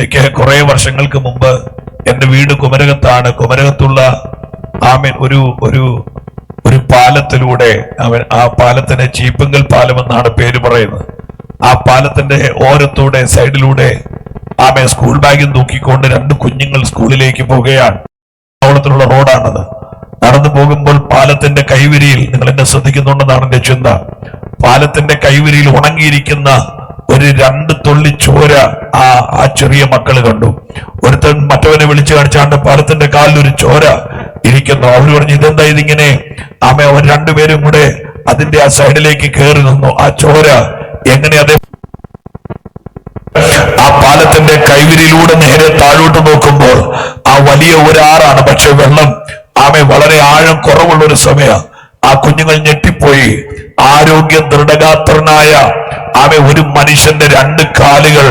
എനിക്ക് കുറെ വർഷങ്ങൾക്ക് മുമ്പ് എന്റെ വീട് കുമരകത്താണ്. കുമരകത്തുള്ള ഒരു ഒരു ഒരു പാലത്തിലൂടെ ആ പാലത്തിന് ചീപ്പങ്കൽ പാലം എന്നാണ് പേര് പറയുന്നത്. ആ പാലത്തിന്റെ ഓരത്തൂടെ സൈഡിലൂടെ സ്കൂൾ ബാഗിൽ തൂക്കിക്കൊണ്ട് 2 കുഞ്ഞുങ്ങൾ സ്കൂളിലേക്ക് പോവുകയാണ്. ഓളത്തിലുള്ള റോഡാണത്. നടന്നു പോകുമ്പോൾ പാലത്തിന്റെ കൈവരിയിൽ, നിങ്ങൾ എന്നെ ശ്രദ്ധിക്കുന്നുണ്ടെന്നാണ് എന്റെ ചിന്ത, പാലത്തിന്റെ കൈവരിയിൽ ഉണങ്ങിയിരിക്കുന്ന ഒരു 2 തുള്ളി ചോര ആ ചെറിയ മക്കള് കണ്ടു. ഒരുത്തൻ മറ്റവനെ വിളിച്ചു കാണിച്ചാണ്ട് പാലത്തിന്റെ കാലിൽ ഒരു ചോര ഇരിക്കുന്നു. അവർ പറഞ്ഞു, ഇതെന്താ ഇതിങ്ങനെ? അവർ 2 പേരും കൂടെ അതിന്റെ ആ സൈഡിലേക്ക് കയറി നിന്നു. ആ ചോര എങ്ങനെ അതേ ആ പാലത്തിന്റെ കൈവരിയിലൂടെ നേരെ താഴോട്ട് നോക്കുമ്പോൾ ആ വലിയ ഒരു ആറാണ്. പക്ഷെ വെള്ളം വളരെ ആഴം കുറവുള്ള ഒരു സമയം. ആ കുഞ്ഞുങ്ങൾ ഞെട്ടിപ്പോയി. ആരോഗ്യ ദൃഢഗാത്രനായ ഒരു മനുഷ്യന്റെ 2 കാലുകൾ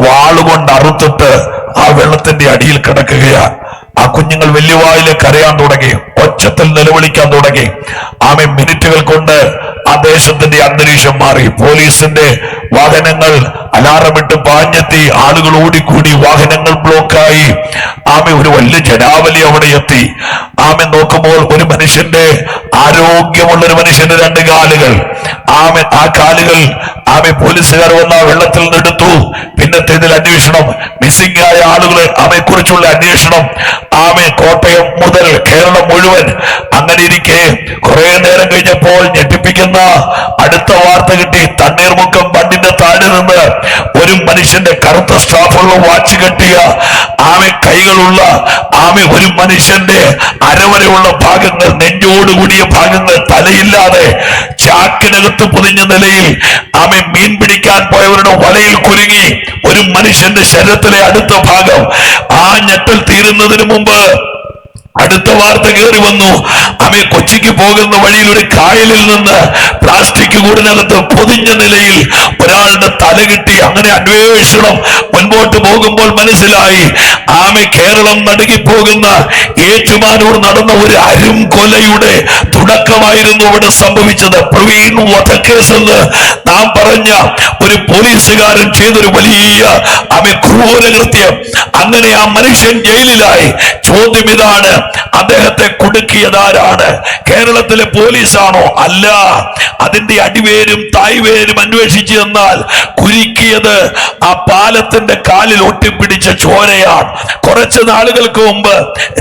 വാളുകൊണ്ട് അറുത്തിട്ട് ആ വെള്ളത്തിന്റെ അടിയിൽ കിടക്കുകയാണ്. ആ കുഞ്ഞുങ്ങൾ വലിയ വായില് കരയാൻ തുടങ്ങി, ഒച്ചത്തിൽ നിലവിളിക്കാൻ തുടങ്ങി. മിനിറ്റുകൾ കൊണ്ട് ആ ദേശത്തിന്റെ അന്തരീക്ഷം മാറി. പോലീസിന്റെ വാഹനങ്ങൾ അലാറമിട്ട് പാഞ്ഞെത്തി. ആളുകൾ ഓടിക്കൂടി, വാഹനങ്ങൾ ബ്ലോക്കായി. ഒരു വലിയ ജനാവലി അവിടെ എത്തി. നോക്കുമ്പോൾ ഒരു മനുഷ്യന്റെ, ആരോഗ്യമുള്ള ഒരു മനുഷ്യന്റെ 2 കാലുകൾ, ആ കാലുകൾ പോലീസുകാർ വന്ന വെള്ളത്തിൽ നിന്നെടുത്തു. പിന്നത്തേതിൽ അന്വേഷണം, മിസ്സിംഗ് ആയ ആളുകളെ കുറിച്ചുള്ള അന്വേഷണം കോട്ടയം മുതൽ കേരളം മുഴുവൻ. അങ്ങനെ ഇരിക്കെ കുറെ നേരം കഴിഞ്ഞപ്പോൾ ഞെട്ടിപ്പിക്കുന്ന അടുത്ത വാർത്ത കിട്ടി. തണ്ണീർമുക്കം ബണ്ടിന്റെ താഴെ നിന്ന് ഒരു മനുഷ്യന്റെ കറുത്ത സ്റ്റാഫുള്ള വാച്ച് കെട്ടിയ കൈകളുള്ള ഒരു മനുഷ്യന്റെ അരവരെയുള്ള ഭാഗങ്ങൾ, നെഞ്ചോടുകൂടിയ ഭാഗങ്ങൾ, തലയില്ലാതെ ചാക്കിനകത്ത് പൊതിഞ്ഞ നിലയിൽ മീൻ പിടിക്കാൻ പോയവരുടെ വലയിൽ കുരുങ്ങി ഒരു മനുഷ്യന്റെ ശരീരത്തിലെ അടുത്ത ഭാഗം. ആ ഞെട്ടൽ തീരുന്നതിന് മുമ്പ് അടുത്ത വാർത്ത കയറി വന്നു. കൊച്ചിക്ക് പോകുന്ന വഴിയിൽ ഒരു കായലിൽ നിന്ന് പ്ലാസ്റ്റിക് കൂടിനകത്ത് പൊതിഞ്ഞ നിലയിൽ ഒരാളുടെ തല കിട്ടി. അങ്ങനെ അന്വേഷണം മുൻപോട്ട് പോകുമ്പോൾ മനസ്സിലായി കേരളം നടുങ്ങിപ്പോകുന്ന ഏറ്റുമാനൂർ നടന്ന ഒരു അരുംകൊലയുടെ തുടക്കമായിരുന്നു ഇവിടെ സംഭവിച്ചത്. പ്രവീൺ വധക്കേസ് എന്ന് നാം പറഞ്ഞ ഒരു പോലീസുകാരൻ ചെയ്തൊരു വലിയ ക്രൂരകൃത്യം. അങ്ങനെ ആ മനുഷ്യൻ ജയിലിലായി. ചോദ്യം ഇതാണ്, അദ്ദേഹത്തെ കുടുക്കിയതാരാണ്? കേരളത്തിലെ പോലീസാണോ? അല്ല. അതിന്റെ അടിവേരും തായ്വേരും അന്വേഷിച്ചു എന്നാൽ കുരുക്കിയത് ആ പാലത്തിന്റെ കാലിൽ ഒട്ടിപ്പിടിച്ച ചോരയാണ്. കുറച്ച് നാളുകൾക്ക് മുമ്പ്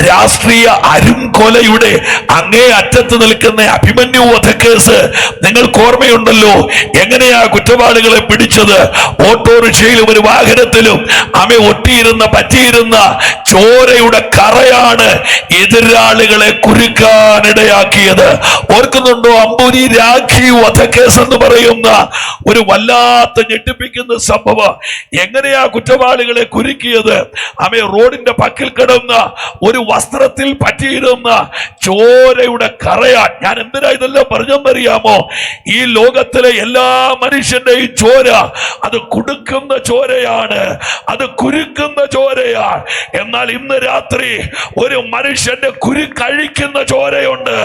രാഷ്ട്രീയ അരുംകൊലയുടെ അങ്ങേ അറ്റത്ത് നിൽക്കുന്ന അഭിമന്യു വധക്കേസ് നിങ്ങൾക്ക് ഓർമ്മയുണ്ടല്ലോ. എങ്ങനെയാ കുറ്റവാളികളെ പിടിച്ചത്? ഓട്ടോറിക്ഷയിലും ഒരു വാഹനത്തിലും ഒട്ടിയിരുന്ന പറ്റിയിരുന്ന ചോരയുടെ കറയാണ് എതിരാളികളെ കുരുക്കാനിടയാക്കിയത്. ഓർക്കുന്നുണ്ടോ? അമ്പൂരി രാഖി വധക്കേസ് എന്ന് പറയുന്ന ഒരു വല്ലാത്ത ഞെട്ടിപ്പിക്കുന്ന സംഭവം. എങ്ങനെയാ കുറ്റവാളികളെ കുരുക്കിയത്? റോഡിന്റെ പക്കിൽ കിടന്ന ഒരു വസ്ത്രത്തിൽ പറ്റിയിരുന്ന ചോരയുടെ കറയാൻ. ഞാൻ എന്തിനാ ഇതെല്ലാം പറഞ്ഞെന്നറിയാമോ? ഈ ലോകത്തിലെ എല്ലാ മനുഷ്യന്റെയും ചോര അത് കുടുക്കുന്ന ചോരയാണ്, അത് കുരുക്കുന്ന ചോരയാണ്. എന്നാൽ ഇന്ന് രാത്രി ഒരു മനുഷ്യന്റെ കുരുക്കഴിക്കുന്ന ചോരയുണ്ട്,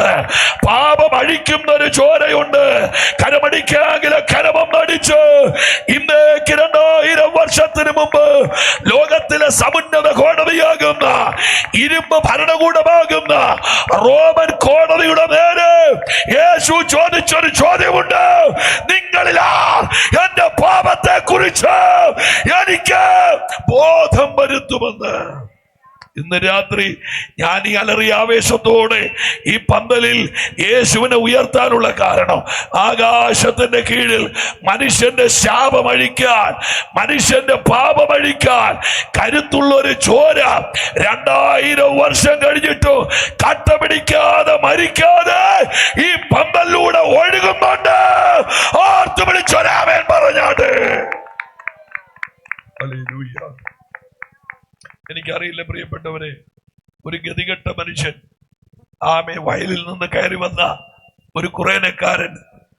പാപം അഴിക്കുന്ന ഒരു ചോരയുണ്ട്. കരമടിക്കാകില കരമം അടിച്ച് ഇന്നേക്ക് 2000 വർഷത്തിന് മുമ്പ് ലോകത്തിലെ സമുന്നത കോടതിയാകുന്ന, ഇരുമ്പ് ഭരണകൂടമാകുന്ന റോമൻ കോടതിയുടെ നേരെ യേശു ചോദിച്ചൊരു ചോദ്യമുണ്ട്. നിങ്ങളിലാ എന്റെ പാപത്തെ കുറിച്ച് എനിക്ക് ബോധം വരുത്തുമെന്ന്. ഇന്ന് രാത്രി ഞാൻ ഈ അലറിയ ആവേശത്തോടെ ഈ പന്തലിൽ യേശുവിനെ ഉയർത്താനുള്ള കാരണം, ആകാശത്തിന്റെ കീഴിൽ മനുഷ്യന്റെ ശാപമഴിക്കാൻ, മനുഷ്യന്റെ പാപമഴിക്കാൻ കരുത്തുള്ള ഒരു ചോര 2000 വർഷം കഴിഞ്ഞിട്ടു കട്ട പിടിക്കാതെ മരിക്കാതെ ഈ പന്തലിലൂടെ ഒഴുകുന്നുണ്ട്. ഓർത്തു വിളിച്ചൊരാമേൻ പറഞ്ഞാട്. ഹല്ലേലൂയ. എനിക്കറിയില്ല പ്രിയപ്പെട്ടവരെ, ഒരു ഗതികെട്ട മനുഷ്യൻ വയലിൽ നിന്ന് കയറി വന്ന ഒരു കുറേനക്കാരൻ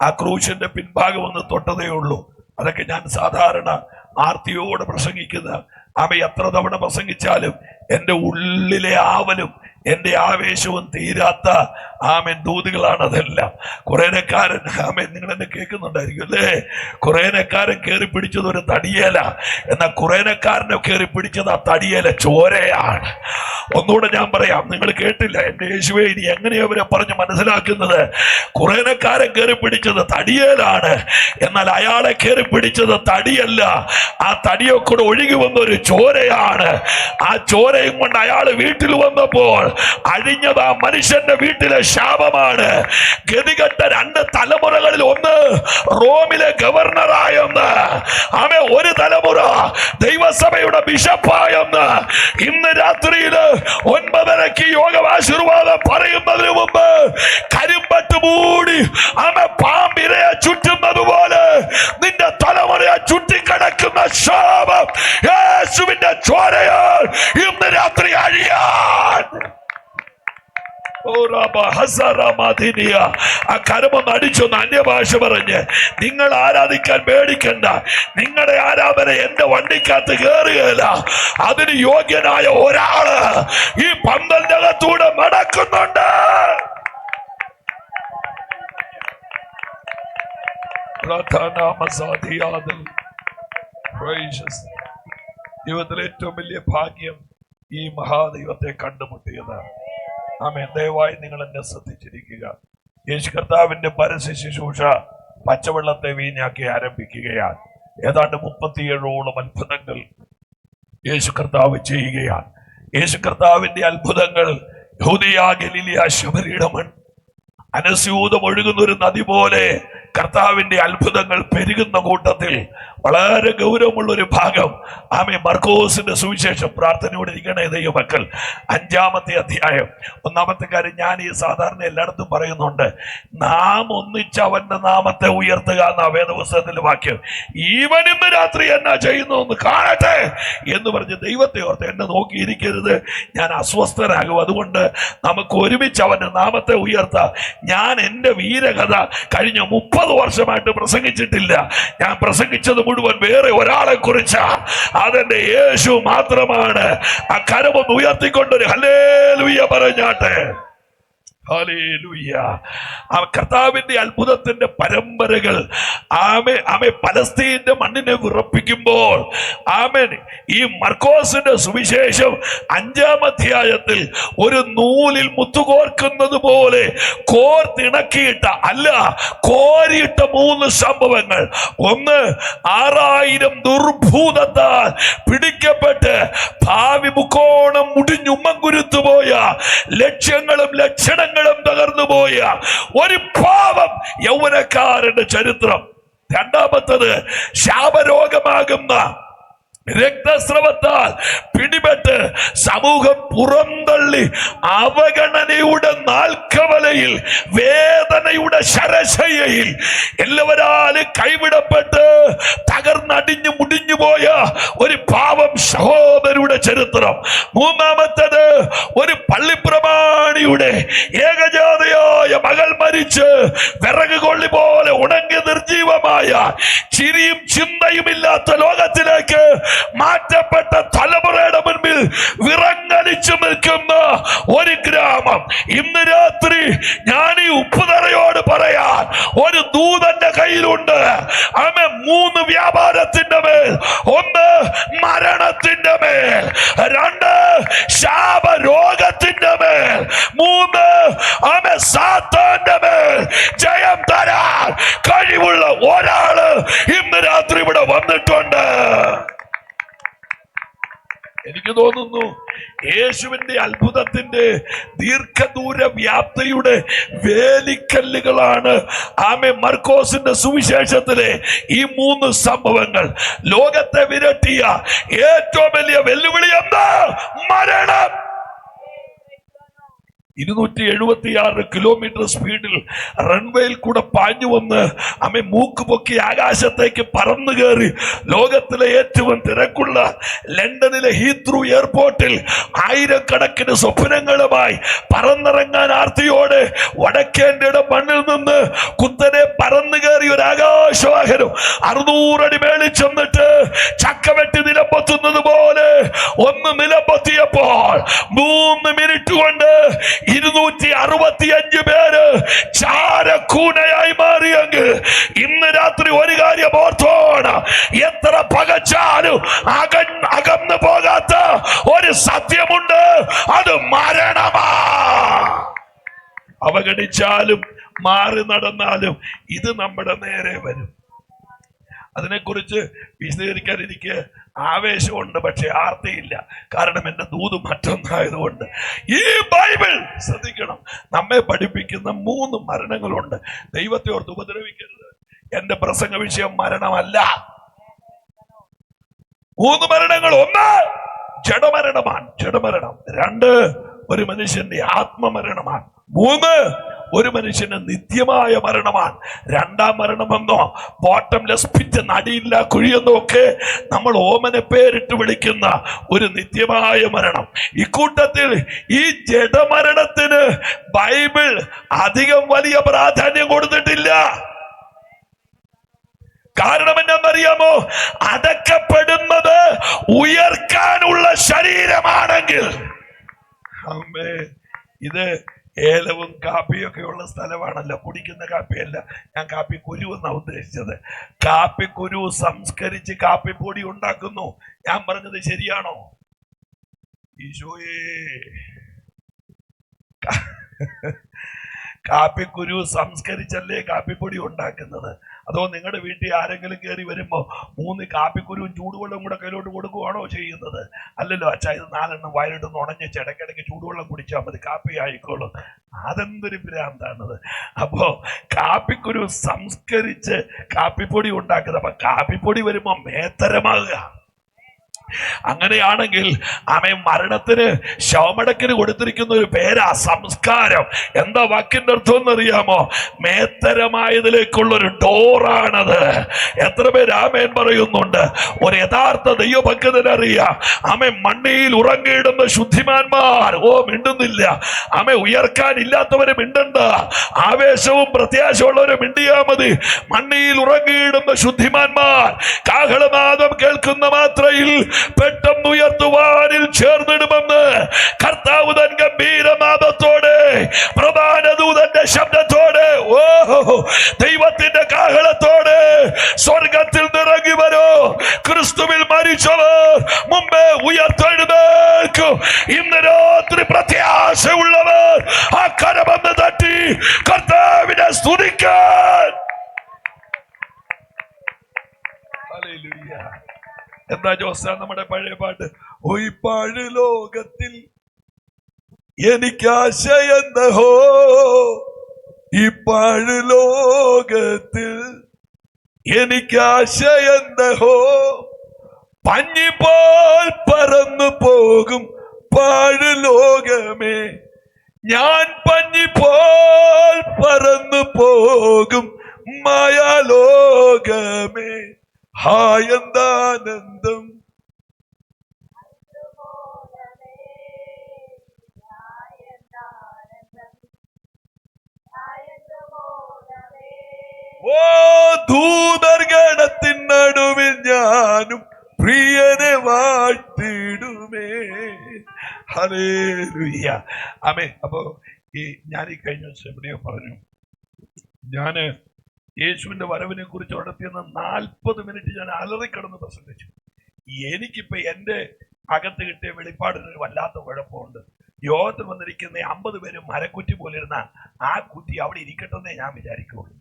ആ ക്രൂശിന്റെ പിൻഭാഗം ഒന്ന് തൊട്ടതേ ഉള്ളൂ. അതൊക്കെ ഞാൻ സാധാരണ ആർത്തിയോടെ പ്രസംഗിക്കുന്ന എത്ര തവണ പ്രസംഗിച്ചാലും എൻ്റെ ഉള്ളിലെ ആവലും എന്റെ ആവേശവും തീരാത്ത ആമേൻ ദൂതുകളാണ് അതെല്ലാം. കുറേനക്കാരൻ ആമേൻ, നിങ്ങൾ എന്നെ കേൾക്കുന്നുണ്ടായിരിക്കും അല്ലേ? കുറേനക്കാരൻ കയറി പിടിച്ചത് ഒരു തടിയേല, എന്നാൽ കുറേനക്കാരനെ കയറി പിടിച്ചത് ആ തടിയേല ചോരയാണ്. ഒന്നുകൂടെ ഞാൻ പറയാം, നിങ്ങൾ കേട്ടില്ല എന്റെ യേശുവേ, ഇനി എങ്ങനെയാ അവരെ പറഞ്ഞ് മനസ്സിലാക്കുന്നത്? കുറേനക്കാരൻ കയറി പിടിച്ചത് തടിയേലാണ്, എന്നാൽ അയാളെ കയറി പിടിച്ചത് തടിയല്ല, ആ തടിയെ കൂടെ ഒഴുകി വന്നൊരു ചോരയാണ്. ആ ചോരയും കൊണ്ട് അയാൾ വീട്ടിൽ വന്നപ്പോൾ അഴിഞ്ഞത് ആ മനുഷ്യന്റെ വീട്ടിലെ ശാപമാണ്. ഗതികെട്ട 2 തലമുറകളിൽ ഒന്ന് റോമിലെ ഗവർണറായെന്ന്, ആമേ, ഒരു തലമുറ ദൈവസഭയുടെ ബിഷപ്പായെന്ന്. ഇന്ന് രാത്രിയിൽ 9:30 യോഗാശീർവാദം പറയുന്നതിന് മുമ്പ് കരിമ്പട്ട് മൂടി ആമേ പാമ്പിരയെ ചുറ്റുന്നത് പോലെ നിന്റെ തലമുറയെ ചുറ്റിക്കിടക്കുന്ന ശാപം യേശുവിന്റെ ചോരയാൽ ഇന്ന് രാത്രി അഴിയാൻ. ആ കരമൊന്ന് അടിച്ചൊന്ന് അന്യഭാഷ പറഞ്ഞ്, നിങ്ങൾ ആരാധിക്കാൻ പേടിക്കണ്ട, നിങ്ങളുടെ ആരാധന എന്റെ വണ്ടിക്കകത്ത് കയറുകയില്ല. അതിന് യോഗ്യനായ ഒരാള് ഈ പന്തലിന്റെ അകത്തൂടെ നടക്കുന്നുണ്ട്. ജീവിതത്തിലെ ഏറ്റവും വലിയ ഭാഗ്യം ഈ മഹാദൈവത്തെ കണ്ടുമുട്ടിയത്. ആമേൻ. ദയവായി നിങ്ങൾ എന്നെ ശ്രദ്ധിച്ചിരിക്കുക. യേശു കർത്താവിന്റെ പരസ്യ ശുശ്രൂഷ പച്ചവെള്ളത്തെ വീഞ്ഞാക്കി ആരംഭിക്കുകയാണ്. ഏതാണ്ട് 37ഓളം അത്ഭുതങ്ങൾ യേശു കർത്താവ് ചെയ്യുകയാണ്. യേശു കർത്താവിന്റെ അത്ഭുതങ്ങൾ യഹൂദയ, ഗലീലിയ, ശമരിയുടെ മൺ അനസ്യൂതം ഒഴുകുന്ന ഒരു നദി പോലെ കർത്താവിന്റെ അത്ഭുതങ്ങൾ പെരുകുന്ന കൂട്ടത്തിൽ വളരെ ഗൗരവമുള്ള ഒരു ഭാഗം ആമേ മർക്കോസിന്റെ സുവിശേഷം. പ്രാർത്ഥനയോടെ ഇരിക്കണേ ദൈവമക്കൾ. 5-ാമത്തെ അധ്യായം 1-ാമത്തെ കാര്യം ഞാൻ ഈ സാധാരണ എല്ലായിടത്തും പറയുന്നുണ്ട്, നാം ഒന്നിച്ച് അവന്റെ നാമത്തെ ഉയർത്തുക എന്ന വേദപുസ്തകത്തിലെ വാക്യം. ഈവൻ ഇന്ന് രാത്രി എന്നാ ചെയ്യുന്നു എന്ന് കാണട്ടെ എന്ന് പറഞ്ഞ് ദൈവത്തെ ഓർത്ത് എന്നെ നോക്കിയിരിക്കരുത്, ഞാൻ അസ്വസ്ഥനാകും. അതുകൊണ്ട് നമുക്ക് ഒരുമിച്ച് അവന്റെ നാമത്തെ ഉയർത്താം. ഞാൻ എന്റെ വീരകഥ കഴിഞ്ഞ 30 വർഷമായിട്ട് പ്രസംഗിച്ചിട്ടില്ല. ഞാൻ പ്രസംഗിച്ചത് മുഴുവൻ വേറെ ഒരാളെ കുറിച്ചാ. അതെന്റെ യേശു മാത്രമാണ്. ആ കരമൊന്ന് ഉയർത്തിക്കൊണ്ടൊരു ഹല്ലേലൂയ പറഞ്ഞാട്ടെ. കർത്താവിന്റെ അത്ഭുതത്തിന്റെ പരമ്പരകൾ ആമേ പലസ്തീന്റെ മണ്ണിനെ വിറപ്പിക്കുമ്പോൾ ആമേൻ ഈ മർക്കോസിന്റെ സുവിശേഷം 5-ാം അധ്യായത്തിൽ ഒരു നൂലിൽ മുത്തുകോർക്കുന്നത് പോലെ കോർത്തിണക്കിയിട്ട അല്ല, കോരിയിട്ട 3 സംഭവങ്ങൾ. ഒന്ന്, 6000 ദുർഭൂതത്താൽ പിടിക്കപ്പെട്ട് ഭാവി മുക്കോണം മുടിഞ്ഞുമ്മങ്കുരുത്തുപോയ ലക്ഷ്യങ്ങളും ലക്ഷണങ്ങളും തകർന്നുപോയ ഒരു പാവം യൗവനക്കാരന്റെ ചരിത്രം. 2-ാമത്തത്, ശാപരോഗമാകുന്ന രക്തസ്രവത്താൽ പിടിപെട്ട് സമൂഹം പുറന്തള്ളി അവഗണനയുടെ നാൽക്കവലയിൽ വേദനയുടെ ശരശയ്യയിൽ എല്ലാവരാലും കൈവിടപ്പെട്ട് തകർന്നടിഞ്ഞു മുടിഞ്ഞുപോയ ഒരു പാവം സഹോദരിയുടെ ചരിത്രം. 3-ാമത്തേത്, ഒരു പള്ളിപ്രമാണിയുടെ ഏകജാതയായ മകൾ മരിച്ച് വിറക് കൊള്ളി പോലെ ഉണങ്ങി നിർജീവമായ ചിരിയും ചിന്തയുമില്ലാത്ത ലോകത്തിലേക്ക് മാറ്റപ്പെട്ട തലമുറയുടെ മുൻപിൽ വിറങ്ങലിച്ചു നിൽക്കുന്ന ഒരു ഗ്രാമം. ഇന്ന് രാത്രി ഞാൻ ഈ ഉപ്പുതറയോട് പറയാൻ ഒരു ദൂതന്റെ കയ്യിലുണ്ട്. ആമേ, 3 വ്യാപാരത്തിന്റെ മേൽ, 1 മരണത്തിന്റെ മേൽ, 2 ശാപരോഗത്തിന്റെ മേൽ, 3 ആമേ സാത്താന്റെ മേൽ ജയം തരാൻ കഴിവുള്ള ഒരാള് ഇന്ന് രാത്രി ഇവിടെ വന്നിട്ടുണ്ട്. എനിക്ക് തോന്നുന്നു യേശുവിന്റെ അത്ഭുതത്തിന്റെ ദീർഘദൂര വ്യാപ്തിയുടെ വേലിക്കല്ലുകളാണ് ആമേ മർക്കോസിന്റെ സുവിശേഷത്തിലെ ഈ 3 സംഭവങ്ങൾ. ലോകത്തെ വിരട്ടിയ ഏറ്റവും വലിയ വെല്ലുവിളി എന്താ? മരണം. 276 കിലോമീറ്റർ സ്പീഡിൽ റൺവേയിൽ കൂടെ പാഞ്ഞു വന്ന് അമ്മ മൂക്ക് പൊക്കി ആകാശത്തേക്ക് പറന്നു കയറി ലോകത്തിലെ ഏറ്റവും തിരക്കുള്ള ലണ്ടനിലെ ഹീത്രൂ എയർപോർട്ടിൽ ആയിരക്കണക്കിന് സ്വപ്നങ്ങളുമായി പറന്നിറങ്ങാൻ ആർത്തിയോടെ വടക്കേന്ത്യയുടെ മണ്ണിൽ നിന്ന് കുത്തനെ പറന്നു കയറി ഒരു ആകാശവാഹനം 600 അടി മേളിൽ ചെന്നിട്ട് ചക്കവെട്ടി നിലമ്പൊത്തുന്നത് പോലെ ഒന്ന് നിലമ്പൊത്തിയപ്പോൾ 3 മിനിറ്റ് കൊണ്ട് 265 പേര് ചാരക്കൂനയായി മാറിയെങ്കിൽ ഇന്ന് രാത്രി ഒരു കാര്യം ഓർത്തോണം, എത്ര പകച്ചാലും അകന്നു പോകാത്ത ഒരു സത്യമുണ്ട്, അത് മരണമാ. അവഗണിച്ചാലും മാറി നടന്നാലും ഇത് നമ്മുടെ നേരെ വരും. അതിനെക്കുറിച്ച് വിശദീകരിക്കാൻ എനിക്ക് ആവേശമുണ്ട്, പക്ഷെ ആർത്തിയില്ല. കാരണം എന്റെ ദൂത് മറ്റൊന്നായതുകൊണ്ട്. ഈ ബൈബിൾ ശ്രദ്ധിക്കണം, നമ്മെ പഠിപ്പിക്കുന്ന 3 മരണങ്ങളുണ്ട്. ദൈവത്തെ ഓർത്ത് ഉപദ്രവിക്കരുത്. എന്റെ പ്രസംഗ വിഷയം മരണമല്ല. 3 മരണങ്ങൾ. 1 ജഡമരണമാണ്, ജഡമരണം. 2 ഒരു മനുഷ്യന്റെ ആത്മമരണമാണ്. 3 ഒരു മനുഷ്യന് നിത്യമായ മരണമാണ്. 2ാം മരണമെന്നോ ബോട്ടംലെസ് പിറ്റ്, നടിയില്ല കുഴിയെന്നോ ഒക്കെ നമ്മൾ ഓമന പേരിട്ട് വിളിക്കുന്ന ഒരു നിത്യമായ മരണം. ഇക്കൂട്ടത്തിൽ ഈ ജഡമരണത്തിന് ബൈബിൾ അധികം വലിയ പ്രാധാന്യം കൊടുത്തിട്ടില്ല. കാരണം എന്താണെന്നറിയാമോ? അടക്കപ്പെടുന്നത് ഉയർക്കാനുള്ള ശരീരമാണെങ്കിൽ. ഇത് ഏലവും കാപ്പിയൊക്കെ ഉള്ള സ്ഥലമാണല്ലോ, കുടിക്കുന്ന കാപ്പിയല്ല. ഞാൻ കാപ്പി കുരു എന്നാണ് ഉദ്ദേശിച്ചത്. കാപ്പിക്കുരു സംസ്കരിച്ച് കാപ്പിപ്പൊടി ഉണ്ടാക്കുന്നു. ഞാൻ പറഞ്ഞത് ശരിയാണോ? ഈശോയേ, കാപ്പിക്കുരു സംസ്കരിച്ചല്ലേ കാപ്പിപ്പൊടി ഉണ്ടാക്കുന്നത്? അതോ നിങ്ങളുടെ വീട്ടിൽ ആരെങ്കിലും കയറി വരുമ്പോ 3 കാപ്പിക്കുരുവും ചൂടുവെള്ളം കൂടെ കയ്യിലോട്ട് കൊടുക്കുവാണോ ചെയ്യുന്നത്? അല്ലല്ലോ അച്ഛാ, ഇത് 4 എണ്ണം വയലിട്ടൊന്ന് ഉണഞ്ഞ് ഇടയ്ക്കിടയ്ക്ക് ചൂടുവെള്ളം കുടിച്ചാൽ മതി, കാപ്പി ആയിക്കോളും. അതെന്തൊരു ഭ്രാന്താണത്. അപ്പോ കാപ്പിക്കുരു സംസ്കരിച്ച് കാപ്പിപ്പൊടി ഉണ്ടാക്കുന്നത്. അപ്പൊ കാപ്പിപ്പൊടി വരുമ്പോ മേത്തരമാകുക. അങ്ങനെയാണെങ്കിൽ മരണത്തിന് ശവമടക്കിന് കൊടുത്തിരിക്കുന്ന ഒരു പേരാ സംസ്കാരം. എന്താ വാക്കിന്റെ അർത്ഥം എന്നറിയാമോ? മേത്തരമായതിലേക്കുള്ള ഒരു ഡോറാണത്. എത്ര പേര് ആമേൻ പറയുന്നുണ്ട്? ഒരു യഥാർത്ഥ ദൈവഭക്തനറിയാം. മണ്ണിൽ ഉറങ്ങിയിടുന്ന ശുദ്ധിമാന്മാർ മിണ്ടുന്നില്ല. ഉയർക്കാനില്ലാത്തവര് മിണ്ടണ്ട. ആവേശവും പ്രത്യാശയുള്ളവരും മിണ്ടിയാ മതി. മണ്ണിൽ ഉറങ്ങിയിടുന്ന ശുദ്ധിമാന്മാർ കാഹളനാദം കേൾക്കുന്ന മാത്രയിൽ പെട്ടെന്ന് ഉയർത്തുവാനിൽ ചേർന്നിടുമെന്ന് കർത്താവ് തൻ ഗംഭീരനാദത്തോടെ, പ്രധാന ദൂതന്റെ ശബ്ദത്തോടെ, ദൈവത്തിന്റെ കാഹളത്തോടെ സ്വർഗത്തിൽ നിറങ്ങി വരൂ. ക്രിസ്തുവിൽ മരിച്ചവർ മുമ്പേ ഉയർത്തെഴുന്നേൽക്കും. ഇന്ന് രാത്രി പ്രത്യാശയുള്ളവർ ആ കരമെന്ന് തട്ടി കർത്താവിനെ സ്തുതിക്കാൻ. ഹല്ലേലൂയ. എന്താ ജോസ നമ്മുടെ പഴയ പാട്ട്? ഈ പാഴ് ലോകത്തിൽ എനിക്കാശയെന്നഹോ, ഈ പാഴ് ലോകത്തിൽ എനിക്കാശയെന്നഹോ, പഞ്ഞിപോൽ പറന്നു പോകും പാഴ് ലോകമേ, ഞാൻ പഞ്ഞിപോൽ പറന്നു പോകും മായാലോകമേ, ഹായന്താനന്ദം. ദൂതർഗണത്തിൻ നടുവിൽ ഞാനും പ്രിയനെ വാഴ്ത്തിടുമേ. ഹല്ലേലൂയ. ആമേൻ. അപ്പോ ഞാൻ ഈ കഴിഞ്ഞ ദിവസം എവിടെയോ പറഞ്ഞു, ഞാന് യേശുവിന്റെ വരവിനെ കുറിച്ച് നടത്തിയെന്ന് 40 മിനിറ്റ് ഞാൻ അലറിക്കിടന്ന് പ്രസംഗിച്ചു. എനിക്കിപ്പോ എന്റെ അകത്ത് കിട്ടിയ വെളിപ്പാടിനൊരു വല്ലാത്ത കുഴപ്പമുണ്ട്. യോഗത്തിൽ വന്നിരിക്കുന്ന 50 പേരും മരക്കുറ്റി പോലെ ഇരുന്ന ആ കുറ്റി അവിടെ ഇരിക്കട്ടെന്നേ ഞാൻ വിചാരിക്കുള്ളൂ.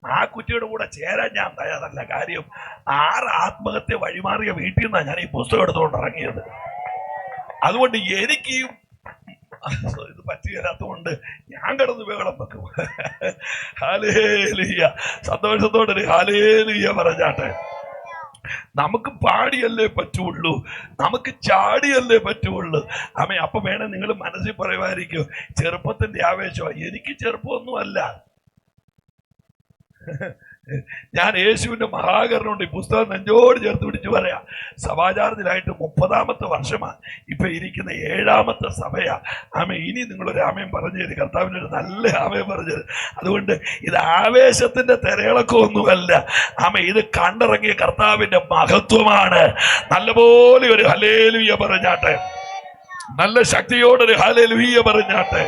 ആ കുറ്റിയുടെ കൂടെ ചേരാൻ ഞാൻ തയ്യാറല്ല. കാര്യം 6 ആത്മഹത്യ വഴിമാറിയ വീട്ടിൽ നിന്നാണ് ഞാൻ ഈ പുസ്തകം എടുത്തുകൊണ്ട് ഇറങ്ങിയത്. അതുകൊണ്ട് എനിക്ക് ഇത് പറ്റില്ലാത്തതുകൊണ്ട് ഞാൻ കിടന്ന് ബഹളം വെക്കും. ഹല്ലേലൂയ. സന്തോഷത്തോടെ ഹല്ലേലൂയ പറഞ്ഞാട്ടെ. നമുക്ക് പാടിയല്ലേ പറ്റുള്ളൂ, നമുക്ക് ചാടിയല്ലേ പറ്റുള്ളൂ. അപ്പൊ വേണേ നിങ്ങൾ മനസ്സിൽ പറയുമായിരിക്കും ചെറുപ്പത്തിന്റെ ആവേശം. എനിക്ക് ചെറുപ്പമൊന്നും അല്ല. ഞാൻ യേശുവിന്റെ മഹാകരുണ പുസ്തകം നെഞ്ചോട് ചേർത്ത് പിടിച്ച് പറയാം. സഭാചാരത്തിലായിട്ട് 30ാമത്തെ വർഷമാണ്. ഇപ്പൊ ഇരിക്കുന്ന 7ാമത്തെ സഭയാ. ഇനി നിങ്ങളൊരു ആമയം പറഞ്ഞു തരും, കർത്താവിൻ്റെ ഒരു നല്ല ആമയം പറഞ്ഞു തരും. അതുകൊണ്ട് ഇത് ആവേശത്തിന്റെ തിരയിളക്കമൊന്നുമല്ല. ഇത് കണ്ടിറങ്ങിയ കർത്താവിന്റെ മഹത്വമാണ്. നല്ലപോലെ ഒരു ഹല്ലേലൂയ പറഞ്ഞാട്ടെ, നല്ല ശക്തിയോടൊരു ഹല്ലേലൂയ പറഞ്ഞാട്ടെ.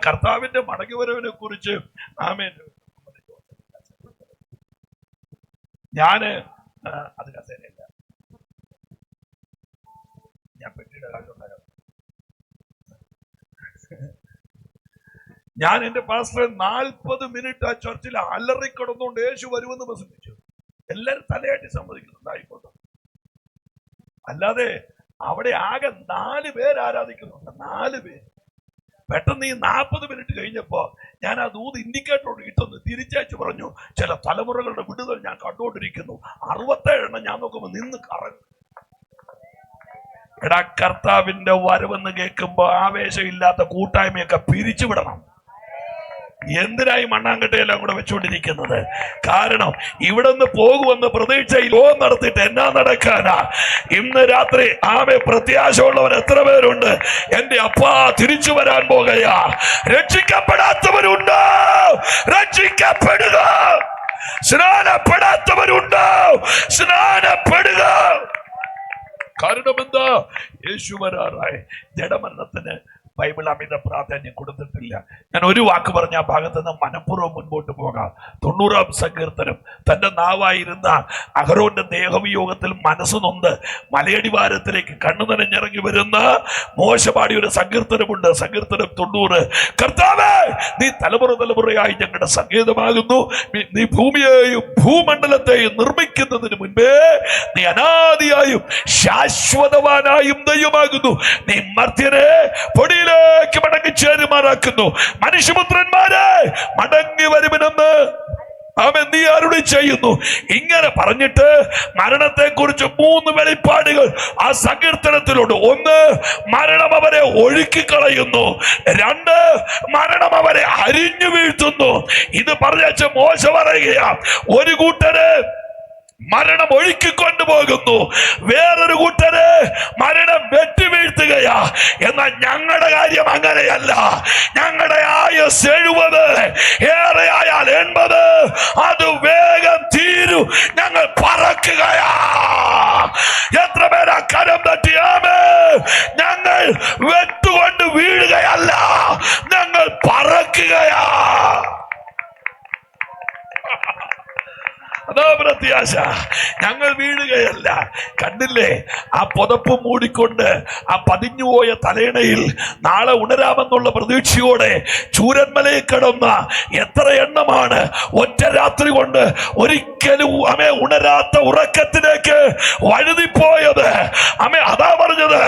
കർത്താവിന്റെ മടങ്ങിവരവിനെ കുറിച്ച് ഞാന് അത് കസേരയില്ല, ഞാൻ പെട്ടിയുടെ കാറ്റുണ്ടാകാം. ഞാൻ എന്റെ പാസ്റ്ററെ 40 മിനിറ്റ് ആ ചർച്ചിൽ അലറിക്കിടന്നുകൊണ്ട് യേശു വരുമെന്ന് പ്രസംഗിച്ചു. എല്ലാരും തലയാട്ടി സമ്മതിക്കുന്നുണ്ടായിക്കോട്ടെ. അല്ലാതെ അവിടെ ആകെ 4 പേര് ആരാധിക്കുന്നുണ്ട്, 4 പേര്. പെട്ടെന്ന് ഈ 40 മിനിറ്റ് കഴിഞ്ഞപ്പോ ഞാൻ ആ ദൂത് ഇൻഡിക്കേറ്റർ ഇട്ടൊന്ന് തിരിച്ചയച്ചു പറഞ്ഞു, ചില തലമുറകളുടെ വിടുതൽ ഞാൻ കണ്ടുകൊണ്ടിരിക്കുന്നു. 67 എണ്ണം ഞാൻ നോക്കുമ്പോ നിന്ന് കറങ്ങും. എടാ, കർത്താവിന്റെ വരവെന്ന് കേൾക്കുമ്പോ ആവേശമില്ലാത്ത കൂട്ടായ്മയൊക്കെ പിരിച്ചുവിടണം. എന്തിനായി മണ്ണാങ്കട്ടയെല്ലാം കൂടെ വെച്ചുകൊണ്ടിരിക്കുന്നത്? കാരണം ഇവിടെ നിന്ന് പോകുമെന്ന് പ്രതീക്ഷയിൽ നടത്തിയിട്ട് എന്നാ നടക്കാനാ? ഇന്ന് രാത്രി പ്രത്യാശയുള്ളവർ എത്ര പേരുണ്ട്? എന്റെ അപ്പാ തിരിച്ചു വരാൻ പോകയാ. രക്ഷിക്കപ്പെടാത്തവരുണ്ട്, രക്ഷിക്കപ്പെടുക. സ്നാനപ്പെടാത്തവരുണ്ട്, സ്നാനപ്പെടുക. കാരണം എന്താ? യേശു വരാറായി. ജഡമരണത്തിന് ബൈബിൾ അമിത പ്രാധാന്യം കൊടുത്തിട്ടില്ല. ഞാൻ ഒരു വാക്ക് പറഞ്ഞ ആ ഭാഗത്ത് നിന്ന് മനഃപൂർവ്വം മുൻപോട്ട് പോകാം. 90-ാം സങ്കീർത്തനം. തന്റെ നാവായിരുന്ന അഹരോന്റെ ദേഹവിയോഗത്തിൽ മനസ്സ് നൊന്ത് മലയടിവാരത്തിലേക്ക് കണ്ണു നനഞ്ഞിറങ്ങി വരുന്ന മോശ പാടിയ ഒരു സങ്കീർത്തനമുണ്ട്. സങ്കീർത്തനം 90. കർത്താവേ, നീ തലമുറയായി ഞങ്ങളുടെ സംഗീതമാകുന്നു. നീ ഭൂമിയെയും ഭൂമണ്ഡലത്തെയും നിർമ്മിക്കുന്നതിന് മുൻപേ നീ അനാദിയായും ശാശ്വതവാനായും ദൈവമാകുന്നു. നീ മർത്യനെ പൊടിയിൽ മടങ്ങി ചേരുമാറാക്കുന്നു. മനുഷ്യപുത്രന്മാരെ മടങ്ങി വരുമെന്ന് നീ അരുളി ചെയ്യുന്നു. ഇങ്ങനെ പറഞ്ഞിട്ട് മരണത്തെ കുറിച്ച് 3 വെളിപ്പാടുകൾ ആ സങ്കീർത്തനത്തിലുണ്ട്. 1, മരണം അവരെ ഒഴുക്കിക്കളയുന്നു. 2, മരണം അവരെ അരിഞ്ഞു വീഴ്ത്തുന്നു. ഇത് പറഞ്ഞ മോശ പറയുകയാ, ഒരു കൂട്ടര് മരണം ഒഴുക്കിക്കൊണ്ടുപോകുന്നു, വേറൊരു കൂട്ടര് മരണം വെട്ടി വീഴ്ത്തുകയാ. എന്നാൽ ഞങ്ങളുടെ കാര്യം അങ്ങനെയല്ല. ഞങ്ങളുടെ ആയുസ് 70, ഏറെ ആയാൽ 80, അത് വേഗം തീരും. ഞങ്ങൾ പറക്കുകയാ. എത്ര പേരാ കരം തട്ടിയാമേ? ഞങ്ങൾ വെട്ടുകൊണ്ട് വീഴുകയല്ല, ഞങ്ങൾ പറക്കുകയാ. അതാ പ്രത്യാശ. ഞങ്ങൾ വീഴുകയല്ല. കണ്ടില്ലേ, ആ പുതപ്പ് മൂടിക്കൊണ്ട് ആ പതിഞ്ഞുപോയ തലയിണയിൽ നാളെ ഉണരാമെന്നുള്ള പ്രതീക്ഷയോടെ ചൂരന്മലയിൽ കിടന്ന എത്ര എണ്ണമാണ് ഒറ്റ രാത്രി കൊണ്ട് ഒരിക്കലും ഉണരാത്ത ഉറക്കത്തിലേക്ക് വഴുതിപ്പോയത്. അതാ പറഞ്ഞത്,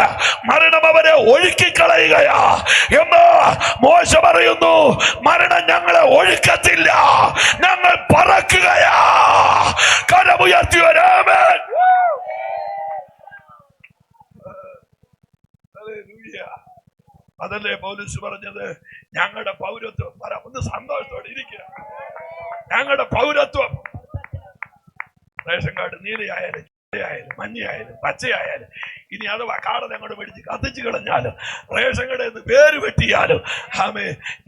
മരണം അവരെ ഒഴുക്കിക്കളയുകയാ എന്ന് മോശ പറയുന്നു. മരണം ഞങ്ങളെ ഒഴുക്കത്തില്ല, ഞങ്ങൾ പറക്കുകയാ. കരമുയർത്തി വരാമൻ. അതല്ലേ പൗലോസ് പറഞ്ഞത്? ഞങ്ങളുടെ പൗരത്വം, ഒന്ന് സന്തോഷത്തോടെ ഇരിക്കുക. ഞങ്ങളുടെ പൗരത്വം റേഷൻ കാർഡ് നീലയായാലും മഞ്ഞയായാലും പച്ചയായാലും, ഇനി അഥവാ കാടനെ അങ്ങോട്ട് മേടിച്ച് കത്തിച്ച് കളഞ്ഞാലും, റേഷൻ കടയിൽ നിന്ന് പേര് വെട്ടിയാലും.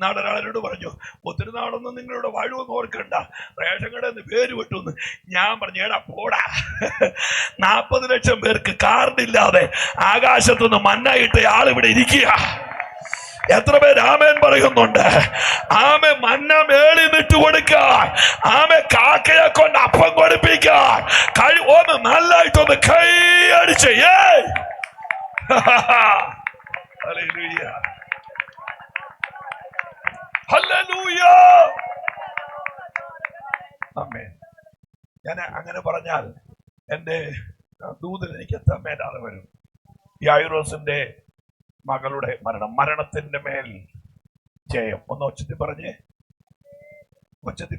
നാടൊരാളോട് പറഞ്ഞു, ഒത്തിരി നാളൊന്നും നിങ്ങളുടെ വഴുവെന്ന് ഓർക്കണ്ട, റേഷൻ കടയിൽ നിന്ന് പേര് വെട്ടുമെന്ന്. ഞാൻ പറഞ്ഞു, ഏടാ പോടാ, 40 ലക്ഷം പേർക്ക് കാർഡില്ലാതെ ആകാശത്തുനിന്ന് മണ്ണായിട്ട് ആളിവിടെ ഇരിക്കുക. എത്ര പേര് ആമേൻ പറയുന്നുണ്ട്? മന്ന മേളി നിട്ട് കൊടുക്കാൻ, കാക്കയെ കൊണ്ട് അപ്പം കൊടുപ്പിക്കാൻ ഒന്ന് നല്ലായിട്ടൊന്ന് കൈ അടിച്ച് ഞാൻ അങ്ങനെ പറഞ്ഞാൽ എന്റെ ദൂതിൽ എനിക്ക് എത്താൻ മേലാതെ വരും. യായിറോസിന്റെ മകളുടെ മരണത്തിന്റെ മേൽ ജയം. ഒന്ന് ഒച്ചത്തി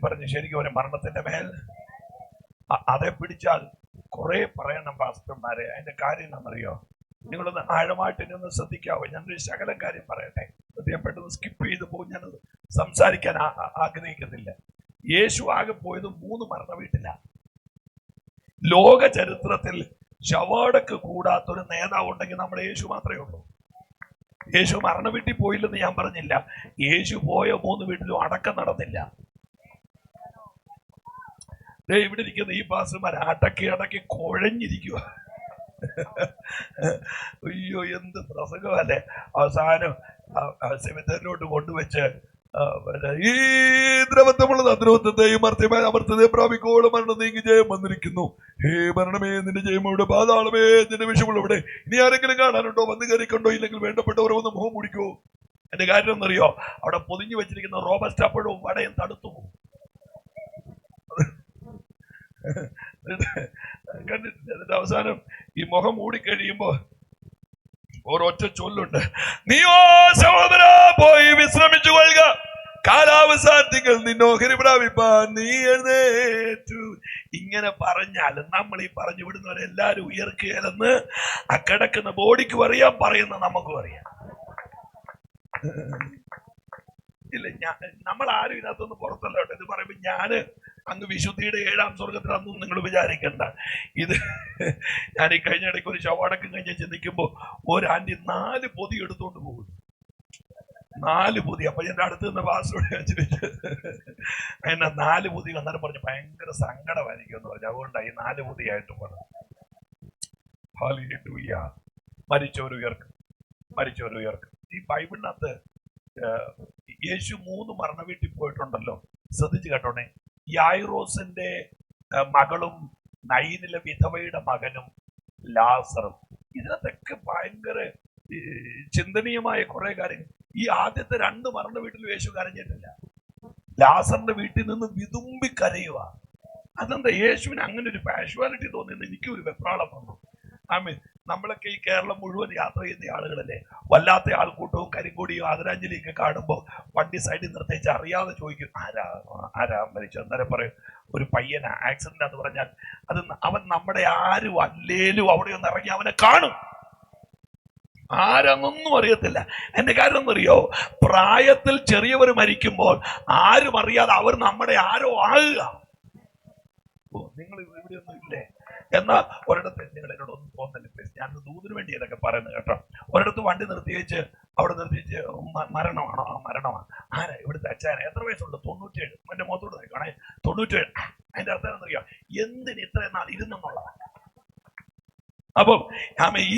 പറഞ്ഞ് ശരിക്കും ഒരു മരണത്തിന്റെ മേൽ അതേ പിടിച്ചാൽ കുറെ പറയണം പാസ്റ്റർമാരെ. അതിന്റെ കാര്യം എന്താണെന്നറിയോ? നിങ്ങളൊന്ന് ആഴമായിട്ട് നിന്ന് ശ്രദ്ധിക്കാവോ? ഞാനൊരു ശകലം കാര്യം പറയട്ടെ. ഞാൻ പെട്ടെന്ന് സ്കിപ്പ് ചെയ്ത് പോകും. ഞാനത് സംസാരിക്കാൻ ആഗ്രഹിക്കുന്നില്ല. യേശു ആകെ പോയത് 3 മരണ വീട്ടിലാണ്. ലോക ചരിത്രത്തിൽ ശവാടക്ക് കൂടാത്തൊരു നേതാവ് ഉണ്ടെങ്കിൽ നമ്മുടെ യേശു മാത്രമേ ഉള്ളൂ. യേശു മരണ വീട്ടിൽ പോയില്ലെന്ന് ഞാൻ പറഞ്ഞില്ല. യേശു പോയ 3 വീട്ടിലും അടക്കം നടന്നില്ല. ഇവിടെ ഇരിക്കുന്ന ഈ പാസ്റ്റർമാർ അടക്കി കുഴഞ്ഞിരിക്കുക. അയ്യോ, എന്ത് പ്രസംഗമല്ലേ! അവസാനം സെമിത്തേരിലോട്ട് കൊണ്ടുവച്ച് ഈ ദ്രവത്വമുള്ളത് അദ്രവത്വത്തെയും അമർത്യതയെ പ്രാപിക്കോളം മരണം നീങ്ങി ജയം വന്നിരിക്കുന്നു. ഹേ മരണമേ, നിന്റെ ജയം ഇവിടെ, പാതാളമേ നിന്റെ വിഷമുള്ള ഇവിടെ. ഇനി ആരെങ്കിലും കാണാനുണ്ടോ? വന്ന് കയറിക്കൊണ്ടോ, ഇല്ലെങ്കിൽ വേണ്ടപ്പെട്ടവർ ഒന്ന് മുഖം മുടിക്കോ. എന്റെ കാര്യം എന്നറിയോ? അവിടെ പൊതിഞ്ഞു വെച്ചിരിക്കുന്ന റോബസ്റ്റ് അപ്പോഴും വടയും തടുത്തു പോകും. കണ്ടിട്ടില്ല? എന്നിട്ട് അവസാനം ഈ മുഖം മൂടിക്കഴിയുമ്പോ ഒരൊറ്റ ചൊല്ലുണ്ട്, നീയോ സഹോദര പോയി വിശ്രമിച്ചു കൊള്ളുക, കാലാവസാനത്തിൽ നിന്നോഹരി പ്രാപിപ്പാൻ നീ എഴുന്നേറ്റു. ഇങ്ങനെ പറഞ്ഞാൽ നമ്മൾ ഈ പറഞ്ഞു വിടുന്നവരെല്ലാരും ഉയർക്കുകയല്ലെന്ന് ആ കിടക്കുന്ന ബോഡിക്കും അറിയാം, പറയുന്ന നമുക്കും അറിയാം. ഇല്ല, നമ്മൾ ആരും ഇതിനകത്തൊന്ന് പുറത്തല്ല കേട്ടോ. ഇത് പറയുമ്പോ ഞാന് അങ്ങ് വിശുദ്ധിയുടെ 7ാം സ്വർഗത്തിലൊന്നും നിങ്ങൾ വിചാരിക്കണ്ട. ഇത് ഞാൻ ഈ കഴിഞ്ഞ ഇടയ്ക്ക് ഒരു ശവടക്കം കഴിഞ്ഞ് ചിന്തിക്കുമ്പോ ഒരു ആന്റി 4 പൊതി എടുത്തോണ്ട് പോകുന്നു. 4 പൊതി. അപ്പൊ എന്റെ അടുത്ത് നിന്ന് പാസ്റ്റോട് ചോദിച്ചു, എന്നെ 4 പൊതി അന്നേരം പറഞ്ഞു ഭയങ്കര സങ്കടമായിരിക്കും എന്ന് പറഞ്ഞു. അതുകൊണ്ടായി 4 പൊതിയായിട്ട് പറഞ്ഞു. ഹല്ലേലൂയ. മരിച്ചവരുയർക്കും. ഈ ബൈബിളിനകത്ത് യേശു 3 മരണ വീട്ടിൽ പോയിട്ടുണ്ടല്ലോ. ശ്രദ്ധിച്ചു കേട്ടോണേ. യായിറോസിന്റെ മകളും നൈനിലെ വിധവയുടെ മകനും ലാസറും. ഇതിനകത്തൊക്കെ ഭയങ്കര ചിന്തനീയമായ കുറെ കാര്യങ്ങൾ. ഈ ആദ്യത്തെ 2 മരണ വീട്ടിൽ യേശു കരഞ്ഞിട്ടില്ല. ലാസറിന്റെ വീട്ടിൽ നിന്ന് വിതുമ്പി കരയുക. അതെന്താ യേശുവിന് അങ്ങനെ ഒരു പാഷ്വാലിറ്റി തോന്നിയെന്ന് എനിക്കൊരു വെപ്രാളം വന്നു. ആമീൻ. നമ്മളൊക്കെ ഈ കേരളം മുഴുവൻ യാത്ര ചെയ്യുന്ന ആളുകളല്ലേ. വല്ലാത്ത ആൾക്കൂട്ടവും കരിങ്കൊടിയും ആദരാഞ്ജലിയൊക്കെ കാണുമ്പോൾ വണ്ടി സൈഡിൽ നിർത്തിച്ച് അറിയാതെ ചോദിക്കും, ആരാ മരിച്ചു. അന്നേരം പറയും ഒരു പയ്യനാ ആക്സിഡന്റ് എന്ന് പറഞ്ഞാൽ അത് അവൻ നമ്മുടെ ആരും അല്ലേലും അവിടെ ഒന്ന് ഇറങ്ങി അവനെ കാണും. ആരാന്നൊന്നും അറിയത്തില്ല. എന്റെ കാര്യം എന്നറിയോ? പ്രായത്തിൽ ചെറിയവർ മരിക്കുമ്പോൾ ആരും അറിയാതെ അവർ നമ്മുടെ ആരോ ആകുക. നിങ്ങൾ ഇവിടെയൊന്നും ഇല്ലേ? എന്നാ ഒരിടത്ത് നിങ്ങൾ എന്നോട് ഒന്നും തോന്നല്ലേ, ഞാൻ ദൂതിന് വേണ്ടി ഇതൊക്കെ പറയുന്നത് കേട്ടോ. ഒരിടത്ത് വണ്ടി നിർത്തിയേച്ച് അവിടെ നിർത്തിച്ച് മരണമാണോ? ആ മരണമാണ്. ആരാ? ഇവിടുത്തെ അച്ഛന. എത്ര വയസ്സുണ്ട്? 97. എന്റെ മുഖത്തോട് നോക്കണേ, 97. അതിന്റെ അർത്ഥം എന്നറിയാം, എന്തിന് ഇത്രയും നാൾ ഇരുന്നെന്നുള്ളതാണ്. അപ്പം ഈ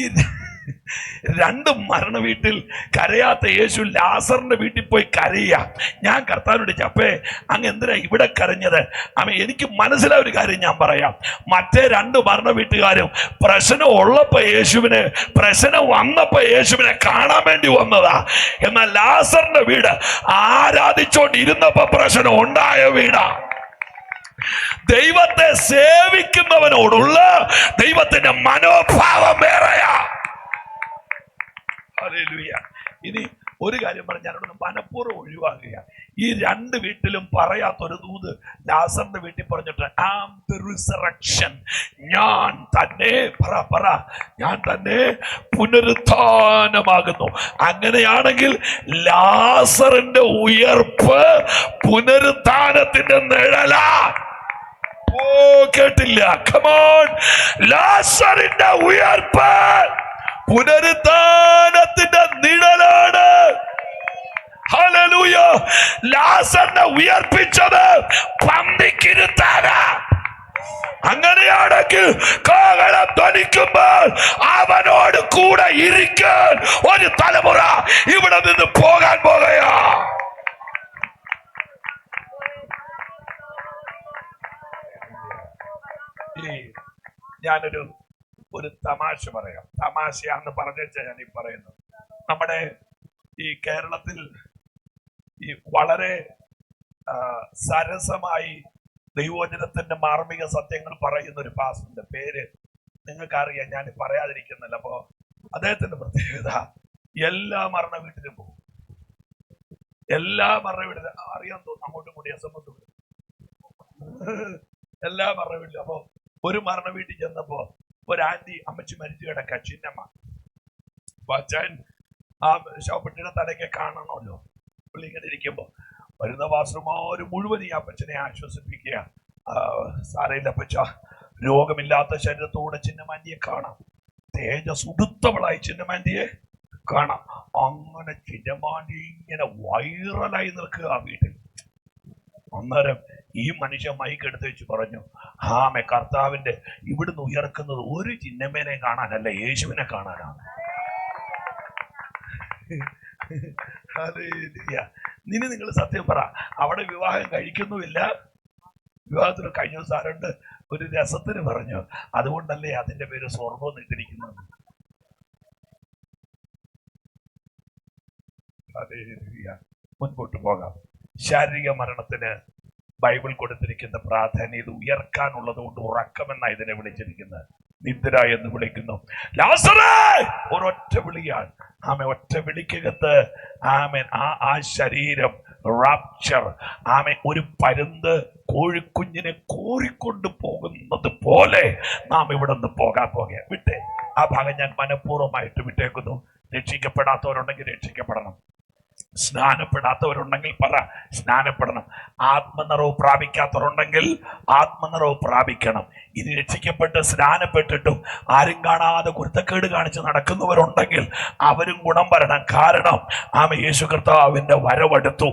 2 മരണ വീട്ടിൽ കരയാത്ത യേശു ലാസറിന്റെ വീട്ടിൽ പോയി കരയുക. ഞാൻ കർത്താവിനോട് ചപ്പേ, അങ്ങ് എന്തിനാ ഇവിടെ കരഞ്ഞത്? എനിക്ക് മനസ്സിലായ ഒരു കാര്യം ഞാൻ പറയാം. മറ്റേ 2 മരണ വീട്ടുകാരും പ്രശ്നം ഉള്ളപ്പോ പ്രശ്നം വന്നപ്പോ യേശുവിനെ കാണാൻ വേണ്ടി വന്നതാ. എന്നാൽ ലാസറിന്റെ വീട് ആരാധിച്ചോണ്ടിരുന്നപ്പോ പ്രശ്നം ഉണ്ടായ വീടാ. ദൈവത്തെ സേവിക്കുന്നവനോടുള്ള ദൈവത്തിന്റെ മനോഭാവം വേറെയാ. ഹല്ലേലൂയ. ഇനി ഒരു കാര്യം പറഞ്ഞാൽ മനഃപൂർവ്വം ഒഴിവാക്കുക. ഈ 2 വീട്ടിലും പറയാത്തൊരു ദൂത് ലാസറിന്റെ വീട്ടിൽ പറഞ്ഞിട്ട്, ആം ദി റിസറക്ഷൻ, ഞാൻ തന്നെ ഞാൻ തന്നെ പുനരുത്ഥാനമാകുന്നു. അങ്ങനെയാണെങ്കിൽ ലാസറിന്റെ ഉയർപ്പ് പുനരുത്ഥാനത്തിന്റെ നിഴലാ. കേട്ടില്ല? കമോൺ. ലാസറിന്റെ ഉയർപ്പ് പുനരുത്ഥാനത്തിന്റെ നിഴലാണ്. ഹല്ലേലൂയ. ലാസറിനെ ഉയർപ്പിച്ചത് പന്തിക്കിരുത്താനാ. അങ്ങനെയാണെങ്കിൽ കാഹളം ധ്വനിക്കുമ്പോൾ അവനോട് കൂടെ ഇരിക്കാൻ ഒരു തലമുറ ഇവിടെ നിന്ന് പോകാൻ പോകുകയാ. ഞാനൊരു തമാശ പറയാം. തമാശയാന്ന് പറഞ്ഞാ ഞാൻ ഈ പറയുന്നത്. നമ്മുടെ ഈ കേരളത്തിൽ ഈ വളരെ സരസമായി ദൈവവചനത്തിന്റെ മാർമിക സത്യങ്ങൾ പറയുന്ന ഒരു പാസ്റ്ററിന്റെ പേര് നിങ്ങൾക്കറിയാം, ഞാൻ പറയാതിരിക്കുന്നില്ല. അപ്പോ അദ്ദേഹത്തിന്റെ പ്രത്യേകത, എല്ലാ മരണ വീട്ടിലും പോകും. എല്ലാ മരണ വീട്ടിലും അറിയാൻ തോന്നുന്നു, അങ്ങോട്ടും കൂടി അസംബന്ധം എല്ലാ മരണ വീട്ടിലും. അപ്പൊ ഒരു മരണ വീട്ടിൽ ചെന്നപ്പോ ഒരു ആന്റി അമ്മച്ചി മരിച്ചു കിടക്ക, ചിന്നമ്മ. അപ്പൊ അച്ഛൻ ആ ശവപ്പെട്ടിയുടെ തലയ്ക്ക് കാണണമല്ലോ. പുള്ളി ഇങ്ങനെ ഇരിക്കുമ്പോ വരുന്ന വാസ്ത്രമാര് മുഴുവൻ ഈ അപ്പച്ചനെ ആശ്വസിപ്പിക്കുക. സാരയില്ല അപ്പച്ച, രോഗമില്ലാത്ത ശരീരത്തോടെ ചിന്നമാന്റിയെ കാണാം, തേജസ് ഉടുത്തവളായി ചിന്നമാന്റിയെ കാണാം. അങ്ങനെ ചിന്നമാന്റി ഇങ്ങനെ വൈറലായി നിൽക്കുക ആ വീട്ടിൽ. അന്നേരം ഈ മനുഷ്യൻ മൈക്ക് എടുത്ത് വെച്ച് പറഞ്ഞു, ആമേ കർത്താവിന്റെ ഇവിടുന്ന് ഉയർക്കുന്നത് ഒരു ചിന്നമ്മേനെ കാണാനല്ല, യേശുവിനെ കാണാനാണ്. നിങ്ങൾ സത്യം പറ, അവിടെ വിവാഹം കഴിക്കുന്നുമില്ല. വിവാഹത്തിന് കഴിഞ്ഞ ദിവസം ആരുണ്ട് ഒരു രസത്തിന് പറഞ്ഞു, അതുകൊണ്ടല്ലേ അതിന്റെ പേര് സ്വർഗം ഇട്ടിരിക്കുന്നത്. മുൻപോട്ട് പോകാം. ശാരീരിക മരണത്തിന് ബൈബിൾ കൊടുത്തിരിക്കുന്ന പ്രാധാന്യം ഉയർക്കാനുള്ളത് കൊണ്ട് ഉറക്കമെന്നാണ് ഇതിനെ വിളിച്ചിരിക്കുന്നത്. നിദ്ര എന്ന് വിളിക്കുന്നു. ലാസറേ, ഒരൊറ്റ വിളിയാണ്. ആമേ, ഒറ്റ വിളിക്കകത്ത് ആമേൻ ആ ശരീരം റാപ്ചർ, ആമേ, ഒരു പരുന്ത് കോഴിക്കുഞ്ഞിനെ കോരിക്കൊണ്ട് പോകുന്നത് പോലെ നാം ഇവിടെ നിന്ന് പോകെ വിട്ടേ. ആ ഭാഗം ഞാൻ മനഃപൂർവ്വമായിട്ട് വിട്ടേക്കുന്നു. രക്ഷിക്കപ്പെടാത്തവരുണ്ടെങ്കിൽ രക്ഷിക്കപ്പെടണം, സ്നാനപ്പെടാത്തവരുണ്ടെങ്കിൽ പറ സ്നാനപ്പെടണം, ആത്മനിറവ് പ്രാപിക്കാത്തവരുണ്ടെങ്കിൽ ആത്മനിറവ് പ്രാപിക്കണം. ഇനി രക്ഷിക്കപ്പെട്ട് സ്നാനപ്പെട്ടിട്ടും ആരും കാണാതെ കുരുത്തക്കേട് കാണിച്ച് നടക്കുന്നവരുണ്ടെങ്കിൽ അവരും ഗുണം വരണം. കാരണം ആമ യേശു കർത്താവിന്റെ വരവെടുത്തു.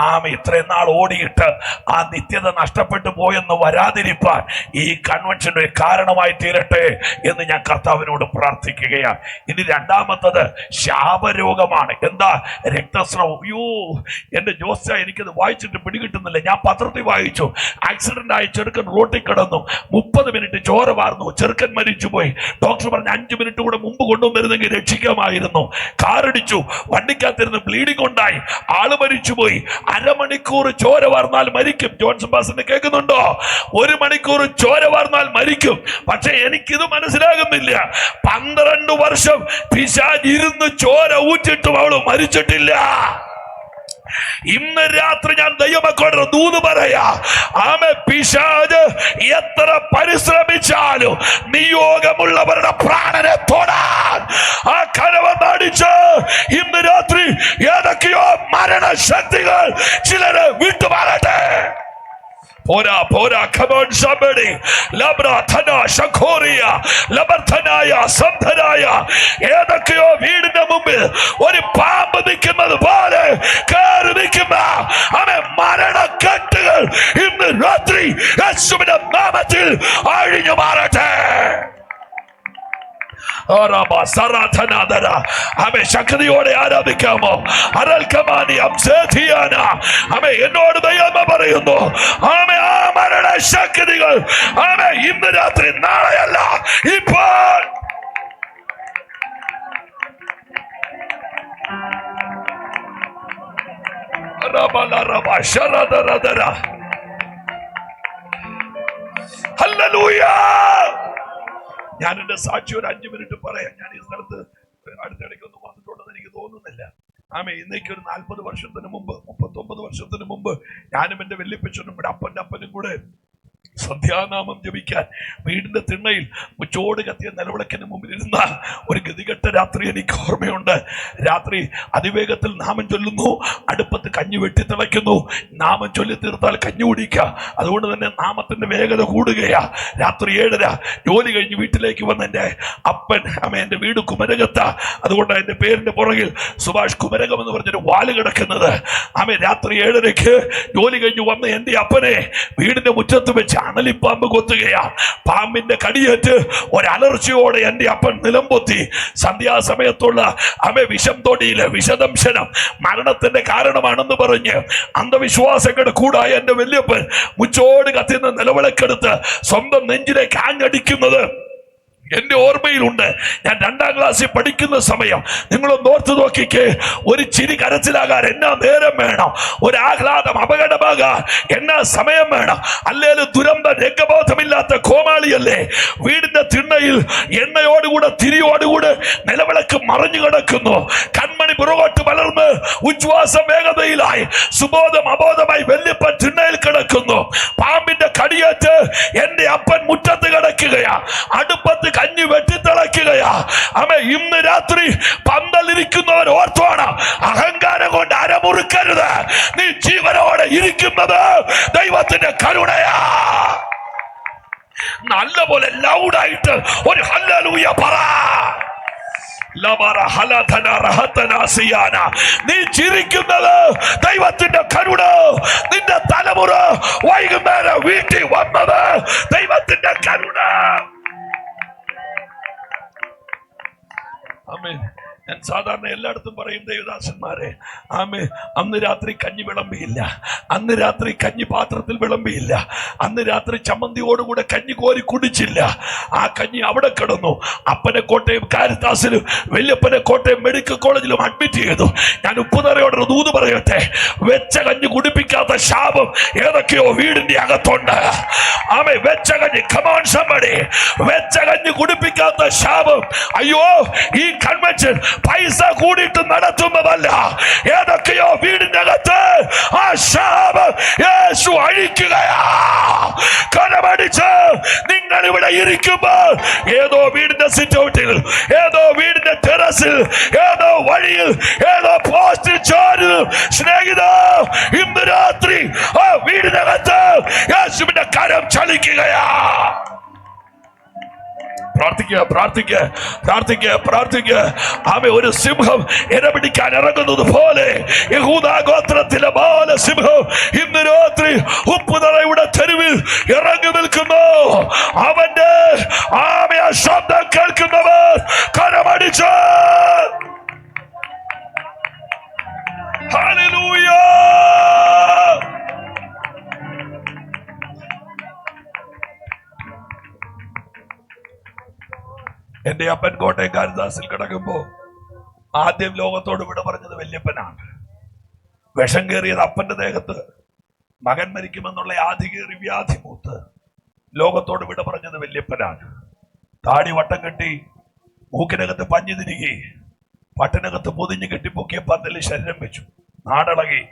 ആമ ഇത്രയും നാൾ ഓടിയിട്ട് ആ നിത്യത നഷ്ടപ്പെട്ടു പോയെന്ന് വരാതിരിപ്പാൻ ഈ കൺവെൻഷൻ ഒരു കാരണമായി തീരട്ടെ എന്ന് ഞാൻ കർത്താവിനോട് പ്രാർത്ഥിക്കുകയാണ്. ഇനി രണ്ടാമത്തത് ശാപരോഗമാണ്. എന്താ? രക്തസ്രാവം. അയ്യോ എന്റെ ജോസ, എനിക്കത് വായിച്ചിട്ട് പിടികിട്ടുന്നില്ല. ഞാൻ പത്രത്തിൽ വായിച്ചു, ആക്സിഡന്റ് ആയി ചെറുക്കൻ റോട്ടിൽ കിടന്നു, 30 മിനിറ്റ് ചോര വാർന്നു, ചെറുക്കൻ മരിച്ചുപോയി. ഡോക്ടർ പറഞ്ഞ 5 മിനിറ്റ് കൂടെ മുമ്പ് കൊണ്ടുവന്നിരുന്നെങ്കിൽ രക്ഷിക്കാമായിരുന്നു. കാറടിച്ചു, വണ്ടിക്കകത്തിരുന്ന് ബ്ലീഡിംഗ് ഉണ്ടായി, ആള് മരിച്ചുപോയി. അരമണിക്കൂർ ചോര വാർന്നാൽ മരിക്കും. ജോൺസൺ പാസ്റ്ററിനെ കേൾക്കുന്നുണ്ടോ? 1 മണിക്കൂർ ചോര വാർന്നാൽ മരിക്കും. പക്ഷെ എനിക്കിത് മനസ്സിലാകുന്നില്ല. 12 വർഷം പിശാച് ഇരുന്ന് ചോര ഊറ്റിട്ടും അവള് മരിച്ചിട്ടില്ല. ഇന്ന് രാത്രി ഞാൻ ദൈവമക്കളുടെ ദൂത് പറയാ, ആമേ, പിശാച് എത്ര പരിശ്രമിച്ചാലും നിയോഗമുള്ളവരുടെ പ്രാണനെ തൊടാൻ ആ കരവന്നടിച്ച് ഇന്ന് രാത്രി ഏതൊക്കെയോ മരണശക്തികൾ ചിലര് വിട്ടുമാറട്ടെ. പോരാ പോരാ, come on somebody. ലബ്രഥന ശഖോറിയ ലബർഥനായ സന്ധനായ ഏതൊക്കെയോ വീടിന്റെ മുമ്പിൽ ഒരു പാമ്പ് നിൽക്കുന്നത് പോലെ കയറി നിൽക്കുന്ന അവൻ മരണക്കെട്ടുകൾ ഇന്ന് രാത്രി യേശുവിന്റെ നാമത്തിൽ അഴിഞ്ഞു മാറട്ടെ. ശക്തിയോടെ ആരാധിക്കാമോ? എന്നോട് ദൈവം പറയുന്നു, ആമേ, ആ മരണ ശക്തികൾ ആമേ ഇന്ന് രാത്രി, നാളെയല്ല ഇപ്പോൾ ഹല്ലേലൂയ. ഞാൻ എന്റെ സാക്ഷി ഒരു 5 മിനിറ്റ് പറയാം. ഞാൻ ഈ സ്ഥലത്ത് അടുത്തിടയ്ക്കൊന്നും വന്നിട്ടുണ്ടെന്ന് എനിക്ക് തോന്നുന്നില്ല. ആമേ, ഇന്നേക്ക് ഒരു 40 വർഷത്തിന് മുമ്പ്, 39 വർഷത്തിന് മുമ്പ് ഞാനും എന്റെ വല്യപ്പച്ചനും ഇവിടെ അപ്പന്റെ അപ്പനും കൂടെ സന്ധ്യാനാമം ജപിക്കാൻ വീടിന്റെ തിണ്ണയിൽ മുച്ചോട് കത്തിയ നിലവിളക്കിന് മുമ്പിൽ ഇരുന്ന ഒരു ഗതികെട്ട രാത്രി എനിക്ക് ഓർമ്മയുണ്ട്. രാത്രി അതിവേഗത്തിൽ നാമം ചൊല്ലുന്നു, അടുപ്പത്ത് കഞ്ഞി വെട്ടി തിളയ്ക്കുന്നു. നാമം ചൊല്ലി തീർത്താൽ കഞ്ഞി കുടിക്കുക, അതുകൊണ്ട് തന്നെ നാമത്തിന്റെ വേഗത കൂടുകയാ. രാത്രി 7:30 ജോലി കഴിഞ്ഞ് വീട്ടിലേക്ക് വന്ന എന്റെ അപ്പൻ, അമ്മ, എന്റെ വീട് കുമരകത്ത, അതുകൊണ്ട് എന്റെ പേരിന്റെ പുറകിൽ സുഭാഷ് കുമരകം എന്ന് പറഞ്ഞൊരു വാല് കിടക്കുന്നത്. ആമേ, രാത്രി 7:30 ജോലി കഴിഞ്ഞ് വന്ന എന്റെ അപ്പനെ വീടിന്റെ മുറ്റത്ത് വെച്ച് അണലിപ്പാമ്പ് കൊത്തുകയാ. പാമ്പിന്റെ കടിയേറ്റ് ഒരലർച്ചയോടെ എന്റെ അപ്പൻ നിലംപൊത്തി. സന്ധ്യാസമയത്തുള്ള വിഷം തൊടിയില് വിഷദംശനം മരണത്തിന്റെ കാരണമാണെന്ന് പറഞ്ഞ് അന്ധവിശ്വാസങ്ങളുടെ കൂടായ എന്റെ വല്യപ്പൻ മുച്ചോട് കത്തിന്ന് നിലവിളക്കെടുത്ത് സ്വന്തം നെഞ്ചിലേക്ക് ആഞ്ഞടിക്കുന്നത് എന്റെ ഓർമ്മയിലുണ്ട്. ഞാൻ 2ാം ക്ലാസ്സിൽ പഠിക്കുന്ന സമയം. നിങ്ങളൊന്ന് ഓർത്ത് നോക്കിക്കേ. ഒരു ചിരി കരച്ചിലാകാൻ എന്നാ നേരം വേണം, ഒരു ആഹ്ലാദം അപകടമാകാൻ എന്നാ സമയം വേണം. അല്ലേലും ദുരന്ത രംഗബോധമില്ലാത്ത കോമാളിയല്ലേ വീടിന്റെ തിണ്ണയിൽ എണ്ണയോടുകൂടെ തിരിയോടുകൂടെ നിലവിളക്ക് മറിഞ്ഞു കിടക്കുന്നു. കൺമണി കൺമണി പുറകോട്ട് വളർന്ന് ഉച്ഛ്വാസ വേഗതയിലായി സുബോധം അബോധമായി വല്യപ്പൻ തിണ്ണയിൽ കിടക്കുന്നു. പാമ്പിന്റെ കടിയേറ്റ് എന്റെ അപ്പൻ മുറ്റത്ത് കിടക്കുകയാ, അടുപ്പത്ത് കഞ്ഞി വെട്ടിത്തിളയ്ക്കുകയാ. ഇന്ന് രാത്രി പന്തലിരിക്കുന്നവർ ഓർത്തോണം, അഹങ്കാരം കൊണ്ട് അരമുറുക്കരുത്. നീ ജീവനോടെ ഇരിക്കുന്നത് ദൈവത്തിന്റെ കരുണയാ. നല്ലപോലെ ലൗഡായിട്ട് ഒരു ഹല്ലേലൂയ പറ. നീ ചിരിക്കുന്നത് ദൈവത്തിന്റെ കരുണ. നിന്റെ തലമുറ വൈകുന്നേരം വീട്ടിൽ വന്നത് ദൈവത്തിന്റെ കരുണ. ആമേൻ. ഞാൻ സാധാരണ എല്ലായിടത്തും പറയും ദേവദാസന്മാരെ, അന്ന് രാത്രി കഞ്ഞി വിളമ്പിയില്ല, അന്ന് രാത്രി കഞ്ഞി പാത്രത്തിൽ വിളമ്പിയില്ല, അന്ന് രാത്രി ചമ്മന്തിയോടുകൂടെ കഞ്ഞി കോരി കുടിച്ചില്ല. ആ കഞ്ഞി അവിടെ കിടന്നു. അപ്പനെ കോട്ടയം കാരിത്താസിലും വല്യപ്പനെ കോട്ടയം മെഡിക്കൽ കോളേജിലും അഡ്മിറ്റ് ചെയ്തു. ഞാൻ ഉപ്പുതറയോടൊരു ദൂത് പറയട്ടെ, വെച്ച കഞ്ഞി കുടിപ്പിക്കാത്ത ശാപം ഏതൊക്കെയോ വീടിന്റെ അകത്തുണ്ട്. വെച്ച കഞ്ഞി, കമോൺ somebody, വെച്ച കഞ്ഞി കുടിപ്പിക്കാത്ത ശാപം. അയ്യോ, ഈ കൺവെൻഷൻ പൈസ കൂടിയിട്ട് നടത്തുന്നതല്ല. ഏതൊക്കെയോ വീടിന്റെ അകത്ത് ആ ശാപം യേശു അഴിക്കുകയാ. കരമടിച്ച് നിങ്ങൾ ഇവിടെ ഇരിക്കുമ്പോൾ ഏതോ വീടിന്റെ സിറ്റൗട്ടിൽ, ഏതോ വീടിന്റെ ടെറസിൽ, ഏതോ വഴിയിൽ, ഏതോ പോസ്റ്റിൽ ചോരുന്നു. സ്നേഹിത, ഇന്ന് രാത്രി ആ വീടിനകത്ത് യേശുവിന്റെ കരം ചലിക്കുകയാ. പ്രാർത്ഥിക്കുക, പ്രാർത്ഥിക്കുക, പ്രാർത്ഥിക്കുക, പ്രാർത്ഥിക്കുക. ഒരു സിംഹം ഇരപിടിക്കാൻ ഇറങ്ങുന്നത് പോലെ, യഹൂദാ ഗോത്രത്തിലെ ബാലസിംഹം ഇന്ന് രാത്രി ഉപ്പുതറയുടെ തെരുവിൽ ഇറങ്ങി നിൽക്കുന്നു. അവന്റെ ശബ്ദം കേൾക്കുന്നവർ കരമടിച്ച് ഹല്ലേലൂയ. എന്റെ അപ്പൻ കോട്ടയം കാരിദാസിൽ കിടക്കുമ്പോ ആദ്യം ലോകത്തോട് വിട പറഞ്ഞത് വല്യപ്പനാണ്. വിഷം കയറിയത് അപ്പന്റെ ദേഹത്ത്. മകൻ മരിക്കുമെന്നുള്ള ആധികേറി വ്യാധി മൂത്ത് ലോകത്തോട് വിട പറഞ്ഞത് വല്യപ്പനാണ്. താടി വട്ടം കെട്ടി, മൂക്കിനകത്ത് പഞ്ഞു തിരികെ, പട്ടിനകത്ത് പൊതിഞ്ഞു കെട്ടിപ്പൊക്കിയ പന്തലിൽ ശരീരം വെച്ചു. നാടളകി,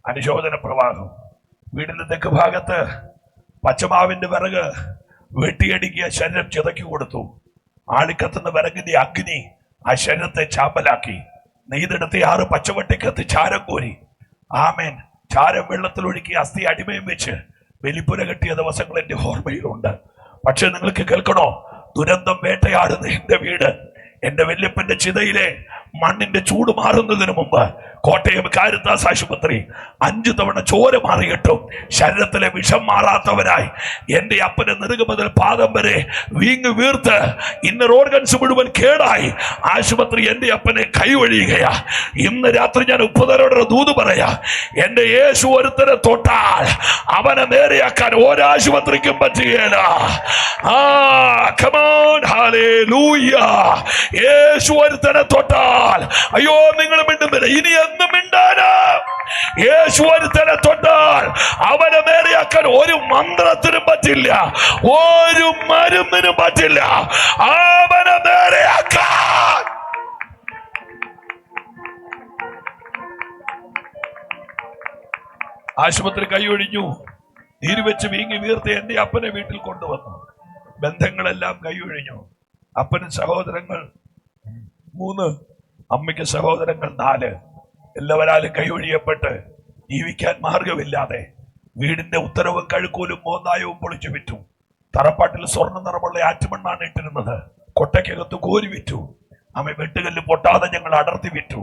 അനുശോചന പ്രവാഹം. വീടിന്റെ തെക്ക് ഭാഗത്ത് പച്ചമാവിന്റെ വിറക് വെട്ടിയടിക്കിയ ശരീരം ചിതക്കി കൊടുത്തു. ആളിക്കത്തുന്ന വിറകിന്റെ അഗ്നി ആ ശരീരത്തെ ചാമ്പലാക്കി. നെയ്തെടുത്ത് 6 പച്ചവട്ടിക്കത്ത് ചാരം കോരി. ആമേൻ. ചാരം വെള്ളത്തിലൊഴുക്കി അസ്ഥി അടിമയും വെച്ച് ബലിപ്പുര കെട്ടിയ ദിവസങ്ങൾ എന്റെ ഓർമ്മയിലുണ്ട്. പക്ഷെ നിങ്ങൾക്ക് കേൾക്കണോ, ദുരന്തം വേട്ടയാടുന്ന എന്റെ വീട്, എന്റെ വല്യപ്പന്റെ ചിതയിലെ മണ്ണിന്റെ ചൂട് മാറുന്നതിന് മുമ്പ് കോട്ടയം കാരിത്താസ് ആശുപത്രി 5 തവണ ചോര മാറിയിട്ടും ശരീരത്തിലെ വിഷം മാറാത്തവരായി എന്റെ അപ്പന്റെ നെറുക മുതൽ പാദം വരെ വീങ്ങ് വീർത്ത് ഇന്നർ ഓർഗൻസ് മുഴുവൻ കേടായി ആശുപത്രി എന്റെ അപ്പനെ കൈവഴിയുകയാ. ഇന്ന് രാത്രി ഞാൻ ഉപ്പുതരോട് ദൂത് പറയാ, എന്റെ യേശു ഒരുത്തരെ തൊട്ടാൽ അവനെ നേരെയാക്കാൻ ഒരാശുപത്രിക്കും പറ്റുകയില്ല. come on, hallelujah. യേശു ഒരുത്തനെ തൊട്ടാൽ, അയ്യോ നിങ്ങൾ മിണ്ടുന്നില്ല, ഇനി എന്നും മിണ്ടാനാ. യേശു ഒരുത്തനെ തൊട്ടാൽ അവനെ നേരെയാക്കാൻ ഒരു മന്ത്രത്തിനും പറ്റില്ല, ഒരു മരുന്നിനും പറ്റില്ല. അവനെ നേരെയാക്കാൻ ആശുപത്രി കൈയൊഴിഞ്ഞു. നീരുവെച്ച് വീങ്ങി വീർത്ത് എന്റെ അപ്പനെ വീട്ടിൽ കൊണ്ടുവന്നു. ബന്ധങ്ങളെല്ലാം കൈയൊഴിഞ്ഞു. അപ്പന് സഹോദരങ്ങൾ 3, അമ്മയ്ക്ക് സഹോദരങ്ങൾ 4. എല്ലാവരാലും കൈയൊഴിയപ്പെട്ട് ജീവിക്കാൻ മാർഗമില്ലാതെ വീടിന്റെ ഉത്തരവും കഴുക്കൂലും മോന്തായവും പൊളിച്ചു വിറ്റു. തറപ്പാട്ടിൽ സ്വർണ്ണ നിറമുള്ള ആറ്റുമണ്ണാണ് ഇട്ടിരുന്നത്. കൊട്ടയ്ക്കകത്ത് കോരി വിറ്റു. അമ്മ വെട്ടുകല്ല് പൊട്ടാതെ ഞങ്ങൾ അടർത്തി വിറ്റു.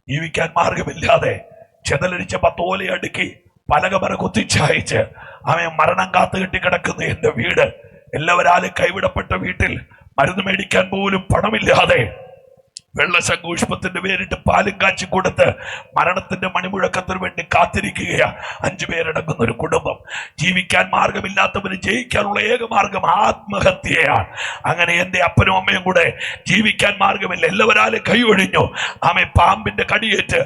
ജീവിക്കാൻ മാർഗമില്ലാതെ ചെതലരിച്ച 10 ഓല അടുക്കി പലകമര കുത്തിച്ചായിച്ച് അവൻ മരണം കാത്തു കെട്ടി കിടക്കുന്ന എന്റെ വീട്, എല്ലാവരാലും കൈവിടപ്പെട്ട വീട്ടിൽ മരുന്ന് മേടിക്കാൻ പോലും പണമില്ലാതെ വെള്ളശംഖുഷ്പത്തിന്റെ പേരിട്ട് പാലും കാച്ചി കൊടുത്ത് മരണത്തിന്റെ മണിമുഴക്കത്തിന് വേണ്ടി കാത്തിരിക്കുകയാ 5 പേരടങ്ങുന്ന ഒരു കുടുംബം. ജീവിക്കാൻ മാർഗമില്ലാത്തവന് ജയിക്കാനുള്ള ഏക മാർഗം ആത്മഹത്യയാണ്. അങ്ങനെ എന്റെ അപ്പനും അമ്മയും കൂടെ ജീവിക്കാൻ മാർഗമില്ല, എല്ലാവരാലും കൈയൊഴിഞ്ഞു. പാമ്പിന്റെ കടിയേറ്റ്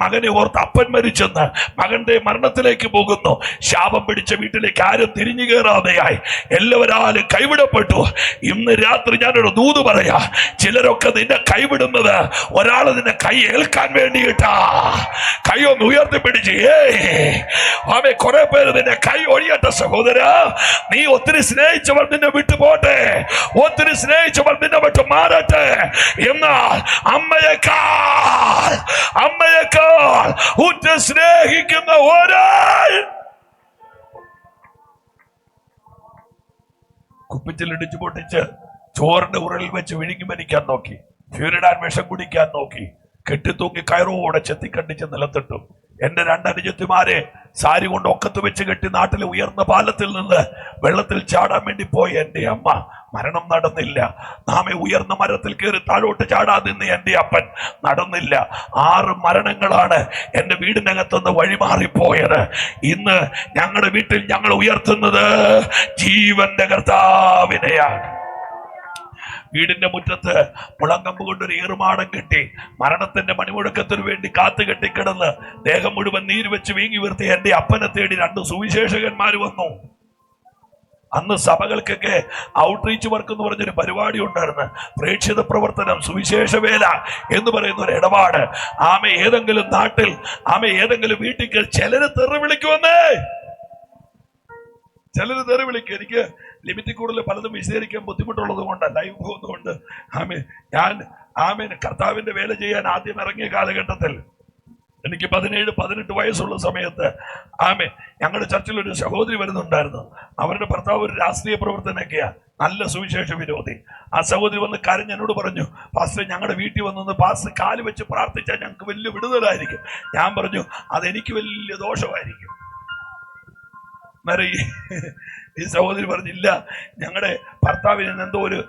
മകനെ ഓർത്ത് അപ്പൻ മരിച്ചെന്ന് മകന്റെ മരണത്തിലേക്ക് പോകുന്നു. ശാപം പിടിച്ച വീട്ടിലേക്ക് ആരും തിരിഞ്ഞു കയറാതെയായി എല്ലാവരാലും കൈവിടപ്പെട്ടു. ഇന്ന് രാത്രി ഞാനൊരു ദൂത് പറയാ, ചിലരൊക്കെ നിന്നെ കൈവിടുന്നത് ഒരാൾ നിന്നെ കൈ ഏൽക്കാൻ വേണ്ടിയിട്ടാ. കൈ ഒന്ന് ഉയർത്തിപ്പിടിച്ച് ആമേ. കുറെ പേര് നിന്നെ കൈ ഒഴിയട്ടെ സഹോദര. നീ ഒത്തിരി സ്നേഹിച്ചവർ നിന്നെ വിട്ടു പോട്ടെ, ഒത്തിരി സ്നേഹിച്ചവർ നിന്നെ വിട്ട് മാറട്ടെ. എന്നാൽ അമ്മയേക്കാൾ ഉറ്റ സ്നേഹിക്കുന്ന ഒരാൾ കുപ്പിച്ചിലിടിച്ചു പൊട്ടിച്ച് ചോറിന്റെ ഉരലിൽ വെച്ച് വിഴുങ്ങി മരിക്കാൻ നോക്കി, ഫ്യൂരിടാൻ വിഷം കുടിക്കാൻ നോക്കി, കെട്ടിത്തൂങ്ങി കയറോടെ ചെത്തിക്കണ്ടിച്ച് നിലത്തിട്ടു. എന്റെ രണ്ടനുജത്തിമാരെ സാരി കൊണ്ട് ഒക്കത്ത് വെച്ച് കെട്ടി നാട്ടിലെ ഉയർന്ന പാലത്തിൽ നിന്ന് വെള്ളത്തിൽ ചാടാൻ വേണ്ടി പോയി എന്റെ അമ്മ. മരണം നടന്നില്ല. നാമെ ഉയർന്ന മരത്തിൽ കയറി താഴോട്ട് ചാടാൻ നിന്ന് എന്റെ അപ്പൻ നടന്നില്ല. 6 മരണങ്ങളാണ് എന്റെ വീടിനകത്തുനിന്ന് വഴിമാറിപ്പോയത്. ഇന്ന് ഞങ്ങളുടെ വീട്ടിൽ ഞങ്ങൾ ഉയർത്തുന്നത് ജീവന്റെ കർത്താവിനെയാണ്. വീടിന്റെ മുറ്റത്ത് മുളങ്കമ്പ് കൊണ്ടൊരു ഏറുമാടം കെട്ടി മരണത്തിന്റെ മണിമുഴക്കത്തിനു വേണ്ടി കാത്തു കെട്ടിക്കിടന്ന് ദേഹം മുഴുവൻ നീര് വെച്ച് വീങ്ങി വീർത്തി എന്റെ അപ്പനെ തേടി 2 സുവിശേഷകന്മാർ വന്നു. അന്ന് സഭകൾക്കൊക്കെ ഔട്ട്റീച്ച് വർക്ക് എന്ന് പറഞ്ഞൊരു പരിപാടി ഉണ്ടായിരുന്നു. പ്രേക്ഷിത പ്രവർത്തനം, സുവിശേഷ വേല എന്ന് പറയുന്ന ഒരു ഇടപാട്. ആമെ ഏതെങ്കിലും നാട്ടിൽ ഏതെങ്കിലും വീട്ടിൽ ചിലര് തെറി വിളിക്കുമെന്നേ, ചിലര് തെറി വിളിക്കും. എനിക്ക് ലിമിറ്റിൽ കൂടുതൽ പലതും വിശദീകരിക്കാൻ ബുദ്ധിമുട്ടുള്ളത് കൊണ്ട്, ലൈവ് പോകുന്നതുകൊണ്ട് ഞാൻ കർത്താവിന്റെ വേല ചെയ്യാൻ ആദ്യം ഇറങ്ങിയ കാലഘട്ടത്തിൽ എനിക്ക് 17-18 വയസ്സുള്ള സമയത്ത് ഞങ്ങളുടെ ചർച്ചിൽ ഒരു സഹോദരി വരുന്നുണ്ടായിരുന്നു. അവരുടെ ഭർത്താവ് ഒരു രാഷ്ട്രീയ പ്രവർത്തനമൊക്കെയാ, നല്ല സുവിശേഷ വിരോധി. ആ സഹോദരി വന്ന് കരഞ്ഞ് എന്നോട് പറഞ്ഞു, പാസ്റ്റർ ഞങ്ങളുടെ വീട്ടിൽ വന്നൊന്ന് പാസ്റ്റർ കാല് വെച്ച് പ്രാർത്ഥിച്ചാൽ ഞങ്ങൾക്ക് വലിയ വിടുതലായിരിക്കും. ഞാൻ പറഞ്ഞു അതെനിക്ക് വലിയ ദോഷമായിരിക്കും. ഈ സഹോദരി പറഞ്ഞില്ല, ഞങ്ങളുടെ ഭർത്താവിന് എന്തോ ഒരു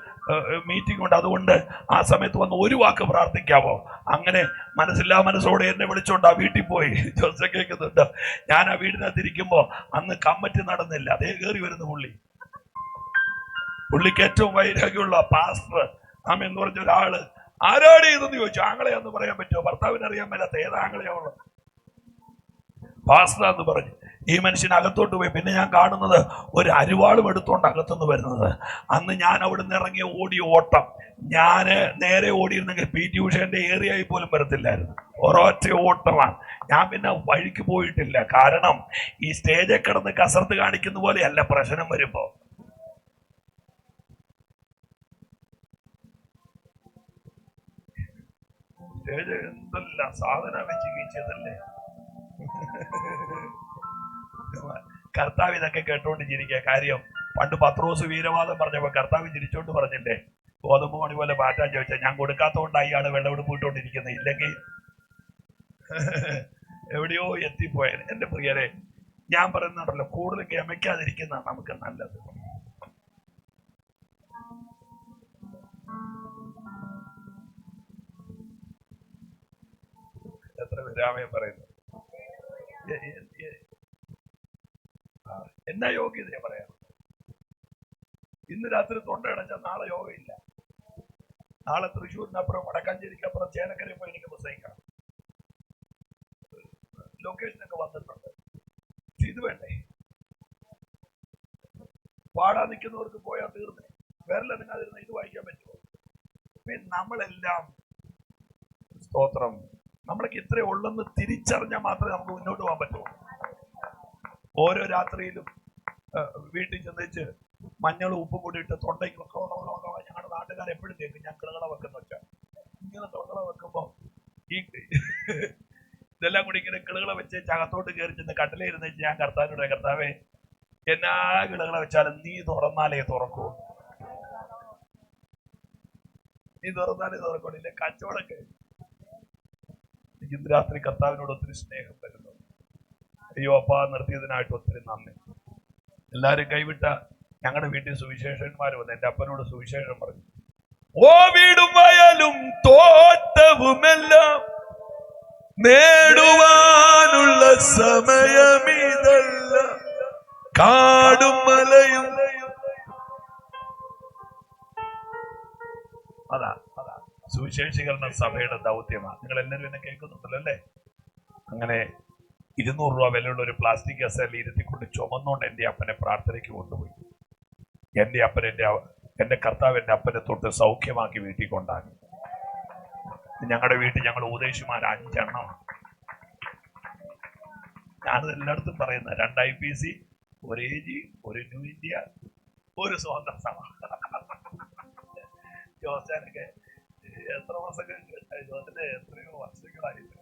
മീറ്റിംഗ് ഉണ്ട്, അതുകൊണ്ട് ആ സമയത്ത് വന്ന് ഒരു വാക്ക് പ്രാർത്ഥിക്കാമോ? അങ്ങനെ മനസ്സില്ലാ മനസ്സോടെ എന്നെ വിളിച്ചോണ്ട് ആ വീട്ടിൽ പോയി. ജോസ കേൾക്കുന്നുണ്ട്. ഞാൻ ആ വീടിനകത്തിരിക്കുമ്പോ അന്ന് കമ്മിറ്റി നടന്നില്ല. അതേ കയറി വരുന്ന പുള്ളിക്ക് ഏറ്റവും വൈരാഗ്യമുള്ള പാസ്റ്റർ എന്ന് പറഞ്ഞ ഒരാള് ആരോട് ചെയ്തെന്ന് ചോദിച്ചു. ആങ്ങളെയാന്ന് പറയാൻ പറ്റുമോ? ഭർത്താവിന് അറിയാൻ മേലാത്ത ഏതാങ്ങളെയാവുള്ളത് പാസ്റ്റർ എന്ന് പറഞ്ഞു. ഈ മനുഷ്യൻ അകത്തോട്ട് പോയി. പിന്നെ ഞാൻ കാണുന്നത് ഒരു അരിവാളും എടുത്തോണ്ട് അകത്തുനിന്ന് വരുന്നത്. അന്ന് ഞാൻ അവിടെ നിന്ന് ഇറങ്ങിയ ഓടിയ ഓട്ടം, ഞാന് നേരെ ഓടിയിരുന്നെങ്കിൽ PT ഉഷേന്റെ ഏരിയയിൽ പോലും വരത്തില്ലായിരുന്നു. ഒരൊറ്റ ഓട്ടമാണ്. ഞാൻ പിന്നെ വഴിക്ക് പോയിട്ടില്ല. കാരണം ഈ സ്റ്റേജിൽ കിടന്ന് കസർത്ത് കാണിക്കുന്ന പോലെയല്ല പ്രശ്നം വരുമ്പോ. സ്റ്റേജ് എന്തല്ല സാധനം വെച്ച് വീഴ്ചതല്ലേ. കർത്താവ് ഇതൊക്കെ കേട്ടോണ്ട് ചിരിക്കുക. കാര്യം പണ്ട് പത്രോസ് വീരവാദം പറഞ്ഞപ്പോ കർത്താവ് ചിരിച്ചോണ്ട് പറഞ്ഞില്ലേ, ഗോതമ്പ് മണി പോലെ മാറ്റാൻ ചോദിച്ചാൽ ഞാൻ കൊടുക്കാത്തോണ്ടായി ആണ് വെള്ളമെടുപ്പ് ഇട്ടുകൊണ്ടിരിക്കുന്നത്, ഇല്ലെങ്കിൽ എവിടെയോ എത്തിപ്പോയത്. എന്റെ പ്രിയരെ, ഞാൻ പറയുന്നുണ്ടല്ലോ, കൂടുതൽ ഗമിക്കാതിരിക്കുന്നതാണ് നമുക്ക് നല്ലത്. എത്ര വിരാമയം പറയുന്നു. എന്നാ യോഗ്യതയെ പറയാം. ഇന്ന് രാത്രി തൊണ്ടയടച്ചാൽ നാളെ യോഗയില്ല. നാളെ തൃശ്ശൂരിനപ്പുറം വടക്കാഞ്ചേരിക്കപ്പുറം ചേലക്കരയിൽ പോയി എനിക്ക് പ്രസംഗിക്കണം. ലൊക്കേഷനൊക്കെ വന്നിട്ടുണ്ട്. ഇത് വേണ്ടേ? പാടാൻ നിൽക്കുന്നവർക്ക് പോയാൽ തീർന്നേ. വേറെ നിങ്ങാതിരുന്ന ഇത് വായിക്കാൻ പറ്റുമോ? പിന്നെ നമ്മളെല്ലാം സ്തോത്രം, നമ്മളൊക്കെ ഇത്രേ ഉള്ളെന്ന് തിരിച്ചറിഞ്ഞാൽ മാത്രമേ നമുക്ക് മുന്നോട്ട് പോകാൻ പറ്റുള്ളൂ. ഓരോ രാത്രിയിലും വീട്ടിൽ ചെന്നിച്ച് മഞ്ഞളും ഉപ്പും കൂടി ഇട്ട് തൊണ്ടയ്ക്കൊക്കെ ഞങ്ങളുടെ നാട്ടുകാർ എപ്പോഴും കേൾക്കും ഞാൻ കിളകള വെക്കുന്ന വെച്ചാൽ. ഇങ്ങനെ തൊണ്ടള വെക്കുമ്പോ ഈ ഇതെല്ലാം കൂടി ഇങ്ങനെ കിളകള വെച്ച് അകത്തോട്ട് കയറി ചെന്ന് കട്ടിലിരുന്ന് ഞാൻ കർത്താവിനോട്, കർത്താവേ എന്നാ കിളകള വെച്ചാലും നീ തുറന്നാലേ തുറക്കൂ, നീ തുറന്നാലേ തുറക്കൂടില്ല. കച്ചവടമൊക്കെ ഇന്ന് രാത്രി കർത്താവിനോട് ഒത്തിരി സ്നേഹം വരുന്നു. അയ്യോ അപ്പാ, നിർത്തിയതിനായിട്ട് ഒത്തിരി നന്ദി. എല്ലാരും കൈവിട്ട ഞങ്ങളുടെ വീട്ടിൽ സുവിശേഷന്മാർ വന്ന് എന്റെ അപ്പനോട് സുവിശേഷം പറഞ്ഞു. ഓ വീടും വയലും തോട്ടവുമെല്ലാം നേടുവാനുള്ള സമയമിതല്ല, കാടും മലയും. അതാ സുവിശേഷീകരണ സഭയുടെ ദൗത്യമാണ്. നിങ്ങൾ എല്ലാവരും എന്നെ കേൾക്കുന്നുണ്ടല്ലോ അല്ലേ? അങ്ങനെ 200 രൂപ വിലയുള്ള ഒരു പ്ലാസ്റ്റിക് കസേരയിൽ ഇരുത്തിക്കൊണ്ട് ചുമന്നുകൊണ്ട് എന്റെ അപ്പനെ പ്രാർത്ഥനയ്ക്ക് കൊണ്ടുപോയി. എന്റെ അപ്പൻ എന്റെ കർത്താവ് എന്റെ അപ്പനെ തൊട്ട് സൗഖ്യമാക്കി വീട്ടിൽ കൊണ്ടാക്കി. ഞങ്ങളുടെ വീട്ടിൽ ഞങ്ങൾ ഉപദേശിമാർ 5 എണ്ണമാണ്. ഞാനത് എല്ലായിടത്തും പറയുന്ന 2 IPC, 1 AG, 1 ന്യൂ ഇന്ത്യ, 1 സ്വതന്ത്ര സഭ. ജോസാനൊക്കെ എത്ര മാസങ്ങൾ ജോസിന്റെ എത്രയോ വർഷങ്ങളായിട്ട്.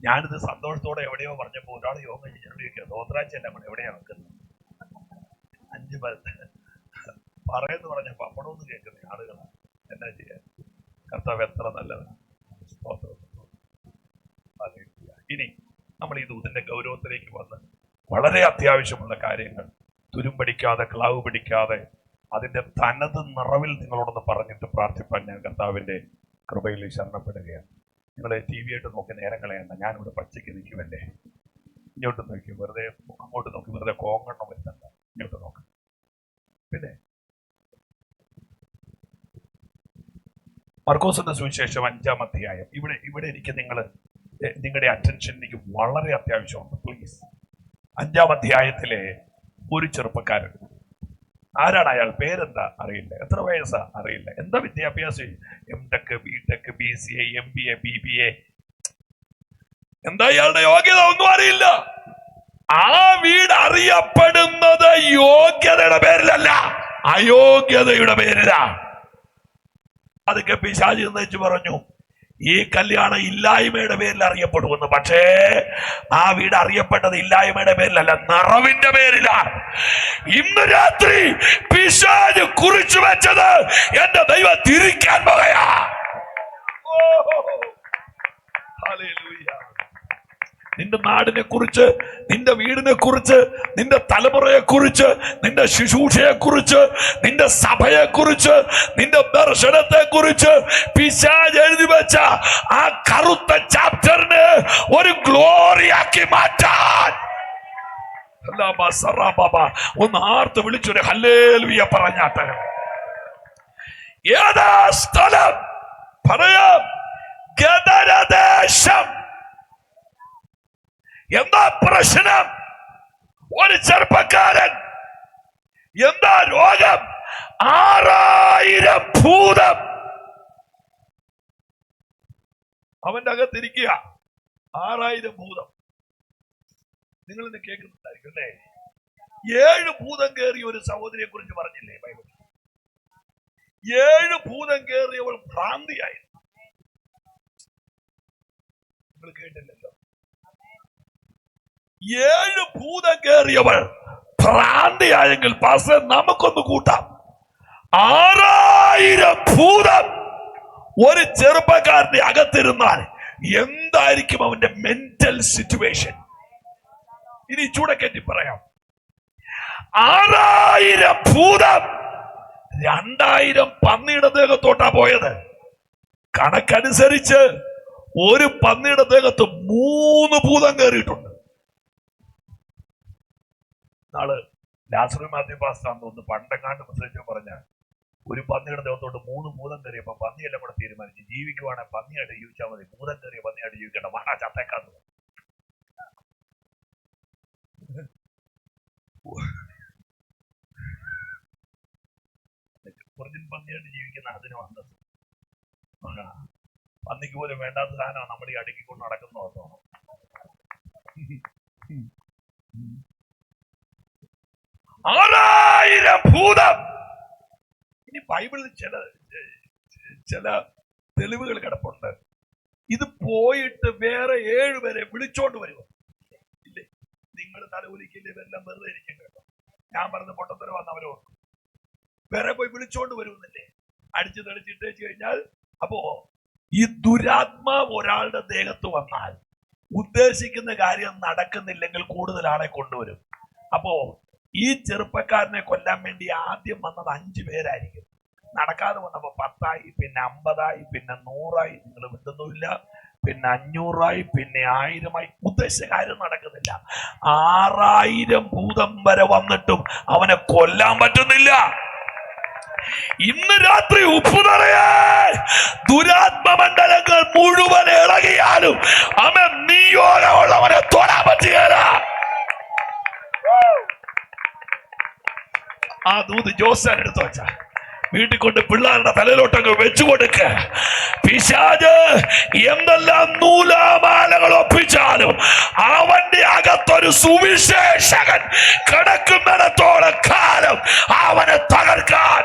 ഞാനിത് സന്തോഷത്തോടെ എവിടെയോ പറഞ്ഞപ്പോ ഒരാൾ യോഗം കഴിഞ്ഞോണ്ടിരിക്കുക, തോത്രാഴ്ച എല്ലാം കൂടെ എവിടെയാ വെക്കുന്നത്? 5 പറയുന്നു പറഞ്ഞ പപ്പടമൊന്നും കേൾക്കുന്ന ആളുകളാണ്. എന്നാ ചെയ്യാൻ? കർത്താവ് എത്ര നല്ലതാണ്. ഇനി നമ്മൾ ഈ ദൂതിന്റെ ഗൗരവത്തിലേക്ക് വന്ന് വളരെ അത്യാവശ്യമുള്ള കാര്യങ്ങൾ തുരുമ്പടിക്കാതെ, ക്ലാവ് പിടിക്കാതെ, അതിന്റെ തനത് നിറവിൽ നിങ്ങളോടൊന്ന് പറഞ്ഞിട്ട് പ്രാർത്ഥിപ്പാൻ ഞാൻ കർത്താവിന്റെ കൃപയിൽ ശരണപ്പെടുകയാണ്. നിങ്ങൾ TV ആയിട്ട് നോക്കി നേരം കളയണ്ട. ഞാനിവിടെ പച്ചയ്ക്ക് നിൽക്കുമല്ലേ. ഇങ്ങോട്ട് നോക്കി വെറുതെ, അങ്ങോട്ട് നോക്കി വെറുതെ കോങ്ങണ്ണം വരുത്തണ്ട. ഇങ്ങോട്ട് നോക്ക്. പിന്നെ മർക്കോസിന്റെ സുവിശേഷം 5-ാം അധ്യായം. ഇവിടെ എനിക്ക് നിങ്ങളുടെ അറ്റൻഷൻ എനിക്ക് വളരെ അത്യാവശ്യമുണ്ട്, പ്ലീസ്. 5-ാം അധ്യായത്തിലെ ഒരു ചെറുപ്പക്കാരൻ. ആരാണ് അയാൾ? പേരെന്താ അറിയില്ല, എത്ര വയസ്സാ അറിയില്ല, എന്താ വിദ്യാഭ്യാസം? MTech, BTech, BCA, MBA, BBA, എന്താ ഇയാളുടെ യോഗ്യത? ഒന്നും അറിയില്ല. ആ വീട് അറിയപ്പെടുന്നത് യോഗ്യതയുടെ പേരിലല്ല, അയോഗ്യതയുടെ പേരിലാ. അതൊക്കെ പിശാച് എന്ന് പറഞ്ഞു, ഈ കല്യാണം ഇല്ലായ്മയുടെ പേരിൽ അറിയപ്പെടുമെന്ന്. പക്ഷേ ആ വീട് അറിയപ്പെട്ടത് ഇല്ലായ്മയുടെ പേരിലല്ല, നിറവിന്റെ പേരിലാണ്. ഇന്ന് രാത്രി പിശാച് കുറിച്ചു വെച്ചത് എന്റെ ദൈവം തിരിക്കാൻ പോകയാ. നിന്റെ നാടിനെ കുറിച്ച്, നിന്റെ വീടിനെ കുറിച്ച്, നിന്റെ തലമുറയെ കുറിച്ച്, നിന്റെ ശുശ്രൂഷയെ കുറിച്ച്, നിന്റെ സഭയെ കുറിച്ച്, നിന്റെ ദർശനത്തെ കുറിച്ച് പിശാച് എഴുതി വെച്ച ആ കറുത്ത ചാപ്റ്ററിന് ഒരു ഗ്ലോറിയാക്കി മാറ്റാൻ ഒന്ന് ആർത്ത് വിളിച്ചൊരു ഹല്ലേലൂയ പറഞ്ഞാട്ടെ. ഏതാ സ്ഥലം? പറയാം, ഗദരദേശം. എന്താ പ്രശ്നം? ഒരു ചെറുപ്പക്കാരൻ. എന്താ രോഗം? 6000 ഭൂതം അവന്റെ അകത്തിരിക്കുക. 6000 ഭൂതം. നിങ്ങൾ ഇന്ന് കേൾക്കുന്നുണ്ടായിരിക്കും അല്ലേ? 7 ഭൂതം കയറിയ ഒരു സഹോദരിയെ കുറിച്ച് പറഞ്ഞില്ലേ ബൈബിൾ? 7 ഭൂതം കയറിയവൾ ഭ്രാന്തിയായിരുന്നു. നിങ്ങൾ കേട്ടില്ലല്ലോ? 7 ഭൂതം കയറിയവൾ ഭ്രാന്തിയായെങ്കിൽ പാസ് നമുക്കൊന്ന് കൂട്ടാം. 6000 ഭൂതം ഒരു ചെറുപ്പക്കാരന്റെ അകത്തിരുന്നാൽ എന്തായിരിക്കും അവന്റെ മെന്റൽ സിറ്റുവേഷൻ? ഇനി ചൂടക്കറ്റി പറയാം. 6000 ഭൂതം 2000 പന്നിയുടെ ദേഹത്തോട്ടാ പോയത്. കണക്കനുസരിച്ച് ഒരു പന്നിയുടെ ദേഹത്ത് 3 ഭൂതം കയറിയിട്ടുണ്ട്. നാള് ലാസർ മാത്യു പാസ്റ്ററാന്ന് തോന്നുന്നു പണ്ടെങ്ങാണ്ട് പ്രസംഗിച്ചു പറഞ്ഞ ഒരു പന്നിയുടെ ദേഹത്തോട്ട് 3 ഭൂതം കയറിയപ്പോ പന്നിയെല്ലാം കൂടെ തീരുമാനിച്ചു, ജീവിക്കുവാണെങ്കിൽ പന്നിയായിട്ട് ജീവിച്ചാൽ മതി, ഭൂതം കയറിയ പന്നിയായിട്ട് ജീവിക്കണ്ട, മഹാ ചത്തേക്കാന്ന്. ഒറിജിനൽ പന്നിയായിട്ട് ജീവിക്കുന്ന അതിന് വന്നത് പന്നിക്ക് പോലും വേണ്ടാത്ത സാധനമാണ് നമ്മൾ ഈ അടുക്കിക്കൊണ്ട് നടക്കുന്ന ഓർത്തോണം. 6000 ഭൂതം. ഇനി ബൈബിളിൽ ചില തെളിവുകൾ കിടപ്പുണ്ട്. ഇത് പോയിട്ട് വേറെ 7 പേരെ വിളിച്ചോണ്ട് വരുമോ? ഇല്ലേ? നിങ്ങൾ തലകുലിക്കില്ല, ഇതെല്ലാം വെറുതെ ഇരിക്കും കേട്ടോ. ഞാൻ പറഞ്ഞ പൊട്ടത്തരം വന്നവരോ വേറെ പോയി വിളിച്ചോണ്ട് വരുമെന്നില്ലേ? അടിച്ചു തെളിച്ചിട്ടേച്ച് കഴിഞ്ഞാൽ, അപ്പോ ഈ ദുരാത്മാവ് ഒരാളുടെ ദേഹത്ത് വന്നാൽ ഉദ്ദേശിക്കുന്ന കാര്യം നടക്കുന്നില്ലെങ്കിൽ കൂടുതൽ ആളെ കൊണ്ടുവരും. അപ്പോ ഈ ചെറുപ്പക്കാരനെ കൊല്ലാൻ വേണ്ടി ആദ്യം വന്നത് 5 പേരായിരിക്കും. നടക്കാതെ വന്നപ്പോ 10ആയി, പിന്നെ 50ആയി, പിന്നെ 100ആയി. നിങ്ങൾ വിട്ടുന്നില്ല. പിന്നെ 500ആയി, പിന്നെ 1000ആയി. ഉദ്ദേശിച്ച കാര്യം നടക്കുന്നില്ല. 6000 ഭൂതം വരെ വന്നിട്ടും അവനെ കൊല്ലാൻ പറ്റുന്നില്ല. ഇന്ന് രാത്രി ഉപ്പുതറയെ ദുരാത്മമണ്ഡലങ്ങൾ മുഴുവൻ ഇളകിയാലും അവൻ നിയോഗമുള്ളവനെ തൊടാൻ പറ്റുകയില്ല. ആ ദൂത് ജോസാൻ എടുത്തു വെച്ച വീട്ടിൽ കൊണ്ട് പിള്ളേരുടെ തലയിലോട്ടൊക്കെ വെച്ചു കൊടുക്ക. പിശാച് എന്തെല്ലാം നൂലാമാലകൾ ഒപ്പിച്ചാലും അവന്റെ അകത്തൊരു സുവിശേഷകൻ കിടക്കുന്നിടത്തോളം കാലം അവനെ തകർക്കാൻ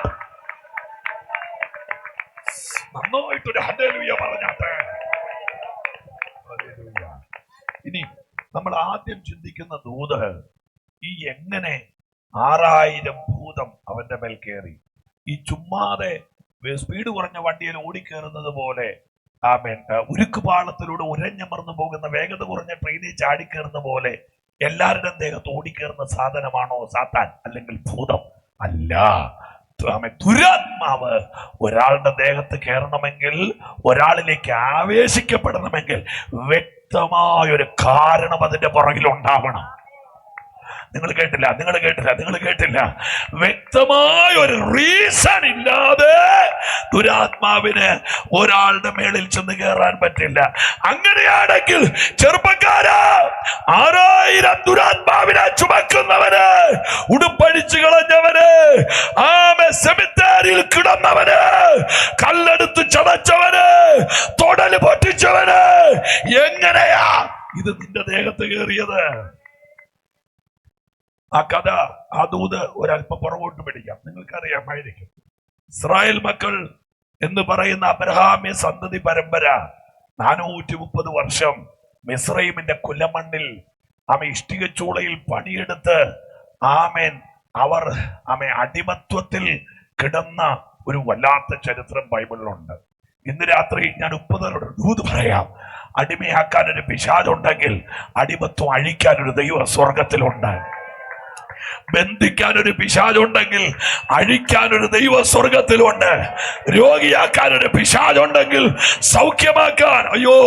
നന്നായിട്ടൊരു ഹല്ലേലൂയ പറഞ്ഞാട്ടെ. ഇനി നമ്മൾ ആദ്യം ചിന്തിക്കുന്ന ദൂത് ഈ എങ്ങനെ 6000 ഭൂതം അവന്റെ മേൽ കയറി. ഈ ചുമ്മാതെ സ്പീഡ് കുറഞ്ഞ വണ്ടിയിൽ ഓടിക്കേറുന്നത് പോലെ, ആമേൻ, ഉരുക്കുപാളത്തിലൂടെ ഉരഞ്ഞമർന്നു പോകുന്ന വേഗത കുറഞ്ഞ ട്രെയിനിൽ ചാടിക്കേറുന്ന പോലെ എല്ലാവരുടെയും ദേഹത്ത് ഓടിക്കേറുന്ന സാധനമാണോ സാത്താൻ അല്ലെങ്കിൽ ഭൂതം? അല്ല. ദുരാത്മാവ് ഒരാളുടെ ദേഹത്ത് കയറണമെങ്കിൽ, ഒരാളിലേക്ക് ആവേശിക്കപ്പെടണമെങ്കിൽ വ്യക്തമായൊരു കാരണം അതിന്റെ പുറകിൽ ഉണ്ടാവണം. നിങ്ങൾ കേട്ടില്ല. വ്യക്തമായ ഒരു റീസൺ ഇല്ലാതെ ദുരാത്മാവിന് ഒരാളുടെ മേളിൽ ചെന്ന് കയറാൻ പറ്റില്ല. അങ്ങനെയാണെങ്കിൽ ചെറുപ്പക്കാരാ, 6000 ദുരാത്മാവിനെ ചുമക്കുന്നവന്, ഉടുപ്പഴിച്ചു കളഞ്ഞവന്, സെമിത്തേരിയിൽ കിടന്നവന്, കല്ലെടുത്ത് ചതച്ചവന്, തൊടല് പൊട്ടിച്ചവന്, എങ്ങനെയാ ഇത് നിന്റെ ദേഹത്ത് കയറിയത്? ആ കഥ, ആ ദൂത് ഒരല്പം പുറകോട്ട് പിടിക്കാം. നിങ്ങൾക്കറിയാമായിരിക്കും, ഇസ്രായേൽ മക്കൾ എന്ന് പറയുന്ന അബ്രഹാമ്യ സന്തതി പരമ്പര 430 വർഷം മിസ്രൈമിന്റെ കുലമണ്ണിൽ ഇഷ്ടികച്ചൂളയിൽ പണിയെടുത്ത് അവർ അടിമത്വത്തിൽ കിടന്ന ഒരു വല്ലാത്ത ചരിത്രം ബൈബിളിലുണ്ട്. ഇന്ന് രാത്രി ഞാൻ 30 ദൂത് പറയാം. അടിമയാക്കാൻ ഒരു പിശാചുണ്ടെങ്കിൽ അടിമത്വം അഴിക്കാൻ ഒരു ദൈവം സ്വർഗത്തിലുണ്ട്. ബന്ധിക്കാൻ ഒരു പിശാചുണ്ടെങ്കിൽ അഴിക്കാൻ ഒരു ദൈവ സ്വർഗത്തിലുണ്ട്. രോഗിയാക്കാൻ ഒരു പിശാചുണ്ടെങ്കിൽ സൗഖ്യമാക്കാൻ, അയ്യോ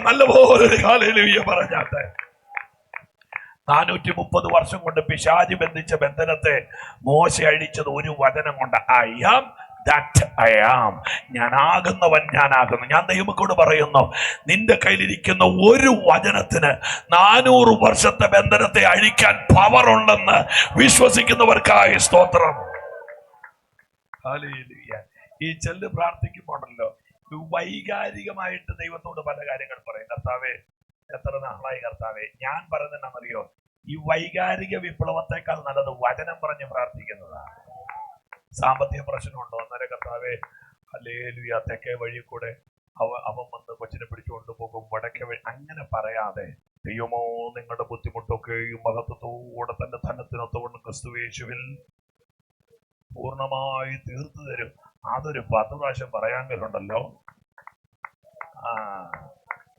നല്ലപോലെ ഹല്ലേലൂയ പറഞ്ഞാട്ടെ. 430 വർഷം കൊണ്ട് പിശാച് ബന്ധിച്ച ബന്ധനത്തെ മോശ അഴിച്ചത് ഒരു വചനം കൊണ്ട്. I am that I am. ഞാനാകുന്നവൻ ഞാനാകുന്നു. ഞാൻ ദൈവമക്കളോട് പറയുന്നു, നിന്റെ കയ്യിലിരിക്കുന്ന ഒരു വചനത്തിന് 400 വർഷത്തെ ബന്ധനത്തെ അഴിക്കാൻ പവർ ഉണ്ടെന്ന് വിശ്വസിക്കുന്നവർക്കായി സ്തോത്രം. ഹല്ലേലൂയ. ഈ ചെല്ല് പ്രാർത്ഥിക്കുമ്പോണ്ടല്ലോ വൈകാരികമായിട്ട് ദൈവത്തോട് പല കാര്യങ്ങൾ പറയും. കർത്താവേ, എത്ര നാളായി കർത്താവേ. ഞാൻ പറയുന്നതെന്നറിയോ, ഈ വൈകാരിക വിപ്ലവത്തെക്കാൾ നല്ലത് വചനം പറഞ്ഞ് പ്രാർത്ഥിക്കുന്നതാണ്. സാമ്പത്തിക പ്രശ്നമുണ്ടോ? അന്നേരം കർത്താവേ ഹല്ലേലൂയ, തെക്കേ വഴി കൂടെ അവൻ വന്ന് കൊച്ചിനെ പിടിച്ചുകൊണ്ട് പോകും, വടക്കേ വഴി, അങ്ങനെ പറയാതെ ദൈവമോ നിങ്ങളുടെ ബുദ്ധിമുട്ടൊക്കെയും മഹത്വത്തോടെ തന്റെ ധനത്തിനൊത്തവണ്ണം ക്രിസ്തുയേശുവിൽ പൂർണ്ണമായി തീർത്തു തരും. അതൊരു 10 പ്രാവശ്യം പറയാമെങ്കിലുണ്ടല്ലോ.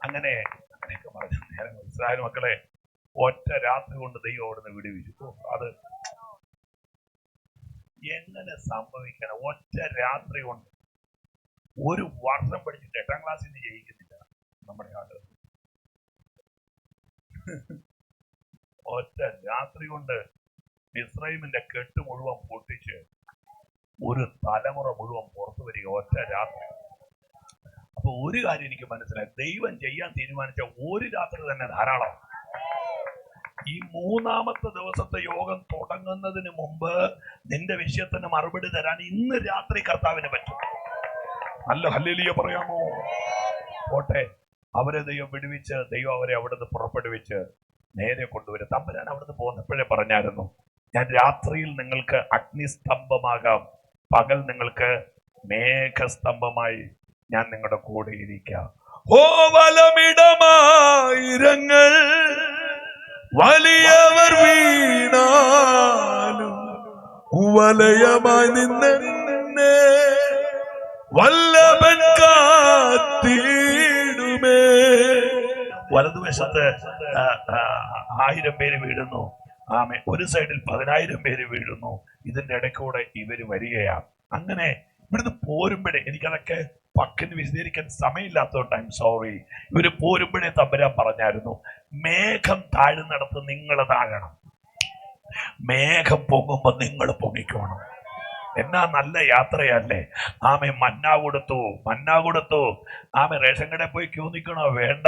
അങ്ങനെയൊക്കെ പറഞ്ഞു. ഇസ്രായേൽ മക്കളെ ഒറ്റ രാത്രി കൊണ്ട് ദൈവം അവിടുന്ന് വിടുവിച്ചു. അത് എങ്ങനെ സംഭവിക്കണം? ഒറ്റ രാത്രി കൊണ്ട്. ഒരു വർഷം പഠിച്ചിട്ട് 8ാം ക്ലാസ്സിൽ നിന്ന് ജയിക്കുന്നില്ല നമ്മുടെ ആളുകൾ. ഒറ്റ രാത്രി കൊണ്ട് ഇസ്രായേലിന്റെ കെട്ട് മുഴുവൻ പൊട്ടിച്ച് ഒരു തലമുറ മുഴുവൻ പുറത്തു വരിക ഒറ്റ രാത്രി. അപ്പൊ ഒരു കാര്യം എനിക്ക് മനസ്സിലായി, ദൈവം ചെയ്യാൻ തീരുമാനിച്ച ഒരു രാത്രി തന്നെ ധാരാളം. ഈ 3ാമത്തെ ദിവസത്തെ യോഗം തുടങ്ങുന്നതിന് മുമ്പ് നിന്റെ വിഷയത്തിന് മറുപടി തരാൻ ഇന്ന് രാത്രി കർത്താവിന് പറ്റും. നല്ല ഹല്ലേലൂയ പറയാമോ? പോട്ടെ, അവരെ ദൈവം വിടുവിച്ച്, ദൈവം അവരെ അവിടുന്ന് പുറപ്പെടുവിച്ച് നേരെ കൊണ്ടുവരും. തമ്പുരാൻ അവിടുന്ന് പോകുന്നപ്പോഴേ പറഞ്ഞായിരുന്നു, ഞാൻ രാത്രിയിൽ നിങ്ങൾക്ക് അഗ്നിസ്തംഭമാകാം, പകൽ നിങ്ങൾക്ക് മേഘസ്തംഭമായി ഞാൻ നിങ്ങളുടെ കൂടെ ഇരിക്കാം. ഓ വലമിടമായിരങ്ങൾ വലിയവർ വീണാലും വലയമായി നിന്നെ വല്ലഭൻ കാത്തിടുമേ. വലതുവശത്ത് 1000 പേര് വീഴുന്നു, ഒരു സൈഡിൽ 10,000 പേര് വീഴുന്നു. ഇതിന്റെ ഇടയ്ക്കൂടെ ഇവര് വരികയാണ്. അങ്ങനെ ഇവിടുന്ന് പോരുമ്പോഴേ, എനിക്കതൊക്കെ പക്കിന് വിശദീകരിക്കാൻ സമയമില്ലാത്തതുകൊണ്ട് ഐ എം സോറി. ഇവര് പോരുമ്പോഴേ തമ്പുരാൻ പറഞ്ഞായിരുന്നു, മേഘം താഴുന്നിടത്ത് നിങ്ങൾ താഴണം, മേഘം പൊങ്ങുമ്പോ നിങ്ങൾ പൊങ്ങിക്കോണം. എന്നാ നല്ല യാത്രയല്ലേ. മന്ന കൊടുത്തു. റേഷൻ കടയിൽ പോയി ക്യൂ നിൽക്കണോ? വേണ്ട.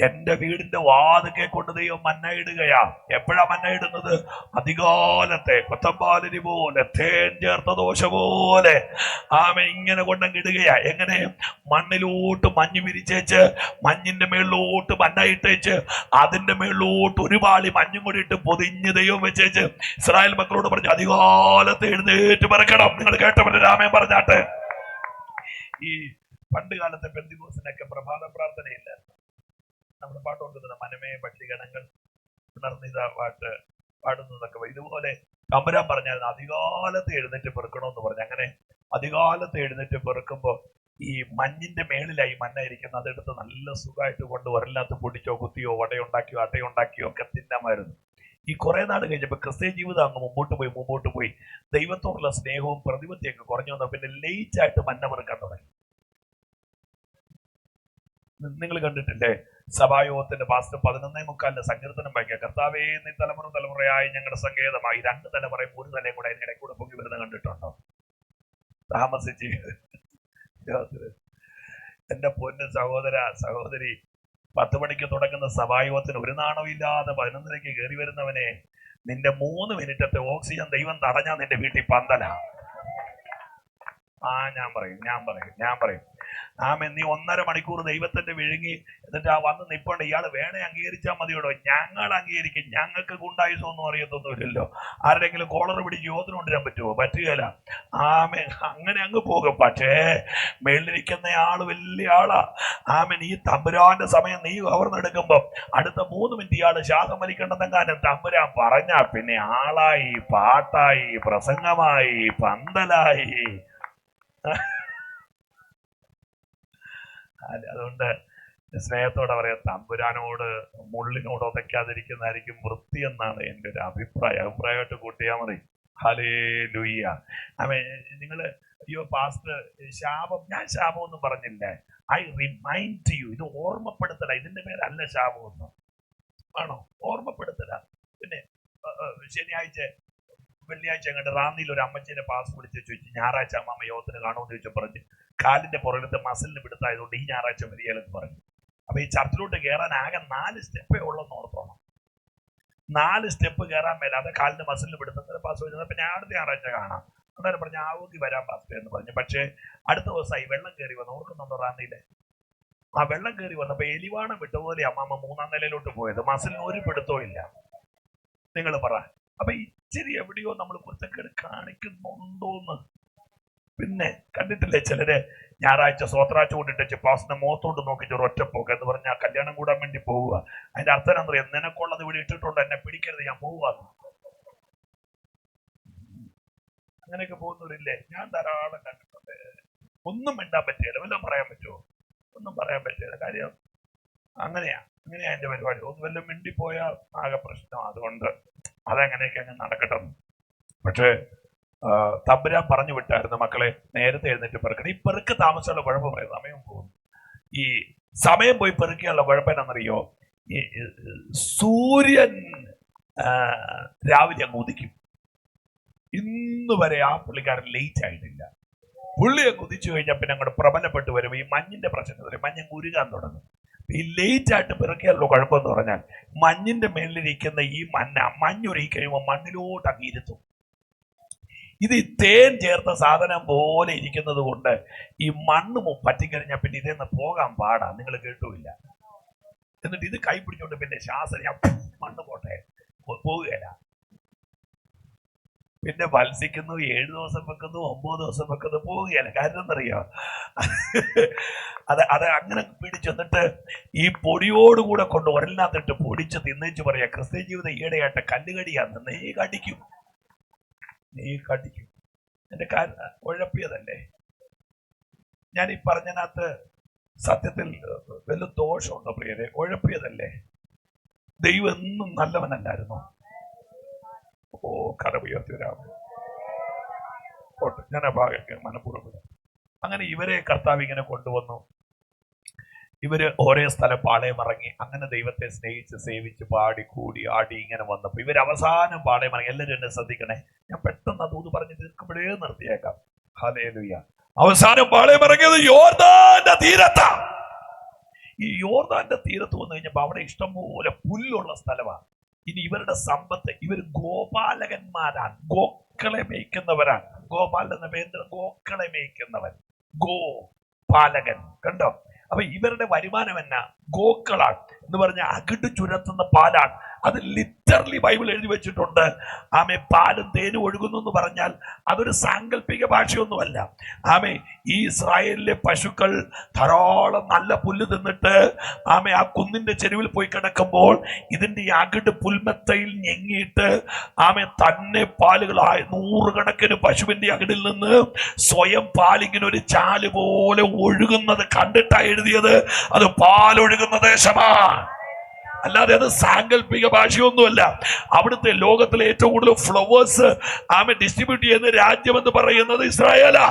എന്റെ വീടിന്റെ വാതിക്കെ കൊണ്ട് ദൈവം മന്ന ഇടുകയാ. എപ്പോഴാ മന്ന ഇടുന്നത്? അധികാലത്തെ കൊത്തമ്പാലിനി പോലെ, തേൻ ചേർത്ത ദോശ പോലെ ഇങ്ങനെ കൊണ്ടങ്ങ് ഇടുകയാ. എങ്ങനെ? മണ്ണിലോട്ട് മഞ്ഞ് വിരിച്ചേച്ച്, മഞ്ഞിന്റെ മേളിലോട്ട് മന്ന ഇട്ടേച്ച്, അതിന്റെ മേളിലോട്ട് ഒരു പാളി മഞ്ഞും കൂടി ഇട്ട് പൊതിഞ്ഞ് ദൈവം വെച്ചേച്ച് ഇസ്രായേൽ മക്കളോട് പറഞ്ഞു, അധികാലത്ത് എഴുന്നേറ്റ് പറക്കണം. നിങ്ങൾ കേട്ടവരുടെ രാമൻ പറഞ്ഞാട്ടെ. ഈ പണ്ട് കാലത്തെ പെന്തിക്കോസിനൊക്കെ പ്രഭാത പ്രാർത്ഥനയില്ല. നമ്മുടെ പാട്ട് കൊണ്ടുവന്നത് മനമേ പക്ഷിഗണങ്ങൾ ഉണർന്നിത പാട്ട് പാടുന്നതൊക്കെ. ഇതുപോലെ തമ്പുരാൻ പറഞ്ഞാൽ അധികാലത്ത് എഴുന്നേറ്റ് പെറുക്കണമെന്ന് പറഞ്ഞു. അങ്ങനെ അധികാലത്ത് എഴുന്നേറ്റ് പെറുക്കുമ്പോ ഈ മഞ്ഞിന്റെ മേളിലായി മന്ന ഇരിക്കുന്നത്. അതെടുത്ത് നല്ല സുഖമായിട്ട് കൊണ്ട് ഒരല്ലാത്ത പൊടിച്ചോ കുത്തിയോ വടയുണ്ടാക്കിയോ അടയുണ്ടാക്കിയോ ഒക്കെ തിന്നാമായിരുന്നു. ഈ കുറെ നാട് കഴിഞ്ഞപ്പോ ക്രിസ്ത്യ ജീവിതം അങ്ങ് മുമ്പോട്ട് പോയി ദൈവത്തോടുള്ള സ്നേഹവും പ്രതിബദ്ധയൊക്കെ കുറഞ്ഞു വന്ന പിന്നെ ലേറ്റായിട്ട് മന്ന പെറുക്കാൻ തുടങ്ങി. നിങ്ങൾ കണ്ടിട്ടില്ലേ? സഭായോഗത്തിന്റെ പാസ്റ്റർ 11:45 സങ്കീർത്തനം വായിക്കുക, കർത്താവേ നീ തലമുറയായി ഞങ്ങളുടെ സങ്കേതമായി. 2 തലമുറയും 1 തലയും കൂടെ അതിനിടയിൽ കൂടെ പൊങ്ങി വരുന്ന കണ്ടിട്ടുണ്ടോ? താമസിച്ച് എന്റെ പൊന്ന് സഹോദരി 10 മണിക്ക് തുടങ്ങുന്ന സഭായോഗത്തിന് ഒരു നാണമില്ലാതെ 11:30 കയറി വരുന്നവനെ, നിന്റെ 3 മിനിറ്റത്തെ ഓക്സിജൻ ദൈവം തടഞ്ഞാൽ നിന്റെ വീട്ടിൽ പന്തല. ഞാൻ പറയും. നീ 1.5 മണിക്കൂർ ദൈവത്തിന്റെ വിഴുങ്ങി എന്നിട്ട് വന്ന് നിപ്പുണ്ട്. ഇയാള് വേണേ അംഗീകരിച്ചാൽ മതിയോടോ. ഞങ്ങൾ അംഗീകരിക്കും. ഞങ്ങൾക്ക് ഗുണ്ടായുസം ഒന്നും അറിയത്തൊന്നുമില്ലല്ലോ. ആരുടെങ്കിലും കോളർ പിടിച്ച് യോധന കൊണ്ടുവരാൻ പറ്റുമോ? പറ്റുകയില്ല. അങ്ങനെ അങ്ങ് പോകും. പക്ഷേ മേളിലിരിക്കുന്ന ആള് വലിയ ആളാ. ഈ തമ്പുരാന്റെ സമയം നീ കവർന്നെടുക്കുമ്പോ അടുത്ത 3 മിനിറ്റ് ഇയാള് ശ്വാസം വലിക്കണ്ടെന്നെങ്ങാനും തമ്പുരാൻ പറഞ്ഞാ പിന്നെ ആളായി, പാട്ടായി, പ്രസംഗമായി, പന്തലായി. അതുകൊണ്ട് സ്നേഹത്തോടെ പറയാം, തമ്പുരാനോട് മുള്ളിനോട് ഉതയ്ക്കാതിരിക്കുന്നതായിരിക്കും വൃത്തി എന്നാണ് എൻ്റെ ഒരു അഭിപ്രായമായിട്ട് കൂട്ടിയാൽ മതി. ഹല്ലേലൂയ. നിങ്ങള് അയ്യോ പാസ്റ്റർ ഞാൻ ശാപം ഒന്നും പറഞ്ഞില്ലേ. I remind you. ഇത് ഓർമ്മപ്പെടുത്തല. ഇതിന്റെ പേരല്ല ശാപമൊന്നും. ആണോ? ഓർമ്മപ്പെടുത്തല. പിന്നെ വെള്ളിയാഴ്ച അങ്ങോട്ട് റാന്നിയിൽ ഒരു അമ്മച്ചീനെ പാസ് പിടിച്ച് ചോദിച്ചു, ഞായറാഴ്ച അമ്മ യോഗത്തിന് കാണുമെന്ന് ചോദിച്ചു. പറഞ്ഞു കാലിന്റെ പുറകിലത്തെ മസിലിന് പിടുത്തായതുകൊണ്ട് ഈ ഞായറാഴ്ച വരികയെന്ന് പറഞ്ഞു. അപ്പൊ ഈ ചർച്ചിലോട്ട് കയറാൻ ആകെ 4 സ്റ്റെപ്പേ ഉള്ളെന്ന് ഓർത്തോണം. 4 സ്റ്റെപ്പ് കയറാൻ മേലാതെ കാലിന്റെ മസിലിന് പിടുത്തത്തിന് പാസ് ചോദിച്ചത്. അപ്പൊ ഞാൻ അടുത്ത ഞായറാഴ്ച കാണാം. അന്നേരം പറഞ്ഞു ആവൂതി വരാൻ പാസ്റ്റേ എന്ന് പറഞ്ഞു. പക്ഷേ അടുത്ത ദിവസമായി വെള്ളം കയറി വന്നു. ഓർക്കുന്നുണ്ടോ റാന്നിയിലെ? വെള്ളം കയറി വന്നപ്പോ എലിവാണം വിട്ടതുപോലെ അമ്മാമ്മ 3-ാം നിലയിലോട്ട് പോയത്. മസിലിന് ഒരു പിടുത്തവും ഇല്ല. നിങ്ങൾ പറ. അപ്പൊ ഇച്ചിരി എവിടെയോ നമ്മൾ കുറ്റക്കേട് കാണിക്കുന്നുണ്ടോന്ന്. പിന്നെ കണ്ടിട്ടില്ലേ ചിലര് ഞായറാഴ്ച സ്വത്രാഴ്ച കൊണ്ടിട്ട് പാസിന്റെ മുഖത്തോട്ട് നോക്കിയിട്ട് ഒരു ഒറ്റപ്പോക്ക് എന്ന് പറഞ്ഞാൽ കല്യാണം കൂടാൻ വേണ്ടി പോവുക. അതിന്റെ അർത്ഥം എന്താ പറയാ? നിനക്കുള്ളത് ഇവിടെ ഇട്ടിട്ടുണ്ട്, എന്നെ പിടിക്കരുത്, ഞാൻ പോവാന്ന്. അങ്ങനെയൊക്കെ പോകുന്നവരില്ലേ? ഞാൻ ധാരാളം കണ്ടിട്ടുണ്ട്. ഒന്നും മിണ്ടാൻ പറ്റില്ല. വല്ലതും പറയാൻ പറ്റുമോ? ഒന്നും പറയാൻ പറ്റില്ല. കാര്യം അങ്ങനെയാ എന്റെ പരിപാടി. ഒന്ന് വല്ലതും മിണ്ടിപ്പോയാൽ ആകെ പ്രശ്നം. അതുകൊണ്ട് അതങ്ങനെയൊക്കെ അങ്ങ് നടക്കട്ടെ. പക്ഷേ തമ്പുരാൻ പറഞ്ഞു വിട്ടായിരുന്നു, മക്കളെ നേരത്തെ എഴുന്നേറ്റ് പെറുക്കണം. ഈ പെറുക്ക് താമസമുള്ള കുഴപ്പം പറയും, സമയം പോകും. ഈ സമയം പോയി പെറുക്കിയുള്ള കുഴപ്പം എന്നാണെന്നറിയോ? ഈ സൂര്യൻ രാവിലെ അങ്ങ് ഉദിക്കും. ഇന്ന് വരെ ആ പുള്ളിക്കാരൻ ലേറ്റ് ആയിട്ടില്ല. പുള്ളി അങ്ങ് ഉദിച്ചു കഴിഞ്ഞാൽ പിന്നെ അങ്ങോട്ട് പ്രബലപ്പെട്ട് വരും. ഈ മഞ്ഞിന്റെ പ്രശ്നത്തിൽ മഞ്ഞ് ഉരുകാൻ തുടങ്ങും. ഈ ലേറ്റ് ആയിട്ട് പിറക്കിയാലുള്ള കുഴപ്പമെന്ന് പറഞ്ഞാൽ മഞ്ഞിന്റെ മേലിരിക്കുന്ന ഈ മഞ്ഞുരുകി കഴിയുമ്പോൾ മണ്ണിലോട്ട് അങ്ങ് ഇരുത്തും. ഇത് തേൻ ചേർത്ത സാധനം പോലെ ഇരിക്കുന്നത് കൊണ്ട് ഈ മണ്ണ് പറ്റിക്കഴിഞ്ഞാൽ പിന്നെ ഇതെന്ന് പോകാൻ പാടാ. നിങ്ങൾ കേട്ടുമില്ല. എന്നിട്ട് ഇത് കൈ പിടിച്ചോണ്ട് പിന്നെ ശ്വാസം മണ്ണ് പോട്ടെ പോവുകയില്ല. പിന്നെ വത്സിക്കുന്നു, 7 ദിവസം വെക്കുന്നു, 9 ദിവസം വെക്കുന്നു, പോവുകയല്ല. കാര്യം എന്നറിയോ? അത് അങ്ങനെ പിടിച്ചെന്നിട്ട് ഈ പൊടിയോടുകൂടെ കൊണ്ട് ഒരലിനകത്തിട്ട് പൊടിച്ച് തിന്നേച്ച് പറയാ, ക്രിസ്ത്യ ജീവിതം ഈയിടെയായിട്ട് കല്ലുകടിയാന്ന്. നീ കടിക്കും. എന്റെ ഉഴപ്പിയതല്ലേ? ഞാൻ ഈ പറഞ്ഞതിനകത്ത് സത്യത്തിൽ വല്ല ദോഷമുണ്ടോ പ്രിയരെ? ഉഴപ്പിയതല്ലേ? ദൈവം എന്നും നല്ലവനല്ലായിരുന്നു. കരമുയർത്തി വരാമോ? ഞാൻ ആ ഭാഗമൊക്കെ മനഃപൂർവ്വം. അങ്ങനെ ഇവരെ കർത്താവ് ഇങ്ങനെ കൊണ്ടുവന്നു. ഇവര് ഓരോ സ്ഥലം പാളയമിറങ്ങി. അങ്ങനെ ദൈവത്തെ സ്നേഹിച്ച് സേവിച്ച് പാടി കൂടി ആടി ഇങ്ങനെ വന്നപ്പോ ഇവര് അവസാനം പാളയമിറങ്ങി. എല്ലാവരും എന്നെ ശ്രദ്ധിക്കണേ, ഞാൻ പെട്ടെന്ന് അത് പറഞ്ഞ് തീർക്കുമ്പോഴേ നിർത്തിയേക്കാം. ഹല്ലേലൂയ. അവസാനം പാളയമിറങ്ങിയത് യോർദാന്റെ തീരത്താ. ഈ യോർദാന്റെ തീരത്ത് വന്നു കഴിഞ്ഞപ്പോ അവിടെ ഇഷ്ടംപോലെ പുല്ലുള്ള സ്ഥലമാണ്. ഇനി ഇവരുടെ സമ്പത്ത്, ഇവർ ഗോപാലകന്മാരാണ്, ഗോക്കളെ മേയ്ക്കുന്നവരാണ്. ഗോപാലൻ എന്ന പേര് ഗോക്കളെ മേയ്ക്കുന്നവൻ, ഗോപാലകൻ. കണ്ടോ? അപ്പൊ ഇവരുടെ വരുമാനം എന്നാ? ഗോക്കളാണ് എന്ന് പറഞ്ഞ അകിട് ചുരത്തുന്ന പാലാണ്. അത് ലിറ്ററലി ബൈബിൾ എഴുതി വെച്ചിട്ടുണ്ട്. ആമേ, പാലും തേനും ഒഴുകുന്നു എന്ന് പറഞ്ഞാൽ അതൊരു സാങ്കല്പിക ഭാഷയൊന്നുമല്ല. ആമേ, ഈ ഇസ്രായേലിലെ പശുക്കൾ ധാരാളം നല്ല പുല്ല് തിന്നിട്ട് ആമേ ആ കുന്നിന്റെ ചെരുവിൽ പോയി കിടക്കുമ്പോൾ ഇതിന്റെ ഈ അകിട് പുൽമെത്തയിൽ ഞെങ്ങിയിട്ട് ആമേ തന്നെ പാലുകളായ നൂറുകണക്കിന് പശുവിന്റെ അകിടിൽ നിന്ന് സ്വയം പാലിങ്ങനെ ഒരു ചാല് പോലെ ഒഴുകുന്നത് കണ്ടിട്ടാണ് എഴുതിയത്. അത് പാലൊഴുകുന്ന ദേശമാണ്, അല്ലാതെ അത് സാങ്കല്പിക ഭാഷയൊന്നുമല്ല. അവിടുത്തെ ലോകത്തിലെ ഏറ്റവും കൂടുതൽ ഫ്ലവേഴ്സ് ആമെ ഡിസ്ട്രിബ്യൂട്ട് ചെയ്യുന്ന രാജ്യമെന്ന് പറയുന്നത് ഇസ്രായേലാ.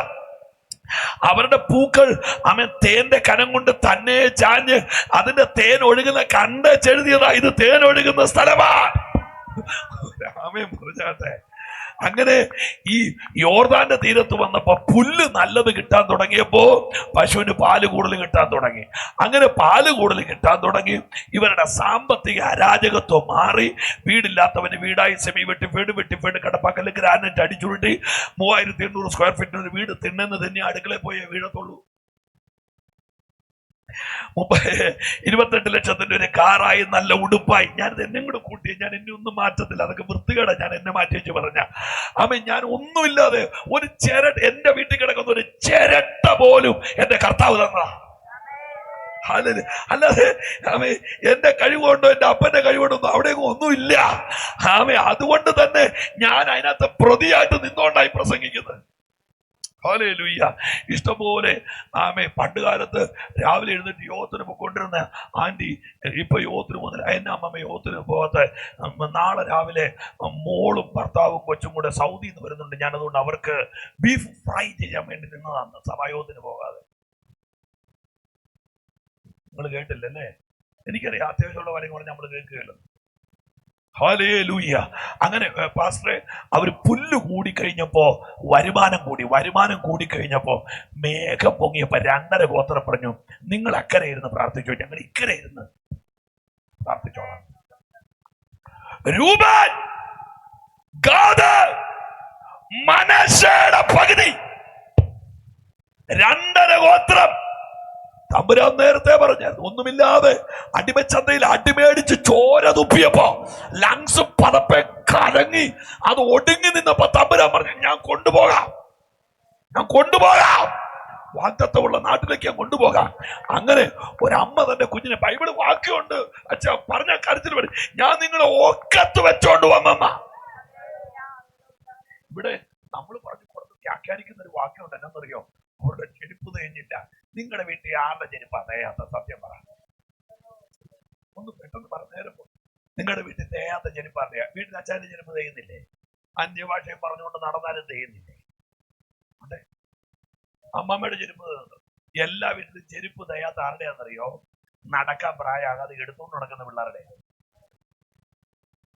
അവരുടെ പൂക്കൾ ആമെ തേന്റെ കനം കൊണ്ട് തന്നെ ചാഞ്ഞ് അതിന്റെ തേൻ ഒഴുകുന്ന കണ്ട് ചെഴുതിയതാ. ഇത് തേൻ ഒഴുകുന്ന സ്ഥലമാണ്. ആമേ പറഞ്ഞാട്ടെ. അങ്ങനെ ഈ യോർദാന്റെ തീരത്ത് വന്നപ്പോ പുല്ല് നല്ലത് കിട്ടാൻ തുടങ്ങിയപ്പോ പശുവിന് പാല് കൂടുതൽ കിട്ടാൻ തുടങ്ങി. അങ്ങനെ പാല് കൂടുതൽ കിട്ടാൻ തുടങ്ങി. ഇവരുടെ സാമ്പത്തിക അരാജകത്വം മാറി. വീടില്ലാത്തവന് വീടായി, സെമി വെട്ടി വീട് കടപ്പാക്കല് ഗ്രാനൈറ്റ് അടിച്ചുരുട്ടി 3800 സ്ക്വയർ ഫീറ്റിന് ഒരു വീട് തിന്നെന്ന് തന്നെ അടുക്കളയിൽ പോയേ വീഴത്തുള്ളൂ. 28 ലക്ഷത്തിന്റെ ഒരു കാറായി, നല്ല ഉടുപ്പായി. ഞാൻ എന്നെ കൂടെ കൂട്ടി, ഞാൻ എന്നെ ഒന്നും മാറ്റത്തില്ല, അതൊക്കെ വൃത്തികേടാ. ഞാൻ എന്നെ മാറ്റി വെച്ച് പറഞ്ഞ ഞാൻ ഒന്നുമില്ലാതെ ഒരു എന്റെ വീട്ടിൽ കിടക്കുന്ന ഒരു ചിരട്ട പോലും എന്റെ കർത്താവ് തന്നതാ. അല്ലാതെ എന്റെ കഴിവുകൊണ്ടോ എന്റെ അപ്പന്റെ കഴിവുകൊണ്ടോ അവിടെയൊന്നും ഒന്നുമില്ല. അതുകൊണ്ട് തന്നെ ഞാൻ അതിനകത്ത് പ്രതിയായിട്ട് നിന്നോണ്ടായി പ്രസംഗിക്കുന്നത്. ഹല്ലേലൂയ. ഇഷ്ടംപോലെ പണ്ട് കാലത്ത് രാവിലെ എഴുന്നേറ്റ് യോഗത്തിന് കൊണ്ടിരുന്ന ആന്റി ഇപ്പൊ യോഗത്തിന് പോകുന്നില്ല. എന്നെ അമ്മമ്മ യോഗത്തിന് പോകാത്ത. നാളെ രാവിലെ മോളും ഭർത്താവും കൊച്ചും കൂടെ സൗദിയിൽ നിന്ന് വരുന്നുണ്ട്. ഞാൻ അതുകൊണ്ട് അവർക്ക് ബീഫ് ഫ്രൈ ചെയ്യാൻ വേണ്ടി നിന്നതാണ്, സഭായോഗത്തിന് പോകാതെ. നിങ്ങൾ കേട്ടില്ലല്ലേ? എനിക്കറിയാം, അത്യാവശ്യമുള്ള കാര്യങ്ങൾ നമ്മൾ കേൾക്കുകയല്ലോ. ഹല്ലേലൂയ. അങ്ങനെ പാസ്റ്ററെ അവര് പുല്ല് കൂടിക്കഴിഞ്ഞപ്പോ വരുമാനം കൂടിക്കഴിഞ്ഞപ്പോ മേഘം പൊങ്ങിയപ്പോ 2.5 ഗോത്രം പറഞ്ഞു, നിങ്ങൾ അക്കരെ ഇരുന്ന് പ്രാർത്ഥിച്ചോ, ഞങ്ങൾ ഇക്കരെ ഇരുന്ന് പ്രാർത്ഥിച്ചോളാം. രൂബൻ, ഗാദ്, മനശ്ശെയുടെ പകുതി 2.5 ഗോത്രം. തമ്പുരാൻ നേരത്തെ പറഞ്ഞായിരുന്നു, ഒന്നുമില്ലാതെ അടിമച്ചന്തയിൽ അടിമേടിച്ച് ചോര തുപ്പിയപ്പോ ലങ്സ് പതപ്പെ കലങ്ങി അത് ഒടുങ്ങി നിന്നപ്പോ തമ്പുരാൻ പറഞ്ഞു, ഞാൻ കൊണ്ടുപോകാം, വാഗ്ദത്തമുള്ള നാട്ടിലേക്ക് ഞാൻ കൊണ്ടുപോകാം. അങ്ങനെ ഒരമ്മ തന്റെ കുഞ്ഞിനെ, ബൈബിള് വാക്യമുണ്ട് അച്ഛാ, പറഞ്ഞ കാര്യത്തിൽ വരും, ഞാൻ നിങ്ങളെ ഒക്കത്ത് വെച്ചോണ്ട് വന്നമ്മ. ഇവിടെ നമ്മൾ പറഞ്ഞു കൊടുത്ത് വ്യാഖ്യാനിക്കുന്ന ഒരു വാക്യമുണ്ട്. എന്നറിയോ? അവരുടെ ചെരുപ്പ് തേഞ്ഞില്ല. നിങ്ങളുടെ വീട്ടിൽ ആരുടെ ചെരുപ്പാ തേയാത്ത? സത്യം പറ, ഒന്ന് പെട്ടെന്ന് പറഞ്ഞേരം. നിങ്ങളുടെ വീട്ടിൽ തേയാത്ത ചെരുപ്പാ തേയാ? വീട്ടിൽ അച്ഛൻ്റെ ചെരുപ്പ് തേയുന്നില്ലേ? അന്യഭാഷയും പറഞ്ഞുകൊണ്ട് നടന്നാലും തേയുന്നില്ലേ? അതെ, അമ്മമ്മയുടെ ചെരുപ്പ് തേയുന്നുണ്ട്. എല്ലാ വീട്ടിലും ചെരുപ്പ് തേയാത്ത ആരുടെയാണെന്നറിയോ? നടക്കാൻ പ്രായമാകാതെ എടുത്തുകൊണ്ട് നടക്കുന്ന പിള്ളേരുടെ.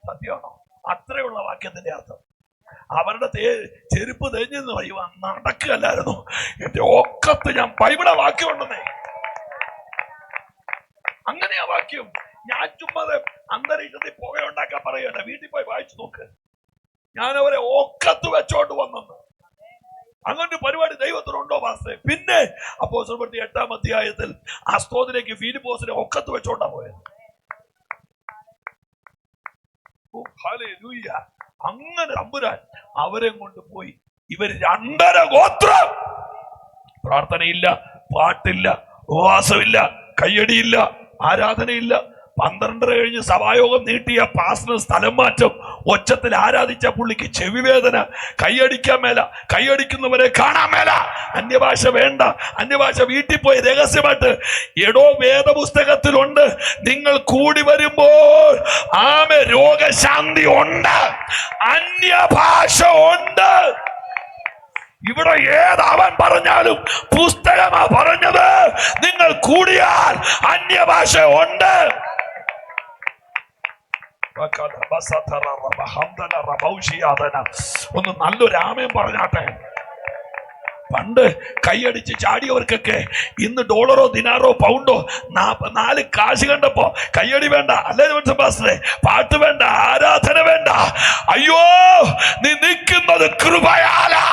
സത്യമാണോ? അത്രയുള്ള വാക്യത്തിന്റെ അർത്ഥം. അവരുടെ ചെരുപ്പ് തേഞ്ഞെന്ന് പറയുക നടക്കുകയല്ലായിരുന്നു. എന്റെ ഒക്കത്ത് ഞാൻ ബൈബിളെ വാക്യം ഉണ്ടെന്നേ. അങ്ങനെയാ വാക്യം. ഞാൻ ചുമ്മാതെ അന്തരീക്ഷത്തിൽ പുകയുണ്ടാക്കാൻ പറയട്ടെ, വീട്ടിൽ പോയി വായിച്ചു നോക്ക്. ഞാൻ അവരെ ഒക്കത്ത് വെച്ചോണ്ട് വന്നെന്ന്. അങ്ങനെ പരിപാടി ദൈവത്തിനുണ്ടോ പാസ്റ്റേ? പിന്നെ അപ്പോസ്തലപ്രവൃത്തി 8-ാം അധ്യായത്തിൽ അസ്തോദിലേക്ക് ഫിലിപ്പോസിനെ ഒക്കത്ത് വെച്ചോണ്ടാ പോയത്. ഹല്ലേലൂയ. അങ്ങനെ തമ്പുരാൻ അവരെ കൊണ്ട് പോയി. ഇവർ 2.5 ഗോത്രം. പ്രാർത്ഥനയില്ല, പാട്ടില്ല, ഉപവാസമില്ല, കയ്യടിയില്ല, ആരാധനയില്ല. 12:30 കഴിഞ്ഞ് സഭായോഗം നീട്ടിയ പാസ്റ്റർ സ്ഥലം മാറ്റം. ഒച്ചത്തിൽ ആരാധിച്ച പുള്ളിക്ക് ചെവി വേദന. കൈയടിക്കാൻ മേല, കൈയടിക്കുന്നവരെ കാണാൻ മേല. അന്യഭാഷ വേണ്ട, അന്യഭാഷ വീട്ടിൽ പോയി രഹസ്യമായിട്ട്. എടോ, വേദപുസ്തകത്തിലുണ്ട്, നിങ്ങൾ കൂടി വരുമ്പോൾ രോഗശാന്തി ഉണ്ട്, അന്യഭാഷ ഉണ്ട്. ഇവിടെ ഏതവൻ പറഞ്ഞാലും പുസ്തകമാ പറഞ്ഞത്, നിങ്ങൾ നിങ്ങൾ കൂടിയാൽ അന്യഭാഷ ഉണ്ട്. ഒന്ന് നല്ലൊരു ആമേൻ പറഞ്ഞാട്ടെ. പണ്ട് കൈയടിച്ച് ചാടിയവർക്കൊക്കെ ഇന്ന് ഡോളറോ ദിനാറോ പൗണ്ടോ 4 കാശ് കണ്ടപ്പോ കൈയടി വേണ്ട, അല്ലേ പാസ്റ്ററെ? പാട്ട് വേണ്ട, ആരാധന വേണ്ട. അയ്യോ, നീ നിൽക്കുന്നത് കൃപയാലാ.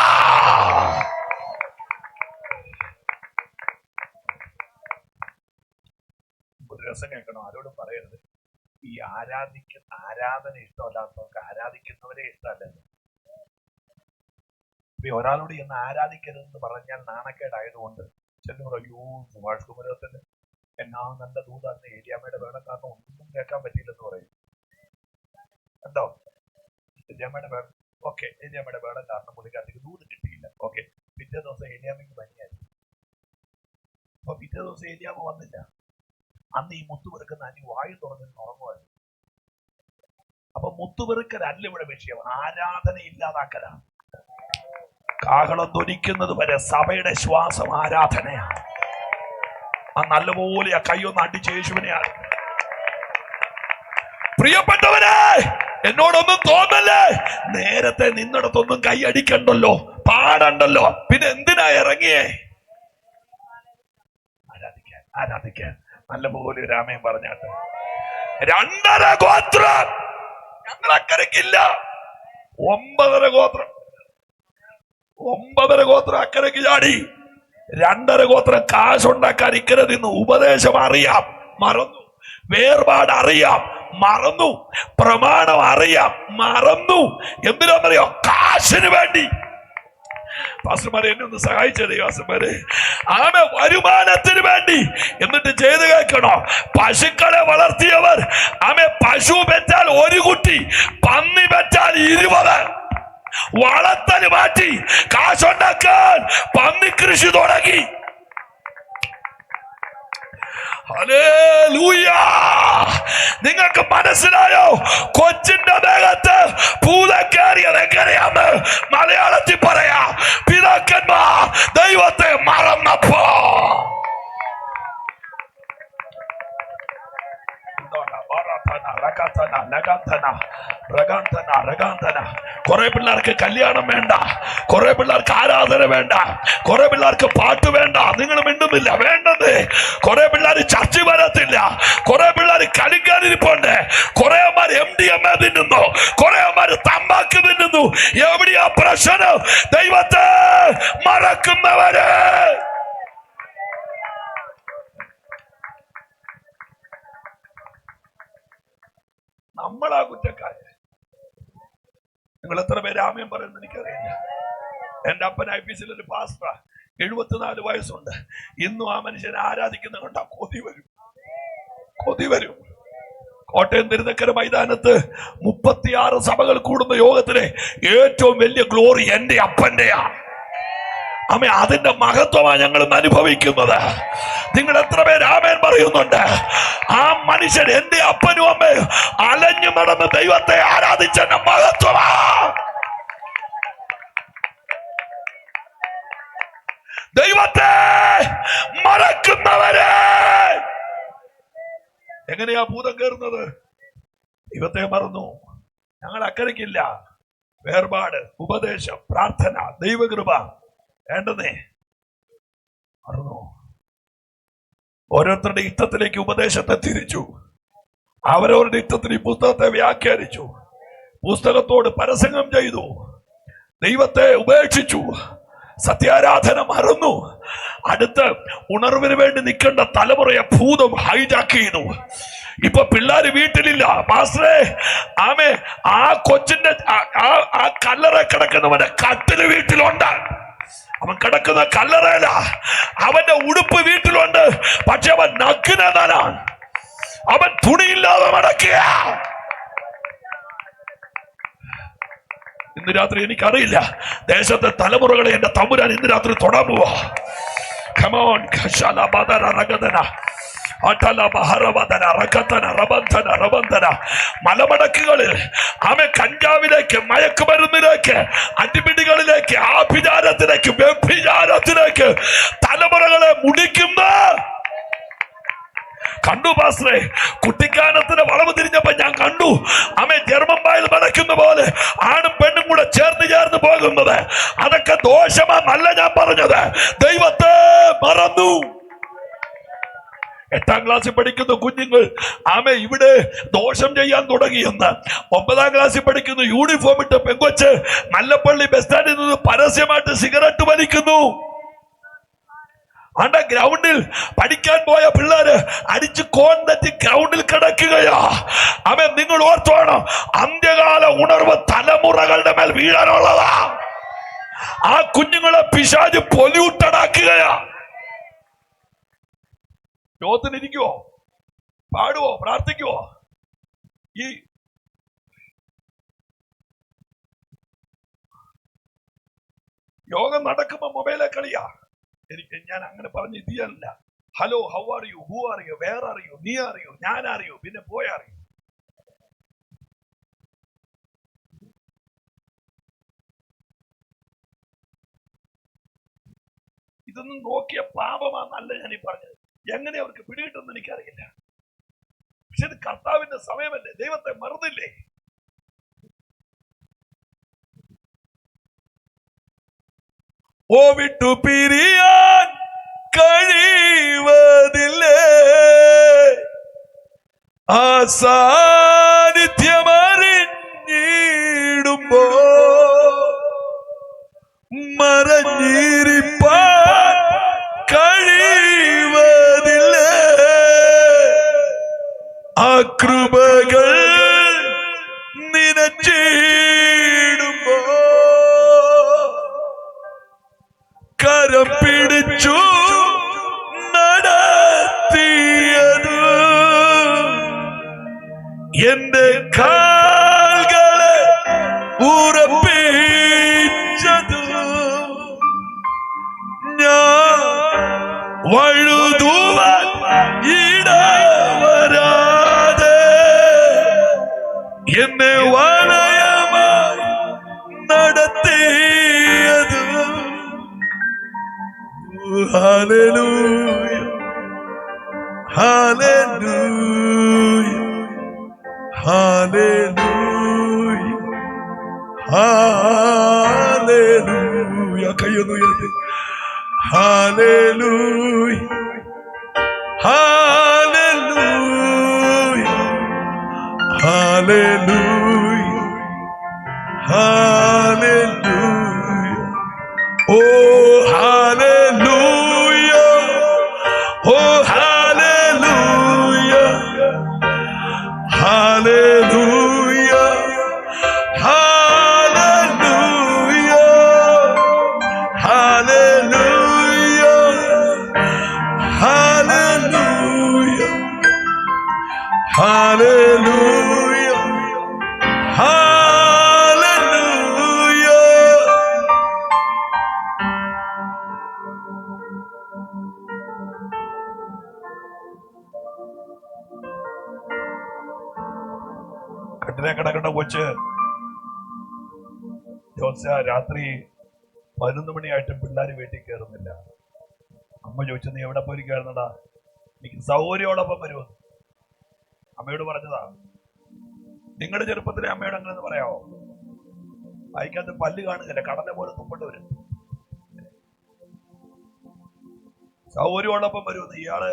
ഒരു രസം കേൾക്കണം, ആരോടും പറയരുത്. ഈ ആരാധന ഇഷ്ടമല്ലാത്തവർക്ക് ആരാധിക്കുന്നവരെ ഇഷ്ടമല്ലല്ലോ. ഒരാളോട് എന്ന് ആരാധിക്കരുതെന്ന് പറഞ്ഞാൽ നാണക്കേടായതുകൊണ്ട് ചെല്ലും അയ്യോ സുഭാഷ് കുമരകത്തിന് എന്നാ നല്ല ദൂതാന്ന് ഏലിയാമ്മയുടെ വേണം, കാരണം ഒന്നും കേൾക്കാൻ പറ്റിയില്ലെന്ന് പറയും. കണ്ടോ? ഏലിയാമ്മയുടെ വേണം, ഓക്കെ, ഏലിയാമ്മയുടെ വേണം കാരണം പുള്ളിക്കാർക്ക് ദൂത് കിട്ടിയില്ല. ഓക്കെ, പിറ്റേ ദിവസം ഏലിയാമ്മയ്ക്ക് പനിയായിരുന്നു. അപ്പൊ പിറ്റേ ദിവസം ഏലിയാമ്മ വന്നില്ല. അന്ന് ഈ മുത്തുപെറുക്കുന്ന അനി വായു തുറന്ന് ഉറങ്ങുമായിരുന്നു. അപ്പൊ മുത്തുപെറുക്കലല്ല ഇവിടെ വിഷയം, ആരാധന ഇല്ലാതാക്കലാണ്. കാഹളം ധ്വനിക്കുന്നത് വരെ സഭയുടെ ശ്വാസം ആരാധനയാണ്. ആ നല്ലപോലെ ആ കൈയൊന്ന് അടിച്ച് യേശുവിനെയാണ്. പ്രിയപ്പെട്ടവരെ, എന്നോടൊന്നും തോന്നല്ലേ, നേരത്തെ നിന്നിടത്തൊന്നും കൈ അടിക്കണ്ടല്ലോ, പാടണ്ടല്ലോ, പിന്നെ എന്തിനാ ഇറങ്ങിയേ? ആരാധിക്കാൻ, ആരാധിക്കാൻ. നല്ലപോലെ രാമയും പറഞ്ഞാട്ട് 2.5 ഗോത്രം ഞങ്ങൾ അക്കരക്കില്ല. 9.5 ഗോത്രം, 9.5 ഗോത്രം അക്കരക്ക് ചാടി. 2.5 ഗോത്രം കാശുണ്ടാക്കാൻ ഇക്കരെ നിന്നു. ഉപദേശം അറിയാം, മറന്നു. വേർപാട് അറിയാം, മറന്നു. പ്രമാണം അറിയാം, മറന്നു. എന്തിനാണെന്നറിയോ? കാശിന് വേണ്ടി. പാസ്റ്റർമാരെ എന്നെ ഒന്ന് സഹായിച്ചത് പാസ്റ്റർമാരെ. ആമേ, വരുമാനത്തിന് വേണ്ടി. എന്നിട്ട് ചെയ്ത് കേൾക്കണോ? പശുക്കളെ വളർത്തിയവർ ആമേ, പശു വെച്ചാൽ 1 കുട്ടി, പന്നി വെച്ചാൽ 20. വളർത്തല് മാറ്റി കാശുണ്ടാക്കാൻ പന്നി കൃഷി തുടങ്ങി. ഹല്ലേലൂയ! നിങ്ങൾക്ക് മനസ്സിലായോ? കൊച്ചിന്റെ ദേഹത്ത് ഭൂതം കയറിയത് എങ്ങനെയാന്ന് മലയാളത്തിൽ പറയാ. പിതാക്കന്മാർ ദൈവത്തെ മറന്നപ്പോ കുറെ പിള്ളേർക്ക് കല്യാണം വേണ്ട, കുറെ പിള്ളേർക്ക് ആരാധന വേണ്ട, കുറെ പിള്ളേർക്ക് പാട്ട് വേണ്ട. നിങ്ങൾ മിണ്ടുന്നില്ല, വേണ്ടത്. കുറെ പിള്ളേർ ചർച്ച വരത്തില്ല, കുറെ പിള്ളേർ കളിക്കാനിരിപ്പുണ്ട്, കുറെ അമ്മമാർ MDMA തിന്നുന്നു, കുറെ അമ്മമാർ തമ്പാക്ക് തിന്നുന്നു. എവിടെയാ പ്രശ്നം? ദൈവത്തെ മറക്കുന്നവര്. നമ്മളാ കുറ്റക്കാര്. നിങ്ങൾ എത്ര പേര് ആമേൻ പറയുന്നത് എനിക്കറിയില്ല. എന്റെ അപ്പൻ IPC ഒരു പാസ്റ്ററാ, 74 വയസ്സുണ്ട്. ഇന്നും ആ മനുഷ്യനെ ആരാധിക്കുന്ന കണ്ടാ കൊതി വരും, കൊതി വരും. കോട്ടയം തിരുനക്കര മൈതാനത്ത് 36 സഭകൾ കൂടുന്ന യോഗത്തിലെ ഏറ്റവും വലിയ ഗ്ലോറി എന്റെ അപ്പന്റെയാ. ആമേ, അതിന്റെ മഹത്വമാണ് ഞങ്ങൾ അനുഭവിക്കുന്നത്. നിങ്ങൾ എത്ര പേര് ആമേൻ പറയുന്നുണ്ട്? ആ മനുഷ്യൻ എന്റെ അപ്പനും അമ്മയും അലഞ്ഞു നടന്ന് ദൈവത്തെ ആരാധിച്ചെന്റെ മഹത്വമാ. ദൈവത്തെ മറക്കുന്നവരെ എങ്ങനെയാ ഭൂതം കയറുന്നത്? ദൈവത്തെ മറന്നു. ഞങ്ങൾ അക്കരയ്ക്കില്ല. വേർപാട്, ഉപദേശം, പ്രാർത്ഥന, ദൈവകൃപ വേണ്ടതേ മറന്നു. ഓരോരുത്തരുടെ ഇഷ്ടത്തിലേക്ക് ഉപദേശത്തെ തിരിച്ചു. അവരവരുടെ ഇഷ്ടത്തിന് ഈ പുസ്തകത്തെ വ്യാഖ്യാനിച്ചു. പുസ്തകത്തോട് പരസംഗം ചെയ്തു. ദൈവത്തെ ഉപേക്ഷിച്ചു. സത്യാരാധന മറന്നു. അടുത്ത ഉണർവിന് വേണ്ടി നിൽക്കേണ്ട തലമുറയെ ഭൂതം ഹൈജാക്ക് ചെയ്തു. ഇപ്പൊ പിള്ളേര് വീട്ടിലില്ല. പാസ്റ്ററെ, ആമേ, ആ കൊച്ചിന്റെ ആ കല്ലറ കിടക്കുന്നവന്റെ കട്ടില് വീട്ടിലുണ്ട്. അവൻ കിടക്കുന്ന കല്ലറയില. അവന്റെ ഉടുപ്പ് വീട്ടിലുണ്ട്, പക്ഷെ അവൻ നഗ്നനാണ്. അവൻ തുണിയില്ലാതെ മടക്കിയ. ഇന്ന് രാത്രി എനിക്കറിയില്ല, ദേശത്തെ തലമുറകളെ എന്റെ തമ്പുരാൻ ഇന്ന് രാത്രി തൊടാൻ പോവാ. കമോൺ, മലമടക്കുകളിൽ ആമെ കഞ്ചാവിലേക്ക്, മയക്കുമരുന്നിലേക്ക്, അടിപിടികളിലേക്ക്, ആഭിചാരത്തിലേക്ക്, വ്യഭിചാരത്തിലേക്ക് തലമുറകളെ മുടിക്കുന്ന കണ്ടു പാസ്റ്ററെ, കുട്ടിക്കാനത്തിന് വളവ് തിരിഞ്ഞപ്പോ ഞാൻ കണ്ടു അമ്മ ജർമ്മൻ പായൽ മടക്കുന്ന പോലെ ആണും പെണ്ണും കൂടെ ചേർന്ന് പോകുന്നത്. അതൊക്കെ ദോഷമാണെന്നല്ല ഞാൻ പറഞ്ഞത്, ദൈവത്തെ മറന്നു. 8ാം ക്ലാസ്സിൽ പഠിക്കുന്ന കുഞ്ഞുങ്ങൾ ആമേ ഇവിടെ ദോഷം ചെയ്യാൻ തുടങ്ങിയെന്ന്. 9ാം ക്ലാസ്സിൽ പഠിക്കുന്ന യൂണിഫോം ഇട്ട് പെങ്കൊച്ച് മല്ലപ്പള്ളി ബസ് സ്റ്റാൻഡിൽ നിന്ന് പരസ്യമായിട്ട് സിഗരറ്റ് വലിക്കുന്നു. ആണ്ട ഗ്രൗണ്ടിൽ പഠിക്കാൻ പോയ പിള്ളേര് അടിച്ച് കോൺ തെറ്റി ഗ്രൗണ്ടിൽ കിടക്കുകയാ. അവൻ നിങ്ങൾ ഓർത്തോണം, അന്ത്യകാല ഉണർവ് തലമുറകളുടെ മേൽ വീഴാനുള്ളതാ. ആ കുഞ്ഞുങ്ങളെ പിശാച് പൊല്യൂട്ടഡാക്കുകയാ. യോഗത്തിനിരിക്കുവോ, പാടുവോ, പ്രാർത്ഥിക്കുവോ? ഈ യോഗം നടക്കുമ്പോ മൊബൈലെ കളിയാ. ഞാൻ അങ്ങനെ പറഞ്ഞ് ഇത് ചെയ്യാനില്ല. Hello, how are you, who are you, where are you, നീ അറിയോ, ഞാൻ അറിയോ, പിന്നെ പോയറിയോ. ഇതൊന്നും നോക്കിയ പാപമാണെന്നല്ല ഞാൻ ഈ പറഞ്ഞത്. എങ്ങനെ അവർക്ക് പിടികിട്ടെന്ന് എനിക്കറിയില്ല. പക്ഷെ ഇത് കർത്താവിന്റെ സമയമല്ലേ, ദൈവത്തെ മറന്നില്ലേ? ഓ വിട്ടു പിരിയാൻ കഴിവതില്ലേ, ആ സാന്നിധ്യമറിഞ്ഞിടുമ്പോ മറഞ്ഞിരിപ്പാൻ കഴിവതില്ലേ, ആ കൃപകൾ നിനച്ചിടുമ്പോ കരം പിടിച്ചു നടത്തിയതു എന്റെ കാൽകളെ ഉറപ്പിച്ചതു ഞാൻ വഴുതുവാൻ ഇടവരാതെ എന്നെ വലയമായി നടത്തിയതു. Hallelujah, hallelujah, hallelujah, hallelujah. കയ്യൊന്നു ഉയർത്തി. Hallelujah, hallelujah, hallelujah, hallelujah. Oh hallelujah, oh hallelujah, hallelujah, hallelujah, hallelujah, hallelujah, hallelujah, hallelujah. കട്ടിലെ കിടക്കുന്ന കൊച്ച് രാത്രി 11 മണിയായിട്ടും പിള്ളേർ വീട്ടിൽ കയറുന്നില്ല. അമ്മ ചോദിച്ചു, നീ എവിടെ പോയിരിക്കായിരുന്നടാ? എനിക്ക് സൗകര്യോടൊപ്പം വരുമെന്ന് അമ്മയോട് പറഞ്ഞതാ. നിങ്ങളുടെ ചെറുപ്പത്തിലെ അമ്മയോട് അങ്ങനെ പറയാവോ? വായിക്കാത്ത പല്ല് കാണുന്നില്ല, കടല പോലെ തുപ്പട്ട് വരും. സൗകര്യോടൊപ്പം വരുമെന്ന് ഇയാള്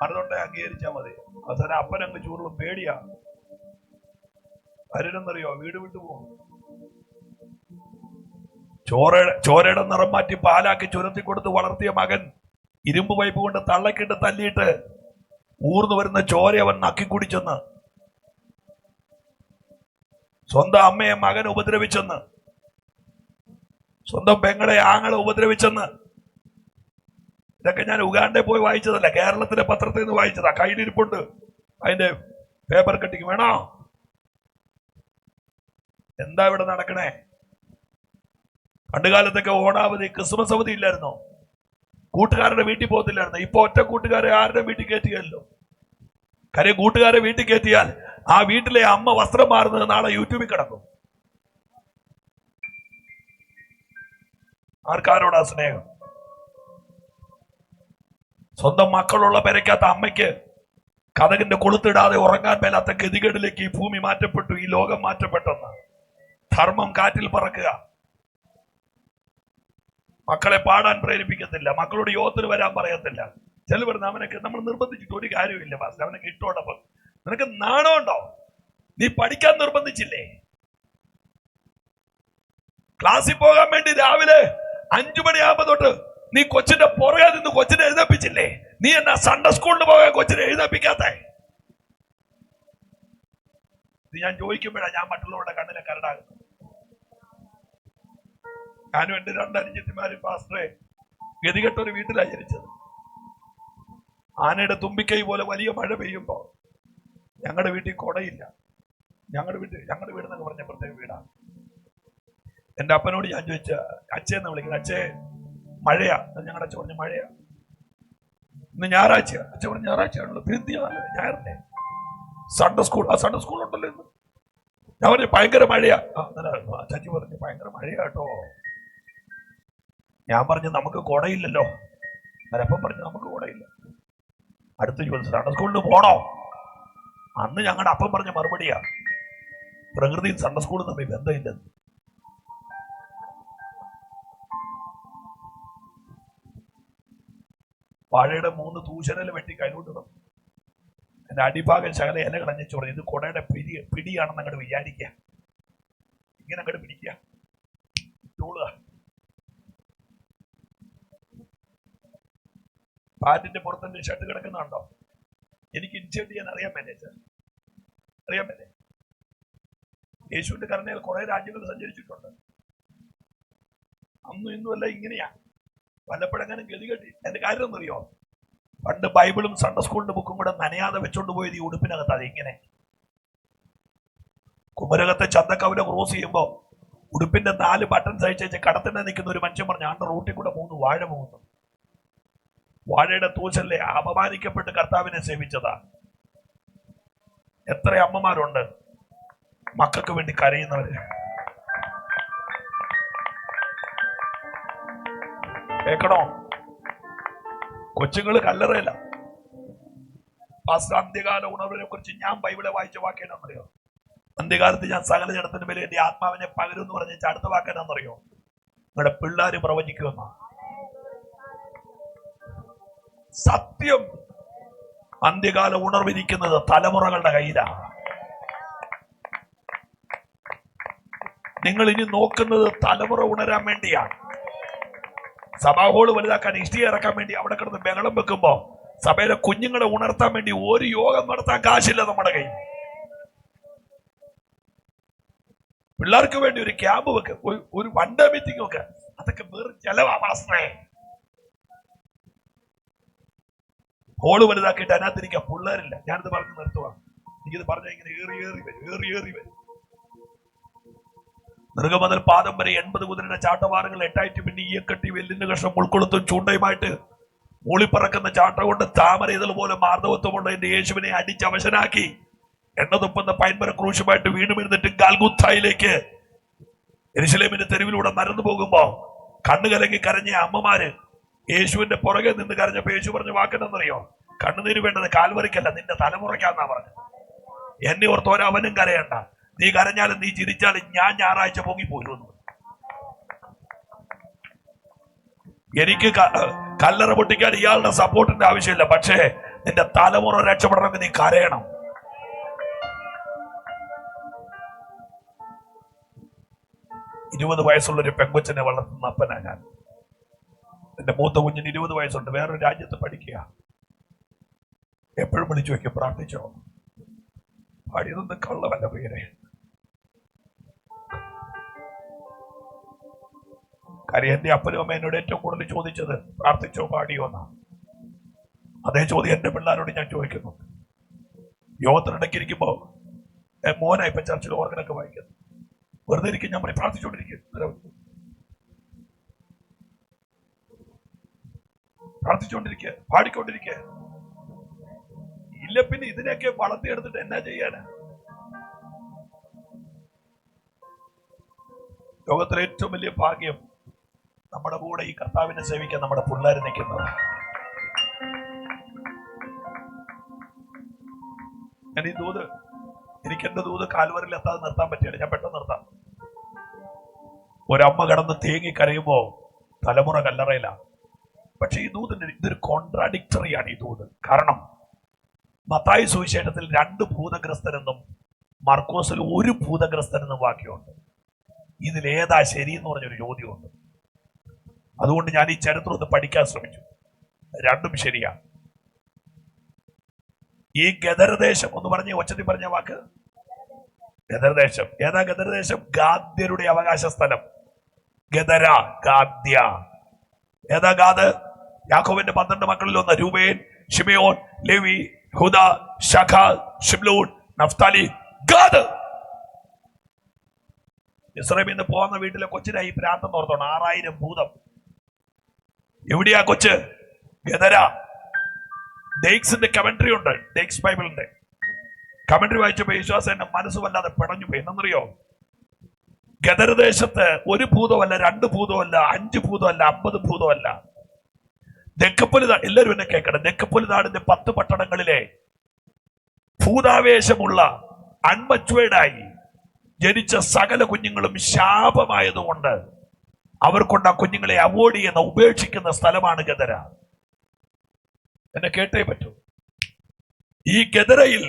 അറിഞ്ഞോണ്ടെ അംഗീകരിച്ചാൽ മതി. അവസാനം അപ്പനങ്ങ് ചൂറിലും പേടിയാ. അരുന്നെന്നറിയോ, വീട് വിട്ടു പോകും. ചോരയുടെ നിറം മാറ്റി പാലാക്കി ചുരത്തി കൊടുത്ത് വളർത്തിയ മകൻ ഇരുമ്പ് പൈപ്പ് കൊണ്ട് തള്ളക്കിട്ട് തല്ലിയിട്ട് ഊർന്നു വരുന്ന ചോര അവൻ നക്കിക്കുടിച്ചെന്ന്, സ്വന്തം അമ്മയെ മകൻ ഉപദ്രവിച്ചെന്ന്, സ്വന്തം പെങ്ങളെ ആങ്ങളെ ഉപദ്രവിച്ചെന്ന്. ഇതൊക്കെ ഞാൻ ഉഗാണ്ടയിൽ പോയി വായിച്ചതല്ല, കേരളത്തിലെ പത്രത്തിൽ നിന്ന് വായിച്ചതാ. കയ്യിലിരിപ്പുണ്ട് അതിന്റെ പേപ്പർ കട്ടിങ്. വേണോ? എന്താ ഇവിടെ നടക്കണേ? പണ്ടുകാലത്തൊക്കെ ഓണാവധി, ക്രിസ്മസ് അവധി ഇല്ലായിരുന്നോ? കൂട്ടുകാരുടെ വീട്ടിൽ പോകത്തില്ലായിരുന്നോ? ഇപ്പൊ ഒറ്റ കൂട്ടുകാരെ ആരുടെ വീട്ടിൽ കയറ്റിയല്ലോ. കാര്യം കൂട്ടുകാരെ വീട്ടിൽ കയറ്റിയാൽ ആ വീട്ടിലെ അമ്മ വസ്ത്രം മാറുന്നത് നാളെ യൂട്യൂബിൽ കിടക്കും. ആർക്കാരോടാ സ്നേഹം? സ്വന്തം മക്കളുള്ള പെരയ്ക്കകത്ത് അമ്മയ്ക്ക് കതകിന്റെ കൊളുത്തിടാതെ ഉറങ്ങാൻ മേലാത്ത ഗതികേടിലേക്ക് ഈ ഭൂമി മാറ്റപ്പെട്ടു, ഈ ലോകം മാറ്റപ്പെട്ടെന്ന്. ധർമ്മം കാറ്റിൽ പറക്കുക. മക്കളെ പാടാൻ പ്രേരിപ്പിക്കത്തില്ല, മക്കളോട് യോഗത്തിന് വരാൻ പറയത്തില്ല. ചിലവർ അവനൊക്കെ നമ്മൾ നിർബന്ധിച്ചിട്ട് ഒരു കാര്യമില്ല പാസ്റ്റർ, അവനൊക്കെ ഇട്ടോടൊപ്പം. നിനക്ക് നാണമുണ്ടോ? നീ പഠിക്കാൻ നിർബന്ധിച്ചില്ലേ? ക്ലാസ്സിൽ പോകാൻ വേണ്ടി രാവിലെ 5 മണിയാകുമ്പോ തൊട്ട് നീ കൊച്ചിന്റെ പുറകെ നിന്ന് കൊച്ചിനെ എഴുന്നേപ്പിച്ചില്ലേ? നീ എന്നാ സൺഡേ സ്കൂളിന് പോകാൻ കൊച്ചിനെ എഴുന്നേപ്പിക്കാത്ത? ഇത് ഞാൻ ചോദിക്കുമ്പോഴാണ് ഞാൻ മറ്റുള്ളവരുടെ കണ്ണിലെ കരടാകുന്നത്. ഞാനും എന്റെ 2 അനുജത്തിമാരും പാസ്റ്ററെ ഗതികെട്ടൊരു വീട്ടിലാണ് ജനിച്ചത്. ആനയുടെ തുമ്പിക്കൈ പോലെ വലിയ മഴ പെയ്യുമ്പോ ഞങ്ങളുടെ വീട്ടിൽ കുടയില്ല. ഞങ്ങളുടെ വീട് എന്നൊക്കെ പറഞ്ഞ പ്രത്യേക വീടാണ്. എന്റെ അപ്പനോട് ഞാൻ ചോദിച്ച, അച്ഛയെന്ന് വിളിക്കുന്നത്, അച്ഛേ മഴയാ. ഞങ്ങളുടെ അച്ഛൻ പറഞ്ഞ മഴയാ, ഇന്ന് ഞായറാഴ്ച. അച്ഛൻ പറഞ്ഞ ഞായറാഴ്ചയാണല്ലോ, തീർത്തിയാണല്ലോ, ഞായറല്ലേ, സൺഡേ സ്കൂൾ ഉണ്ടല്ലോ ഇന്ന്. ഞാൻ പറഞ്ഞു ഭയങ്കര മഴയാ. ചാച്ചി പറഞ്ഞു ഭയങ്കര മഴയാ കേട്ടോ. ഞാൻ പറഞ്ഞു നമുക്ക് കുടയില്ലല്ലോ. അരപ്പം പറഞ്ഞു നമുക്ക് കുടയില്ല. അടുത്ത ചോദിച്ചു സൺഡേ സ്കൂളിന് പോണോ? അന്ന് ഞങ്ങളുടെ അപ്പം പറഞ്ഞ മറുപടിയാ, പ്രകൃതിയും സൺഡേ സ്കൂളും തമ്മിൽ ബന്ധമില്ലെന്ന്. വാഴയുടെ 3 തൂശനില വെട്ടി കൈലോട്ടിടും. എന്റെ അടിഭാഗം ശകല ഇല കളഞ്ഞു പറഞ്ഞു, ഇത് കുടയുടെ പിടിയാണെന്ന് അങ്ങോട്ട് വിചാരിക്കുക. ഇങ്ങനെ അങ്ങോട്ട് പിടിക്കുക, ചൂളുക. പാറ്റിന്റെ പുറത്തിന്റെ ഷർട്ട് കിടക്കുന്നുണ്ടോ? എനിക്ക് ഇൻഷർട്ട് ചെയ്യാൻ അറിയാൻ മേലേ സാർ, അറിയാൻ മേലേ. യേശുവിന്റെ കരുണയിൽ കുറെ രാജ്യങ്ങൾ സഞ്ചരിച്ചിട്ടുണ്ട്. അന്നും ഇന്നും അല്ല ഇങ്ങനെയാ. വല്ലപ്പോഴെങ്ങാനും ഗതികെട്ടി. എന്റെ കാര്യം ഒന്നറിയോ? പണ്ട് ബൈബിളും സൺഡേ സ്കൂളിന്റെ ബുക്കും കൂടെ നനയാതെ വെച്ചോണ്ട് പോയത് ഈ ഉടുപ്പിനകത്ത്. അത് ഇങ്ങനെ കുമരകത്തെ ചന്തക്കവല ക്രോസ് ചെയ്യുമ്പോ ഉടുപ്പിന്റെ 4 ബട്ടൺസ് അയച്ചു കടത്തിനെ നിൽക്കുന്ന ഒരു മനുഷ്യൻ പറഞ്ഞു, ആണ്ട് റൂട്ടിൽ കൂടെ 3 വാഴ പോകുന്നു. വാഴയുടെ തൂശല്ലേ അപമാനിക്കപ്പെട്ട് കർത്താവിനെ സേവിച്ചതാ. എത്ര അമ്മമാരുണ്ട് മക്കൾക്ക് വേണ്ടി കരയുന്നവര്. കേൾക്കണോ? കൊച്ചുങ്ങള് കല്ലറയില്ല. പാസ്റ്റർ, അന്ത്യകാല ഉണർവിനെ കുറിച്ച് ഞാൻ ബൈബിളെ വായിച്ച വാക്കേനാന്നറിയോ? അന്ത്യകാലത്ത് ഞാൻ സകല ജഡത്തിന് മേലെ എന്റെ ആത്മാവിനെ പകരും എന്ന് പറഞ്ഞ അടുത്ത വാക്കേനാന്നറിയോ? നിങ്ങളുടെ പിള്ളേര് പ്രവചിക്കുമെന്ന സത്യം. അന്ത്യകാല ഉണർവിരിക്കുന്നത് തലമുറകളുടെ കയ്യിലാണ്. നിങ്ങൾ ഇനി നോക്കുന്നത് തലമുറ ഉണരാൻ വേണ്ടിയാണ്. സഭാഹോള് വലുതാക്കാൻ, ഇഷ്ടി ഇറക്കാൻ വേണ്ടി അവിടെ കിടന്ന് ബഹളം വെക്കുമ്പോ സഭയിലെ കുഞ്ഞുങ്ങളെ ഉണർത്താൻ വേണ്ടി ഒരു യോഗം നടത്താൻ കാശില്ല നമ്മുടെ കയ്യിൽ. പിള്ളേർക്ക് വേണ്ടി ഒരു ക്യാമ്പ് വെക്ക്, ഒരു വൺ ഡേ മീറ്റിംഗ് വെക്ക്. അതൊക്കെ വേറെ ചെലവാ മാസ്റ്ററേ. ഹോള് വലുതാക്കിയിട്ട് അതിനകത്തിരിക്കുക, പിള്ളേരില്ല. ഞാനിത് പറഞ്ഞു നിർത്തുവാ. എനിക്കിത് പറഞ്ഞാൽ ഇങ്ങനെ ഏറി വരും. മൃഗമുതൽ പാദം വരെ 80 കുതിരയുടെ ചാട്ടവാറുകൾ 8 പിന്നെ ഈയക്കട്ടി വെല്ലിന്റെ കഷ്ണം ഉൾക്കൊളുത്തും ചൂണ്ടയുമായിട്ട് മൂളിപ്പറക്കുന്ന ചാട്ട കൊണ്ട് താമര ഇതൾ പോലെ മാർദ്ദവത്വമുള്ള എന്റെ യേശുവിനെ അടിച്ചവശനാക്കി എണ്ണ തുപ്പുന്ന പൈൻമര ക്രൂശുമായിട്ട് വീണ്ടും ഗാൽഗുത്തായിലേക്ക് യെരൂശലേമിന്റെ തെരുവിലൂടെ നടന്നു പോകുമ്പോ കണ്ണുകലങ്ങി കരഞ്ഞ അമ്മമാര് യേശുവിന്റെ പുറകെ നിന്ന് കരഞ്ഞപ്പോ യേശു പറഞ്ഞ വാക്കെന്നറിയോ? കണ്ണുനീര് വേണ്ടത് കാൽവറിക്കല്ല, നിന്റെ തലമുറയ്ക്കാന്നാ പറഞ്ഞത്. എന്നെ ഓർത്തോരെ അവനും കരയണ്ട, നീ കരഞ്ഞാലും നീ ചിരിച്ചാലും ഞാൻ ഞായറാഴ്ച പൊങ്ങിപ്പോരുന്നു. എനിക്ക് കല്ലറ പൊട്ടിക്കാൻ ഇയാളുടെ സപ്പോർട്ടിന്റെ ആവശ്യമില്ല, പക്ഷേ നിന്റെ തലമുറ രക്ഷപ്പെടണമെങ്കിൽ നീ കരയണം. വയസ്സുള്ളൊരു പെങ്കൊച്ചനെ വളർത്തുന്ന അപ്പനാ ഞാൻ. എന്റെ മൂത്ത കുഞ്ഞിന് 20 വയസ്സുണ്ട്, വേറൊരു രാജ്യത്ത് പഠിക്കുക. എപ്പോഴും വിളിച്ചു വയ്ക്കും, പ്രാർത്ഥിച്ചോ? പാടിയതൊന്നും കള്ളമല്ല പേരെ. കാര്യം എന്റെ അപ്പനും അമ്മ എന്നോട് ഏറ്റവും കൂടുതൽ ചോദിച്ചത് പ്രാർത്ഥിച്ചോ പാടിയോ എന്നാ. അതേ ചോദ്യം എന്റെ പിള്ളേരോട് ഞാൻ ചോദിക്കുന്നു. യോഗത്തിനിടയ്ക്ക് ഇരിക്കുമ്പോ മോന ഇപ്പൊ ചർച്ചിൽ ഓർഗനൊക്കെ വായിക്കുന്നു, വെറുതെ ഇരിക്കും. ഞാൻ പ്രാർത്ഥിച്ചോണ്ടിരിക്കും, പ്രാർത്ഥിച്ചോണ്ടിരിക്കുക, പാടിക്കൊണ്ടിരിക്കുക. ഇല്ല പിന്നെ ഇതിനെയൊക്കെ വളർത്തിയെടുത്തിട്ട് എന്നാ ചെയ്യാനാ? ലോകത്തിലെ ഏറ്റവും വലിയ ഭാഗ്യം നമ്മുടെ കൂടെ ഈ കർത്താവിനെ സേവിക്കാൻ നമ്മുടെ പിള്ളേർ നിൽക്കുന്നത്. ഞാൻ ഈ ദൂത്, എനിക്ക് എന്റെ ദൂത് കാൽവറിൽ എത്താതെ നിർത്താൻ പറ്റില്ല. ഞാൻ പെട്ടെന്ന് നിർത്താം. ഒരമ്മ കിടന്ന് തേങ്ങി കരയുമ്പോ തലമുറ കല്ലറയില്ല. പക്ഷെ ഈ ദൂതിന് ഇതൊരു കോൺട്രാഡിക്ടറിയാണ് ഈ ദൂത്. കാരണം മത്തായി സുവിശേഷത്തിൽ 2 ഭൂതഗ്രസ്തരെന്നും മർക്കോസിൽ 1 ഭൂതഗ്രസ്തനെന്നും വാക്യമുണ്ട്. ഇതിലേതാ ശരി എന്ന് പറഞ്ഞൊരു ചോദ്യമുണ്ട്. അതുകൊണ്ട് ഞാൻ ഈ ചരിത്രം ഒന്ന് പഠിക്കാൻ ശ്രമിച്ചു. രണ്ടും ശരിയാണ്. ഈ ഗദർദേശം ഒന്ന് പറഞ്ഞ ഒച്ചത്തിൽ പറഞ്ഞ വാക്ക് ഗദർദേശം. ഏതാ ഗദർദേശം? ഗാദ്യരുടെ അവകാശ സ്ഥലം. ഗദര, ഗാദ്യ. ഏതാ ഗാദ്? യാക്കോബിന്റെ 12 മക്കളിൽ ഒന്ന്. രൂബേൻ, ശിമയോൻ, ലേവി, യഹൂദ, ശഖ, ശിബ്ലൂൻ, നഫ്താലി, ഗാദ്. ഇസ്രായേലിൽ നിന്ന് പോകുന്ന വീട്ടിലെ കൊച്ചിനായി പ്രാന്തം ഓർത്തോണം. 6000 ഭൂതം. എവിടെയാ കൊച്ച്? ഗദര. ഡേക്സിന്റെ കമന്ററി ഉണ്ട്, ഡേക്സ് ബൈബിളിന്റെ കമന്ററി വായിച്ചപ്പോ വിശ്വാസം എന്നെ മനസ്സ് വല്ലാതെ പിടഞ്ഞു പോയി. എന്നറിയോ? ഗദർദേശത്ത് 1 ഭൂതമല്ല, 2 ഭൂതമല്ല, 5 ഭൂതമല്ല, 50 ഭൂതമല്ല. എല്ലാവരും എന്നെ കേൾക്കണം. ദക്കപ്പൊലിനാടിന്റെ 10 പട്ടണങ്ങളിലെ ഭൂതാവേശമുള്ള അൺമച്വേർഡായി ജനിച്ച സകല കുഞ്ഞുങ്ങളും ശാപമായതുകൊണ്ട് അവർക്കൊണ്ട് ആ കുഞ്ഞുങ്ങളെ അവോയ്ഡ് ചെയ്യുന്ന, ഉപേക്ഷിക്കുന്ന സ്ഥലമാണ് ഗദര. എന്നെ കേട്ടേ പറ്റൂ. ഈ ഗദരയിൽ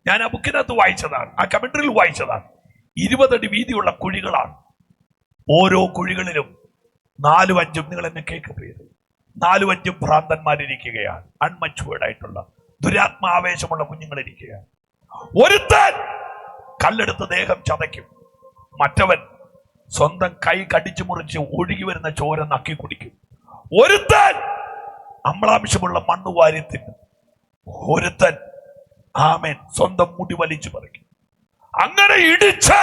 ഞാൻ ആ ബുക്കിനകത്ത് വായിച്ചതാണ്, ആ കമന്ററിയിൽ വായിച്ചതാണ്. 20 അടി വീതിയുള്ള കുഴികളാണ്. ഓരോ കുഴികളിലും 4-5, നിങ്ങൾ എന്നെ കേൾക്കുകയത്, 4-5 ഭ്രാന്തന്മാരിരിക്കുകയാണ്. അൺമച്വേർഡ് ആയിട്ടുള്ള ദുരാത്മാവേശമുള്ള കുഞ്ഞുങ്ങൾ ഇരിക്കുകയാണ്. ഒരുത്തൻ കല്ലെടുത്ത് ദേഹം ചതയ്ക്കും, മറ്റവൻ സ്വന്തം കൈ കടിച്ചു മുറിച്ച് ഒഴുകി വരുന്ന ചോര നക്കി കുടിക്കും. ഒരുത്തൻ അമ്ലാംശമുള്ള മണ്ണ് വാരി തിന്നും. ഒരുത്തൻ ആമേൻ സ്വന്തം മുടി വലിച്ചു പറിക്കും. അങ്ങനെ ഇടിച്ച്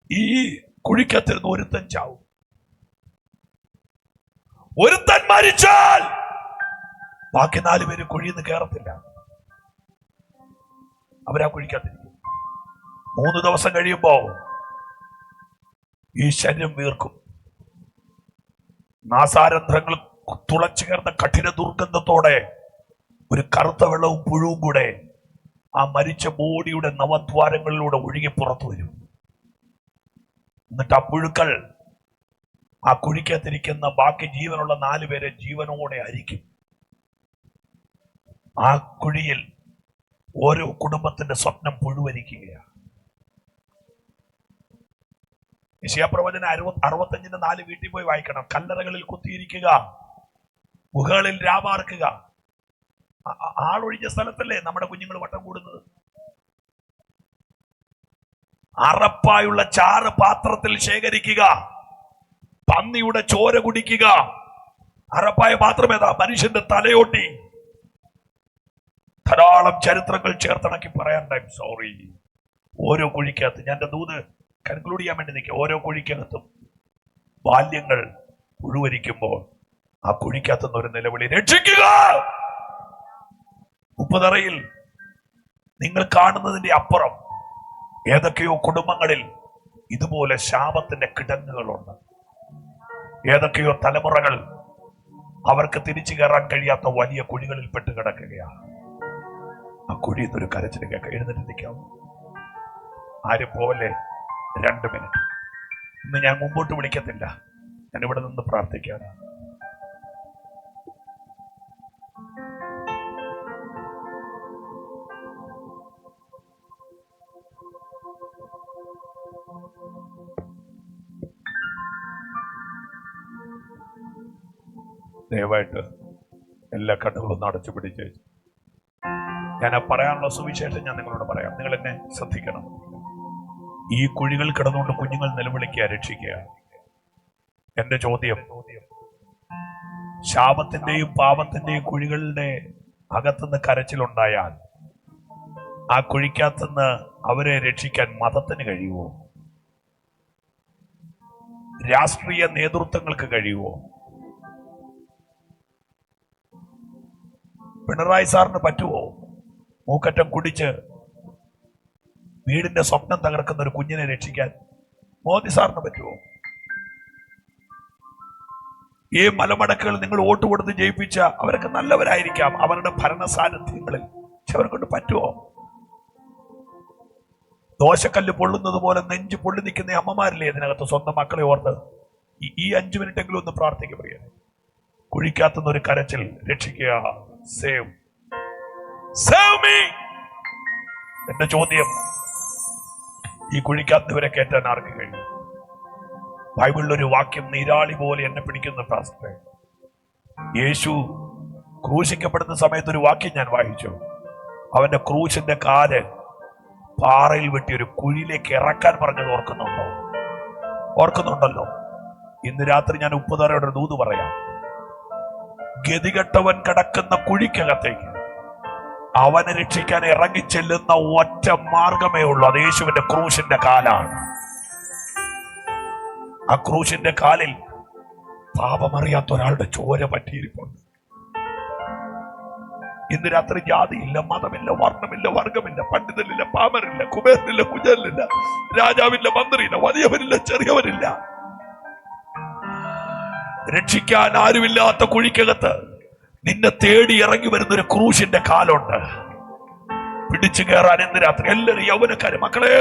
ഈ കുഴിക്കത്തിരുന്ന് ഒരുത്തൻ ചാവും. ഒരുത്തൻ മരിച്ചാൽ ബാക്കി 4 പേര് കുഴിയിൽ നിന്ന് കയറത്തില്ല. അവരാ കുഴിക്കത്തിരിക്കും. 3 ദിവസം കഴിയുമ്പോ ഈ ശരീരം വീർക്കും. നാസാരന്ധ്രങ്ങൾ തുളച്ചു കയറുന്ന കഠിന ദുർഗന്ധത്തോടെ ഒരു കറുത്ത വെള്ളവും പുഴുവും കൂടെ ആ മരിച്ച ബോഡിയുടെ നവദ്വാരങ്ങളിലൂടെ ഒഴുകി പുറത്തു വരും. എന്നിട്ട് ആ പുഴുക്കൾ ആ കുഴിക്കത്തിരിക്കുന്ന ബാക്കി ജീവനുള്ള 4 പേരെ ജീവനോടെ അരിക്കും. ആ കുഴിയിൽ ഓരോ കുടുംബത്തിന്റെ സ്വപ്നം പുഴുവരിക്കുകയാണ്. യെശയ്യാപ്രവചനം 65:4 വീട്ടിൽ പോയി വായിക്കണം. കല്ലറകളിൽ കുത്തിയിരിക്കുക, ഗുഹകളിൽ രാപാർക്കുക. ആളൊഴിഞ്ഞ സ്ഥലത്തല്ലേ നമ്മുടെ കുഞ്ഞുങ്ങൾ വട്ടം കൂടുന്നത്. അറപ്പായുള്ള ചാറ് പാത്രത്തിൽ ശേഖരിക്കുക, പന്നിയുടെ ചോര കുടിക്കുക. അറപ്പായ പാത്രം ഏതാ? മനുഷ്യന്റെ തലയോട്ടി. ധാരാളം ചരിത്രങ്ങൾ ചേർത്തിണക്കി പറയാൻ സോറി. ഓരോ കുഴിക്കകത്ത്, ഞാൻ എന്റെ ദൂത് കൺക്ലൂഡ് ചെയ്യാൻ വേണ്ടി നിൽക്കുക. ഓരോ കുഴിക്കകത്തും ബാല്യങ്ങൾ പുഴുവരിക്കുമ്പോൾ ആ കുഴിക്കകത്തുനിന്ന് ഒരു നിലവിളി, രക്ഷിക്കുക. ഉപ്പുതറയിൽ നിങ്ങൾ കാണുന്നതിന്റെ അപ്പുറം ഏതൊക്കെയോ കുടുംബങ്ങളിൽ ഇതുപോലെ ശാപത്തിന്റെ കിടങ്ങുകളുണ്ട്. ഏതൊക്കെയോ തലമുറകൾ അവർക്ക് തിരിച്ചു കയറാൻ കഴിയാത്ത വലിയ കുഴികളിൽ പെട്ട് കിടക്കുകയാണ്. ആ കുഴിയിൽ നിന്നൊരു കരച്ചിൽ കേൾക്കാം. എഴുന്നേറ്റ് നിൽക്കാമോ? ആരും പോവല്ലേ? 2 മിനിറ്റ്. ഇന്ന് ഞാൻ മുമ്പോട്ട് വിളിക്കത്തില്ല, ഞാൻ ഇവിടെ നിന്ന് പ്രാർത്ഥിക്കാനാണ്. ദയവായിട്ട് എല്ലാ കണ്ണുകളും അടച്ചു പിടിച്ച് ഞാൻ ആ പറയാനുള്ള സുവിശേഷം ഞാൻ നിങ്ങളോട് പറയാം. നിങ്ങൾ എന്നെ ശ്രദ്ധിക്കണം. ഈ കുഴികൾ കിടന്നുകൊണ്ട് കുഞ്ഞുങ്ങൾ നിലവിളിക്കുക, രക്ഷിക്കുക. എന്റെ ചോദ്യം, ശാപത്തിന്റെയും പാപത്തിന്റെയും കുഴികളുടെ അകത്തുനിന്ന് കരച്ചിലുണ്ടായാൽ ആ കുഴിക്കകത്തുനിന്ന് അവരെ രക്ഷിക്കാൻ മതത്തിന് കഴിയുമോ? രാഷ്ട്രീയ നേതൃത്വങ്ങൾക്ക് കഴിയുമോ? പിണറായി സാറിന് പറ്റുമോ? മൂക്കറ്റം കുടിച്ച് വീടിന്റെ സ്വപ്നം തകർക്കുന്ന ഒരു കുഞ്ഞിനെ രക്ഷിക്കാൻ മോദി സാറിന് പറ്റുമോ? ഈ മലമടക്കുകൾ നിങ്ങൾ വോട്ട് കൊടുത്ത് ജയിപ്പിച്ച അവരൊക്കെ നല്ലവരായിരിക്കാം അവരുടെ ഭരണസാന്നിധ്യങ്ങളിൽ. പക്ഷെ അവരെ കൊണ്ട് പറ്റുമോ? ദോശക്കല്ല് പൊള്ളുന്നത് പോലെ നെഞ്ച് പൊള്ളി നിൽക്കുന്ന അമ്മമാരില്ലേ ഇതിനകത്ത് സ്വന്തം മക്കളെ ഓർത്ത് ഈ 5 മിനിറ്റെങ്കിലും ഒന്ന് പ്രാർത്ഥിക്കുക. പറയാ കുഴിക്കാത്തുന്ന ഒരു കരച്ചിൽ, രക്ഷിക്കുക, സേവ് സേവ് മീ. എന്റെ ചോദ്യം, ഈ കുഴിക്കാത്തവരെ കയറ്റാൻ ആർക്ക് കഴിയും? ബൈബിളിലൊരു വാക്യം നീരാളി പോലെ എന്നെ പിടിക്കുന്ന പാസ്റ്ററെ. യേശു ക്രൂശിക്കപ്പെടുന്ന സമയത്ത് ഒരു വാക്യം ഞാൻ വായിച്ചു. അവന്റെ ക്രൂശിന്റെ കാല് പാറയിൽ വെട്ടി ഒരു കുഴിയിലേക്ക് ഇറക്കാൻ പറഞ്ഞത് ഓർക്കുന്നുണ്ടല്ലോ. ഇന്ന് രാത്രി ഞാൻ ഉപ്പുതറയുടെ ദൂത് പറയാം. ഗതികെട്ടവൻ കിടക്കുന്ന കുഴിക്കകത്തേക്ക് അവനെ രക്ഷിക്കാൻ ഇറങ്ങിച്ചെല്ലുന്ന ഒറ്റ മാർഗമേ ഉള്ളൂ. അത് യേശുവിന്റെ ക്രൂശിന്റെ കാലാണ്. ആ ക്രൂശിന്റെ കാലിൽ പാപമറിയാത്ത ഒരാളുടെ ചോര പറ്റിയിരിപ്പുണ്ട്. ഇന്ന് രാത്രി ജാതിയില്ല, മതമില്ല, വർണ്ണമില്ല, വർഗമില്ല, പണ്ഡിതനില്ല, പാമരില്ല, കുബേരനില്ല, കുജലില്ല, രാജാവില്ല, മന്ത്രിയില്ല, വലിയവരില്ല, ചെറിയവരില്ല. രക്ഷിക്കാൻ ആരുമില്ലാത്ത കുഴിക്കകത്ത് നിന്നെ തേടി ഇറങ്ങി വരുന്നൊരു ക്രൂശിന്റെ കാലുണ്ട്. പിടിച്ചു കയറാൻ ഇന്ന് രാത്രി എല്ലാവരും യൗവനക്കാര്, മക്കളെ,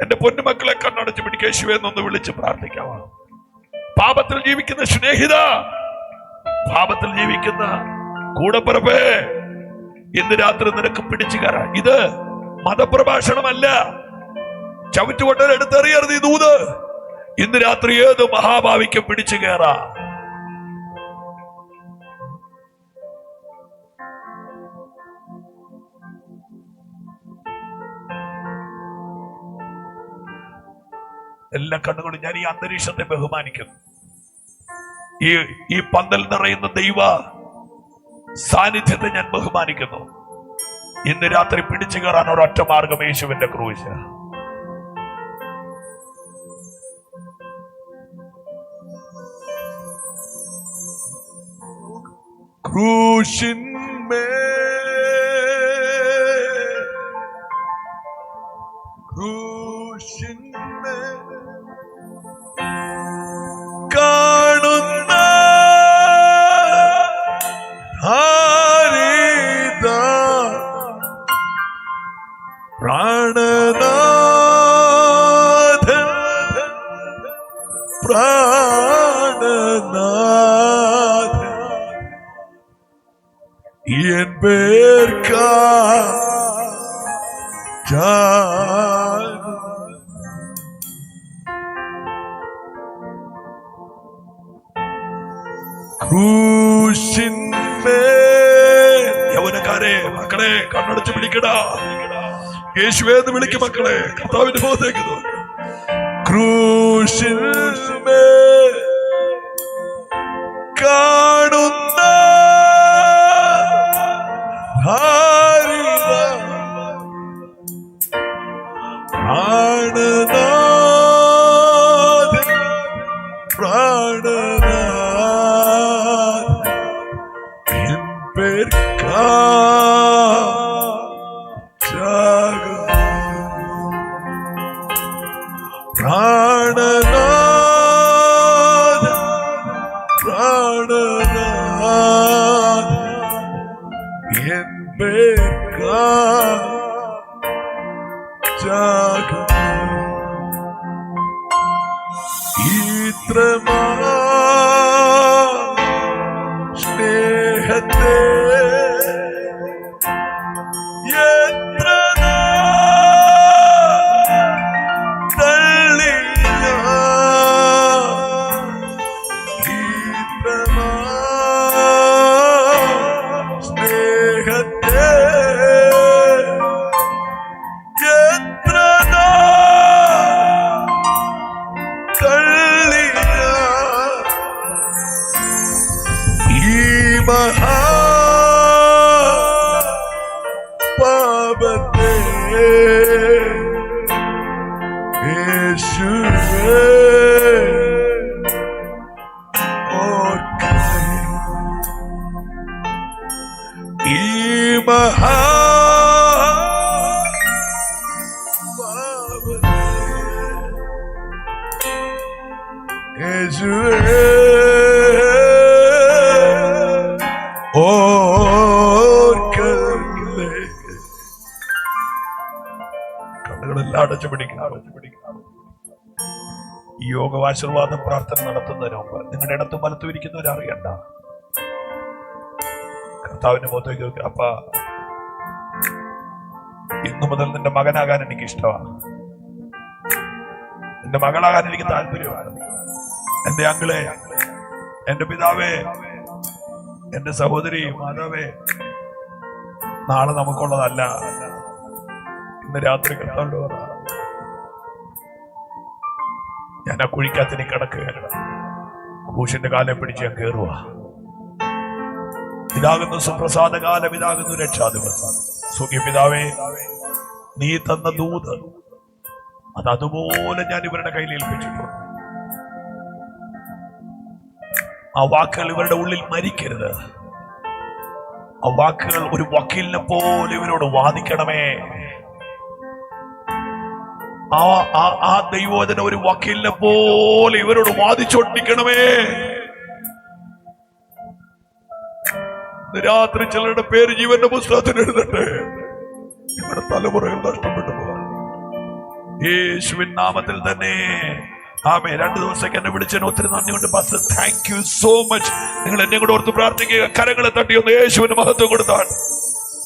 എന്റെ പൊന്നുമക്കളെ കണ്ണടച്ച് പിടിക്കുക, യേശുവെന്നൊന്ന് വിളിച്ച് പ്രാർത്ഥിക്കാമോ? പാപത്തിൽ ജീവിക്കുന്ന സ്നേഹിത, പാപത്തിൽ ജീവിക്കുന്ന കൂടപ്പിറപ്പേ, ഇന്ന് രാത്രി നിനക്ക് പിടിച്ചു കയറാൻ. ഇത് മതപ്രഭാഷണമല്ല. ചവിറ്റുകൊണ്ടൽ എടുത്തെറിയരുത് ഈ ദൂത്. ഇന്ന് രാത്രി ഏത് മഹാഭാവിക്കും പിടിച്ചു കയറാ. എല്ലാ കണ്ണുകളും ഞാൻ ഈ അന്തരീക്ഷത്തെ ബഹുമാനിക്കുന്നു. ഈ പന്തൽ നിറയുന്ന ദൈവ സാന്നിധ്യത്തെ ഞാൻ ബഹുമാനിക്കുന്നു. ഇന്ന് രാത്രി പിടിച്ചു കയറാൻ ഒരൊറ്റ മാർഗം, യേശുവിന്റെ ക്രൂശ്. ക്രൂശിന്മേൽ കാണുന്ന ഹരിത പ്രാണനാഥൻ എൻ പേർക്കാ യൗവനക്കാരെ, മക്കളെ, കണ്ണടച്ച് പിടിക്കടാ. യേശുവേന്ന് വിളിക്കും മക്കളെ. കർത്താവിന്റെ മുഖത്തേക്ക് നോക്ക്. ക്രൂശിന്മേൽ കാണുന്ന സ്നേഹത്തെ എത്ര തള്ളില്ല സ്നേഹത്തെ എത്ര തള്ളില്ല മഹാ പാപത്തെ യേശുവേ ഓർക്കണേ. ഈ മഹാ പാപത്തെ യേശുവേ അടച്ചു പിടിക്കണം. ഈ യോഗാശീർവാദ പ്രാർത്ഥന നടത്തുന്നതിന് മുമ്പ് നിങ്ങളുടെ ഇടത്തും വലത്തും ഇരിക്കുന്നവരറിയണ്ട. കർത്താവിന്റെ മുഖത്തേക്ക് നോക്കുക. അപ്പ ഇന്നു മുതൽ നിന്റെ മകനാകാൻ എനിക്ക് ഇഷ്ടമാണ്, എന്റെ മകളാകാൻ എനിക്ക് താല്പര്യമാണ്. എന്റെ അങ്കിളെ, എന്റെ പിതാവേ, എന്റെ സഹോദരി, മാതാവേ, നാളെ നമുക്കുള്ളതല്ല. ഇന്ന് രാത്രി കർത്താവിനോട് പറ, ഞാൻ ആ കുഴിക്കകത്തിന് കിടക്കുകയാണ്, ക്രൂശിന്റെ കാലം പിടിച്ച് ഞാൻ കയറുക. ഇതാകുന്നു സുപ്രസാദ കാലം, ഇതാകുന്നു രക്ഷാദിവസം. സുഖി പിതാവേ, നീ തന്ന ദൂത് അത് അതുപോലെ ഞാൻ ഇവരുടെ കയ്യിൽ ഏൽപ്പിച്ചിട്ടുണ്ട്. ആ വാക്കുകൾ ഇവരുടെ ഉള്ളിൽ മരിക്കരുത്. ആ വാക്കുകൾ ഒരു വക്കീലിനെ പോലെ ഇവരോട് വാദിക്കണമേ. ആ ദൈവവചന ഒരു വക്കീലിനെ പോലെ ഇവരോട് വാദിച്ചോണ്ടിരിക്കണമേ. രാത്രി ചിലരുടെ പേര് ജീവന്റെ പുസ്തകത്തിൽ എഴുതട്ടെ. നിങ്ങളുടെ തലമുറകൾ നഷ്ടപ്പെട്ടു പോകാൻ യേശുവിൻ നാമത്തിൽ തന്നെ ആമേൻ. 2 ദിവസത്തേക്ക് എന്നെ വിളിച്ചതിന് ഒത്തിരി നന്ദിയുണ്ട് pastor. Thank you so much. നിങ്ങൾ എന്നെ കൂടെ ഓർത്ത് പ്രാർത്ഥിക്കുക. കരങ്ങളെ തട്ടി ഒന്ന് യേശുവിന് മഹത്വം കൊടുത്താണ്.